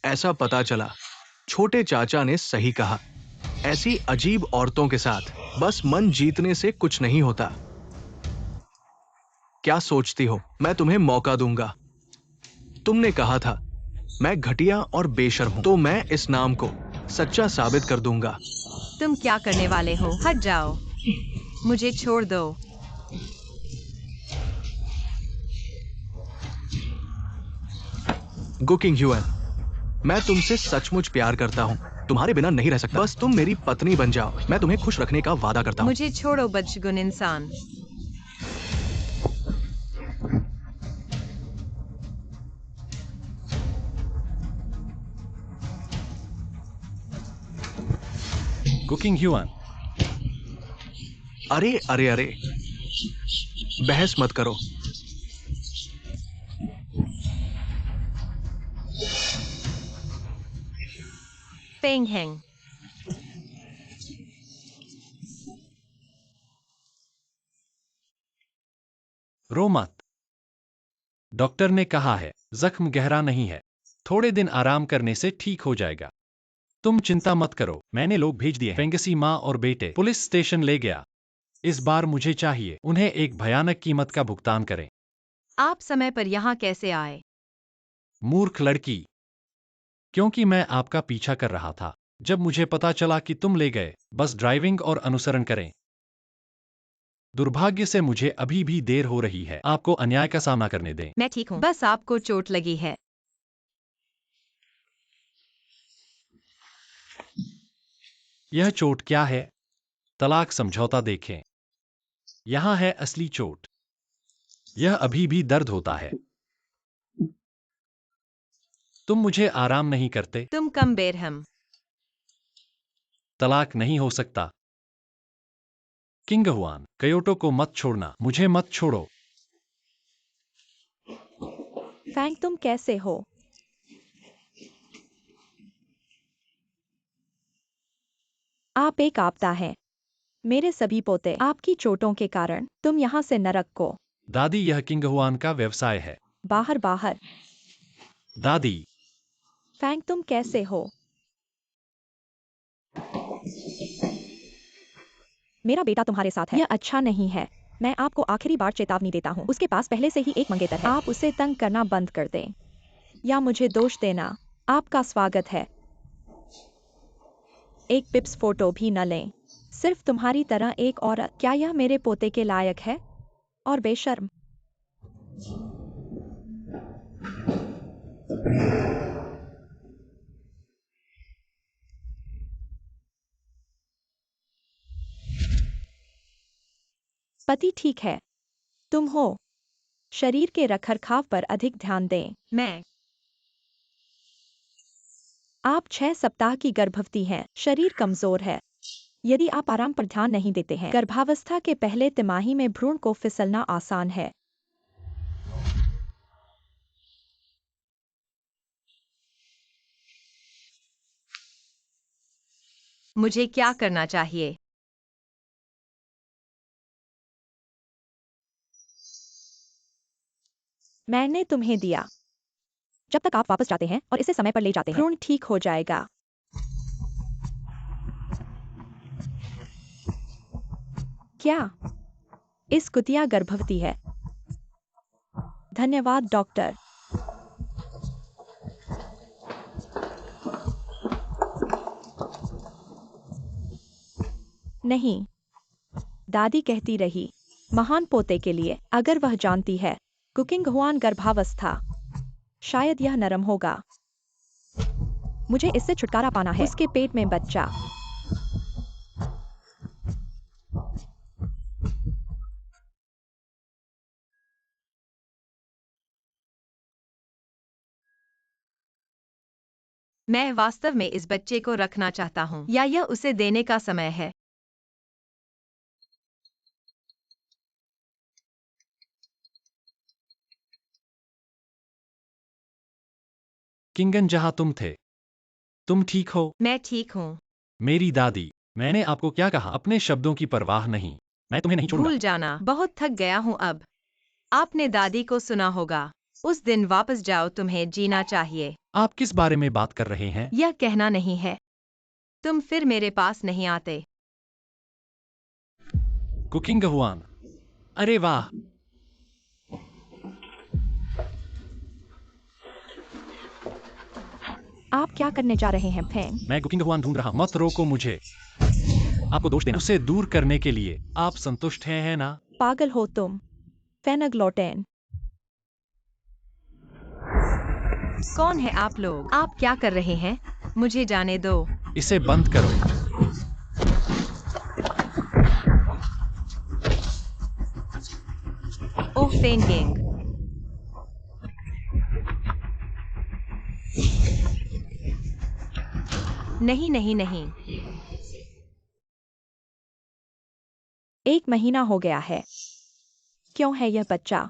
Speaker 1: ऐसा पता चला, छोटे चाचा ने सही कहा। ऐसी अजीब औरतों के साथ बस मन जीतने से कुछ नहीं होता। क्या सोचती हो मैं तुम्हें मौका दूंगा? तुमने कहा था मैं घटिया और बेशर्म हूं, तो मैं इस नाम को सच्चा साबित कर दूंगा।
Speaker 3: तुम क्या करने वाले हो? हट जाओ। मुझे छोड़ दो।
Speaker 1: गो किंग युआन, मैं तुमसे सचमुच प्यार करता हूं। तुम्हारे बिना नहीं रह सकता। बस तुम मेरी पत्नी बन जाओ। मैं तुम्हें खुश रखने का वादा करता हूं।
Speaker 3: मुझे छोड़ो बदशगुन इंसान।
Speaker 4: कुकिंग ह्यूआन,
Speaker 1: अरे अरे अरे, बहस मत करो।
Speaker 3: फेंग हेंग,
Speaker 4: रो मत। डॉक्टर ने कहा है जख्म गहरा नहीं है, थोड़े दिन आराम करने से ठीक हो जाएगा। तुम चिंता मत करो, मैंने लोग भेज दिए। फेंगसी माँ और बेटे पुलिस स्टेशन ले गया। इस बार मुझे चाहिए उन्हें एक भयानक कीमत का भुगतान करें।
Speaker 3: आप समय पर यहाँ कैसे आए?
Speaker 4: मूर्ख लड़की, क्योंकि मैं आपका पीछा कर रहा था। जब मुझे पता चला कि तुम ले गए, बस ड्राइविंग और अनुसरण करें। दुर्भाग्य से मुझे अभी भी देर हो रही है। आपको अन्याय का सामना करने दें।
Speaker 3: मैं ठीक हूँ, बस आपको चोट लगी है।
Speaker 4: यह चोट क्या है? तलाक समझौता देखें। यहाँ है असली चोट। यह अभी भी दर्द होता है। तुम मुझे आराम नहीं करते।
Speaker 3: तुम कम बेरहम।
Speaker 4: तलाक नहीं हो सकता। किंग हुआन, कयोटो को मत छोड़ना। मुझे मत छोड़ो।
Speaker 2: फैंग, तुम कैसे हो? आप एक आपदा हैं। मेरे सभी पोते आपकी चोटों के कारण। तुम यहाँ से नरक को।
Speaker 4: दादी, यह किंग हुआन का व्यवसाय है।
Speaker 2: बाहर बाहर।
Speaker 4: दादी,
Speaker 2: फैंग, तुम कैसे हो? मेरा बेटा तुम्हारे साथ है। यह अच्छा नहीं है। मैं आपको आखिरी बार चेतावनी देता हूँ। उसके पास पहले से ही एक मंगेतर है। आप उसे तंग करना बंद कर दें या मुझे दोष देना। आपका स्वागत है। एक पिप्स फोटो भी न लें। सिर्फ तुम्हारी तरह एक औरत। क्या यह मेरे पोते के लायक है? और बेशर्म। पति ठीक है। तुम हो। शरीर के रखरखाव पर अधिक ध्यान दें।
Speaker 3: मैं
Speaker 2: आप 6 सप्ताह की गर्भवती हैं। शरीर कमजोर है। यदि आप आराम पर ध्यान नहीं देते हैं, गर्भावस्था के पहले तिमाही में भ्रूण को फिसलना आसान है।
Speaker 3: मुझे क्या करना चाहिए?
Speaker 2: मैंने तुम्हें दिया। जब तक आप वापस जाते हैं और इसे समय पर ले जाते हैं, भ्रूण ठीक हो जाएगा। क्या इस कुतिया गर्भवती है? धन्यवाद डॉक्टर। नहीं, दादी कहती रही, महान पोते के लिए। अगर वह जानती है कुकिंग हुआन गर्भावस्था, शायद यह नरम होगा। मुझे इससे छुटकारा पाना है। उसके पेट में बच्चा।
Speaker 3: मैं वास्तव में इस बच्चे को रखना चाहता हूँ, या यह उसे देने का समय है।
Speaker 4: किंगन, जहां तुम थे, तुम ठीक हो?
Speaker 3: मैं ठीक हूँ।
Speaker 4: मेरी दादी, मैंने आपको क्या कहा? अपने शब्दों की परवाह नहीं, मैं तुम्हें नहीं छोड़ूंगा।
Speaker 3: भूल जाना, बहुत थक गया हूँ अब। आपने दादी को सुना होगा, उस दिन वापस जाओ, तुम्हें जीना चाहिए।
Speaker 4: आप किस बारे में बात कर रहे हैं?
Speaker 3: यह कहना नहीं है, तुम फिर मेरे पास नहीं आते।
Speaker 4: कुकिंग हुआन, अरे वाह!
Speaker 2: आप क्या करने जा रहे हैं, फेंग?
Speaker 4: मैं कुकिंग हुआन ढूंढ रहा हूं। मत रोको मुझे। आपको दोष देना, उसे दूर करने के लिए आप संतुष्ट हैं, है ना?
Speaker 2: पागल हो तुम, फेनग्लोटेन।
Speaker 3: कौन है आप लोग? आप क्या कर रहे हैं? मुझे जाने दो।
Speaker 4: इसे बंद करो।
Speaker 3: ओह फेंगिंग। नहीं नहीं नहीं।
Speaker 2: 1 महीना हो गया है। क्यों है यह बच्चा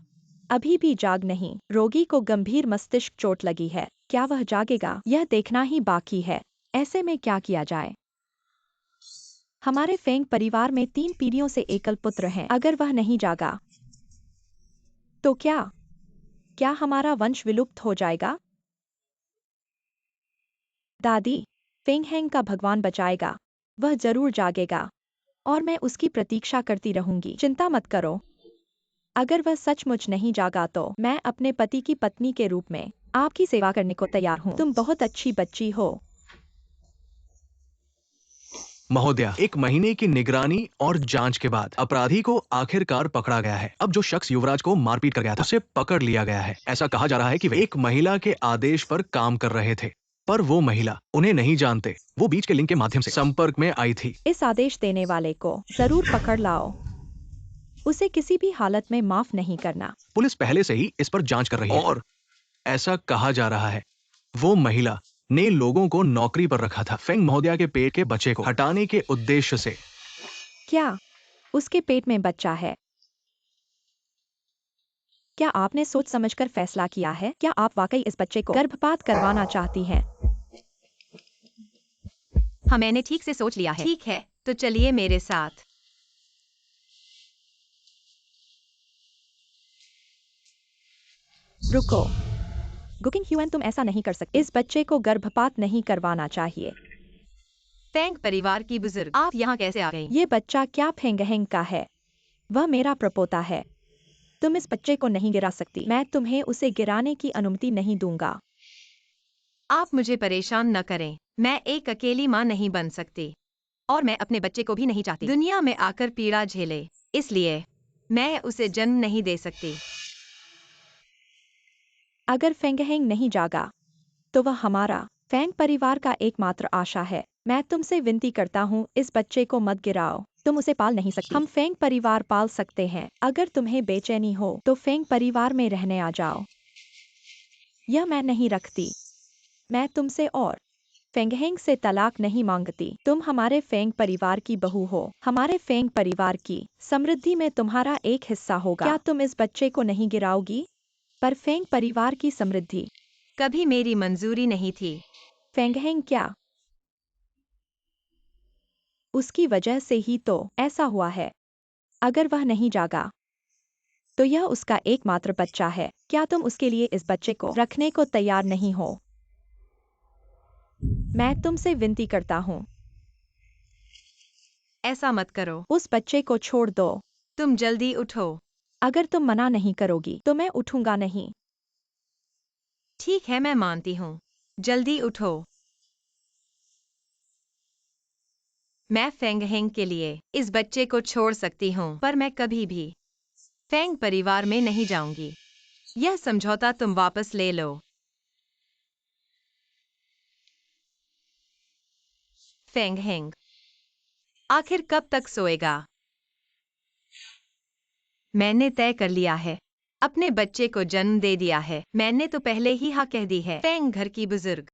Speaker 2: अभी भी जाग नहीं? रोगी को गंभीर मस्तिष्क चोट लगी है। क्या वह जागेगा? यह देखना ही बाकी है। ऐसे में क्या किया जाए? हमारे फेंग परिवार में 3 पीढ़ियों से एकल पुत्र हैं। अगर वह नहीं जागा, तो क्या हमारा वंश विलुप्त हो जाएगा? दादी, फेंग हैंग का भगवान बचाएगा। वह जरूर जागेगा, और मैं उसकी प्रतीक्षा करती रहूंगी। चिंता मत करो। अगर वह सचमुच नहीं जागा तो मैं अपने पति की पत्नी के रूप में आपकी सेवा करने को तैयार हूँ। तुम बहुत अच्छी बच्ची हो।
Speaker 1: महोदया, 1 महीने की निगरानी और जांच के बाद अपराधी को आखिरकार पकड़ा गया है। अब जो शख्स युवराज को मारपीट कर गया था, उसे पकड़ लिया गया है। ऐसा कहा जा रहा है कि वे एक महिला के आदेश पर काम कर रहे थे, पर वो महिला उन्हें नहीं जानते। वो बीच के लिंक के माध्यम से संपर्क में आई थी।
Speaker 2: इस आदेश देने वाले को जरूर पकड़ लाओ। उसे किसी भी हालत में माफ नहीं करना।
Speaker 1: पुलिस पहले से ही इस पर जांच कर रही है और ऐसा कहा जा रहा है वो महिला ने लोगों को नौकरी पर रखा था, फेंग महोदया के पेट के बच्चे को हटाने के उद्देश्य से।
Speaker 2: क्या उसके पेट में बच्चा है? क्या आपने सोच समझकर फैसला किया है? क्या आप वाकई इस बच्चे को गर्भपात करवाना चाहती हैं?
Speaker 3: हाँ, मैंने ठीक से सोच लिया है। ठीक है, तो चलिए मेरे साथ।
Speaker 2: रुको, गुकिंग ह्यूएन, तुम ऐसा नहीं कर सकते। इस बच्चे को गर्भपात नहीं करवाना चाहिए।
Speaker 3: फेंग परिवार की बुजुर्ग, आप यहाँ कैसे आ गई?
Speaker 2: ये बच्चा क्या फेंगहेंग का है? वह मेरा प्रपोता है। तुम इस बच्चे को नहीं गिरा सकती। मैं तुम्हें उसे गिराने की अनुमति नहीं दूंगा।
Speaker 3: आप मुझे परेशान न करें। मैं एक अकेली माँ नहीं बन सकती, और मैं अपने बच्चे को भी नहीं चाहती दुनिया में आकर पीड़ा झेले। इसलिए मैं उसे जन्म नहीं दे सकती।
Speaker 2: अगर फेंगहेंग नहीं जागा, तो वह हमारा फेंग परिवार का एकमात्र आशा है। मैं तुमसे विनती करता हूँ, इस बच्चे को मत गिराओ। तुम उसे पाल नहीं सकती। हम फेंग परिवार पाल सकते हैं। अगर तुम्हें बेचैनी हो तो फेंग परिवार में रहने आ जाओ। यह मैं नहीं रखती। मैं तुमसे और फेंगहेंग से तलाक नहीं मांगती। तुम हमारे फेंग परिवार की बहू हो। हमारे फेंग परिवार की समृद्धि में तुम्हारा एक हिस्सा होगा। क्या तुम इस बच्चे को नहीं गिराओगी? पर फेंग परिवार की समृद्धि
Speaker 3: कभी मेरी मंजूरी नहीं थी।
Speaker 2: फेंगहेंग क्या उसकी वजह से ही तो ऐसा हुआ है। अगर वह नहीं जागा, तो यह उसका एकमात्र बच्चा है। क्या तुम उसके लिए इस बच्चे को रखने को तैयार नहीं हो? मैं तुमसे विनती करता हूँ,
Speaker 3: ऐसा मत करो।
Speaker 2: उस बच्चे को छोड़ दो।
Speaker 3: तुम जल्दी उठो।
Speaker 2: अगर तुम मना नहीं करोगी तो मैं उठूंगा नहीं।
Speaker 3: ठीक है, मैं मानती हूँ। जल्दी उठो। मैं फेंग हेंग के लिए इस बच्चे को छोड़ सकती हूँ, पर मैं कभी भी फेंग परिवार में नहीं जाऊंगी। यह समझौता तुम वापस ले लो। फेंग हेंग आखिर कब तक सोएगा? मैंने तय कर लिया है, अपने बच्चे को जन्म दे दिया है। मैंने तो पहले ही हाँ कह दी है। फेंग घर की बुजुर्ग।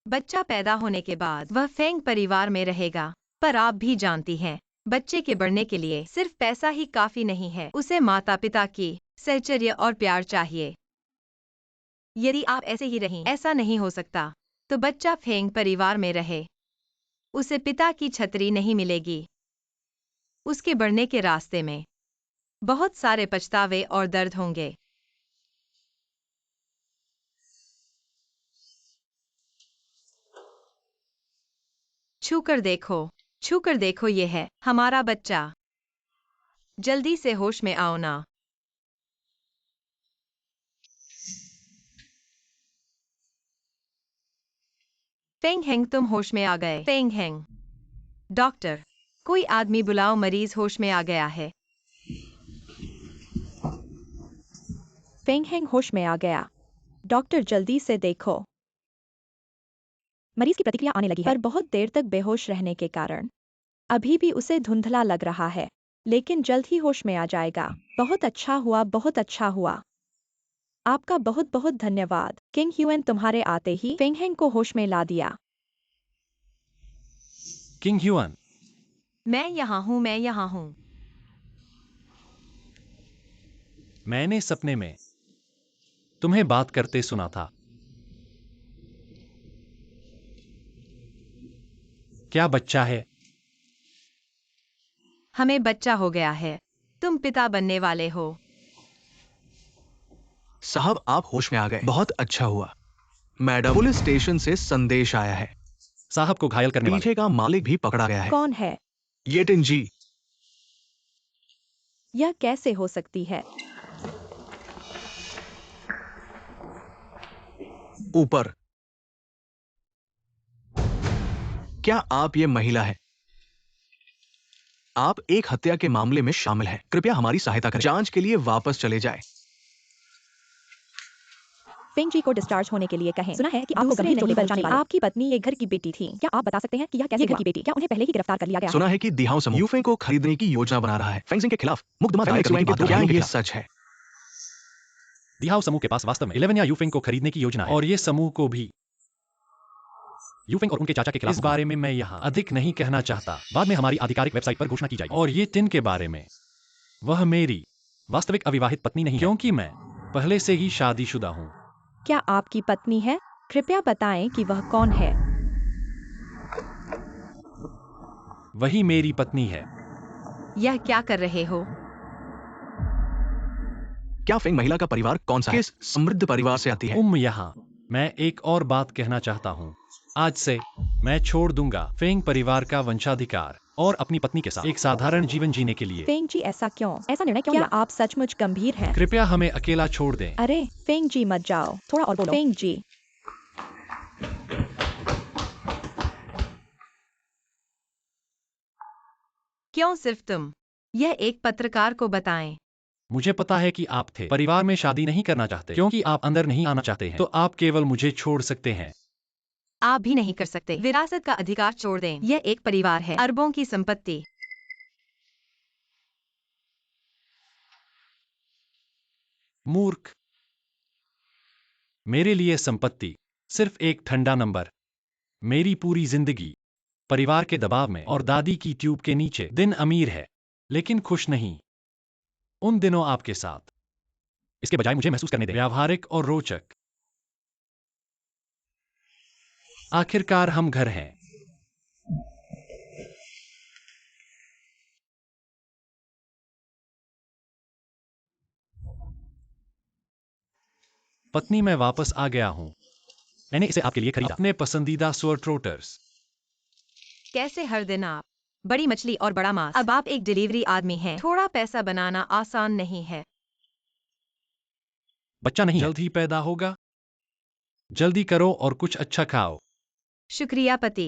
Speaker 3: बच्चा पैदा होने के बाद वह फेंग परिवार में रहेगा, पर आप भी जानती हैं, बच्चे के बढ़ने के लिए सिर्फ पैसा ही काफी नहीं है, उसे माता पिता की सहचर्य और प्यार चाहिए। यदि आप ऐसे ही रहें, ऐसा नहीं हो सकता, तो बच्चा फेंग परिवार में रहे, उसे पिता की छतरी नहीं मिलेगी। उसके बढ़ने के रास्ते में बहुत सारे पछतावे और दर्द होंगे। छूकर देखो, ये है हमारा बच्चा। जल्दी से होश में आओ ना। फेंग हेंग, तुम होश में आ गए। फेंग हेंग, डॉक्टर, कोई आदमी बुलाओ, मरीज होश में आ गया है।
Speaker 2: फेंग हेंग होश में आ गया। डॉक्टर जल्दी से देखो। मरीज की प्रतिक्रिया आने लगी है, पर बहुत देर तक बेहोश रहने के कारण अभी भी उसे धुंधला लग रहा है, लेकिन जल्द ही होश में आ जाएगा। बहुत अच्छा हुआ, बहुत अच्छा हुआ। आपका बहुत बहुत धन्यवाद। किंग ह्यूएन तुम्हारे आते ही फेंग हेंग को होश में ला दिया।
Speaker 4: किंग ह्यूअन,
Speaker 3: मैं यहाँ हूँ।
Speaker 4: मैंने सपने में तुम्हें बात करते सुना था। क्या बच्चा है?
Speaker 3: हमें बच्चा हो गया है। तुम पिता बनने वाले हो।
Speaker 1: साहब, आप होश में आ गए, बहुत अच्छा हुआ। मैडम, पुलिस स्टेशन से संदेश आया है,
Speaker 4: साहब को घायल करने वाले
Speaker 1: पीछे का मालिक भी पकड़ा गया है।
Speaker 2: कौन है?
Speaker 1: ये टिन जी।
Speaker 2: यह कैसे हो सकती है?
Speaker 1: ऊपर। क्या आप ये महिला है? आप एक हत्या के मामले में शामिल हैं। कृपया हमारी सहायता करें। जांच के लिए वापस चले जाएं।
Speaker 2: फेंग जी को डिस्चार्ज होने के लिए कहें। सुना है कि आपको गंभीर चोटें पहुंचाने वाली आपकी पत्नी एक घर की बेटी थी। क्या आप बता सकते हैं कि यह कैसे घर की बेटी? क्या उन्हें पहले ही गिरफ्तार कर लिया गया है?
Speaker 1: सुना है कि दिहाओ समूह यूफेंग को खरीदने की योजना बना रहा है। फेंगजिंग के खिलाफ मुकदमा दायर करने की बात कर रहा है। क्या ये सच है?
Speaker 4: दिहाओ समूह के पास वास्तव में 11 या यूफेंग को खरीदने की योजना है, और ये समूह को भी यूफेंग और उनके चाचा के खिलाफ। इस बारे में मैं यहाँ अधिक नहीं कहना चाहता। बाद में हमारी आधिकारिक वेबसाइट पर घोषणा की जाएगी। और ये टिन के बारे में, वह मेरी वास्तविक अविवाहित पत्नी नहीं है, क्योंकि मैं पहले से ही शादीशुदा हूँ।
Speaker 2: क्या आपकी पत्नी है? कृपया बताएं कि वह कौन है।
Speaker 4: वही मेरी पत्नी है।
Speaker 3: यह क्या कर रहे हो?
Speaker 1: क्या फेंग महिला का परिवार कौन सा है? किस समृद्ध परिवार से आती है?
Speaker 4: यहाँ मैं एक और बात कहना चाहता हूँ। आज से मैं छोड़ दूंगा फेंग परिवार का वंशाधिकार और अपनी पत्नी के साथ एक साधारण जीवन जीने के लिए।
Speaker 2: फेंग जी, ऐसा क्यों? ऐसा निर्णय क्यों? क्या आप सचमुच गंभीर हैं?
Speaker 4: कृपया हमें अकेला छोड़ दें।
Speaker 2: अरे फेंग जी, मत जाओ। थोड़ा और बोलो। फेंग जी।
Speaker 3: क्यों सिर्फ तुम? यह एक पत्रकार को बताएं।
Speaker 4: मुझे पता है कि आप थे परिवार में शादी नहीं करना चाहते, क्योंकि आप अंदर नहीं आना चाहते हैं, तो आप केवल मुझे छोड़ सकते हैं।
Speaker 3: आप भी नहीं कर सकते। विरासत का अधिकार छोड़ दें। यह एक परिवार है, अरबों की संपत्ति।
Speaker 4: मूर्ख। मेरे लिए संपत्ति सिर्फ एक ठंडा नंबर। मेरी पूरी जिंदगी परिवार के दबाव में और दादी की ट्यूब के नीचे। दिन अमीर है, लेकिन खुश नहीं। उन दिनों आपके साथ। इसके बजाय मुझे महसूस करने दें, व्यावहारिक और रोचक। आखिरकार हम घर हैं। पत्नी, मैं वापस आ गया हूं। मैंने इसे आपके लिए खरीदा, अपने पसंदीदा स्वर ट्रोटर्स।
Speaker 3: कैसे हर दिन आप बड़ी मछली और बड़ा मांस। अब आप एक डिलीवरी आदमी हैं। थोड़ा पैसा बनाना आसान नहीं है।
Speaker 4: बच्चा नहीं जल्द ही पैदा होगा। जल्दी करो और कुछ अच्छा खाओ।
Speaker 3: शुक्रिया पति।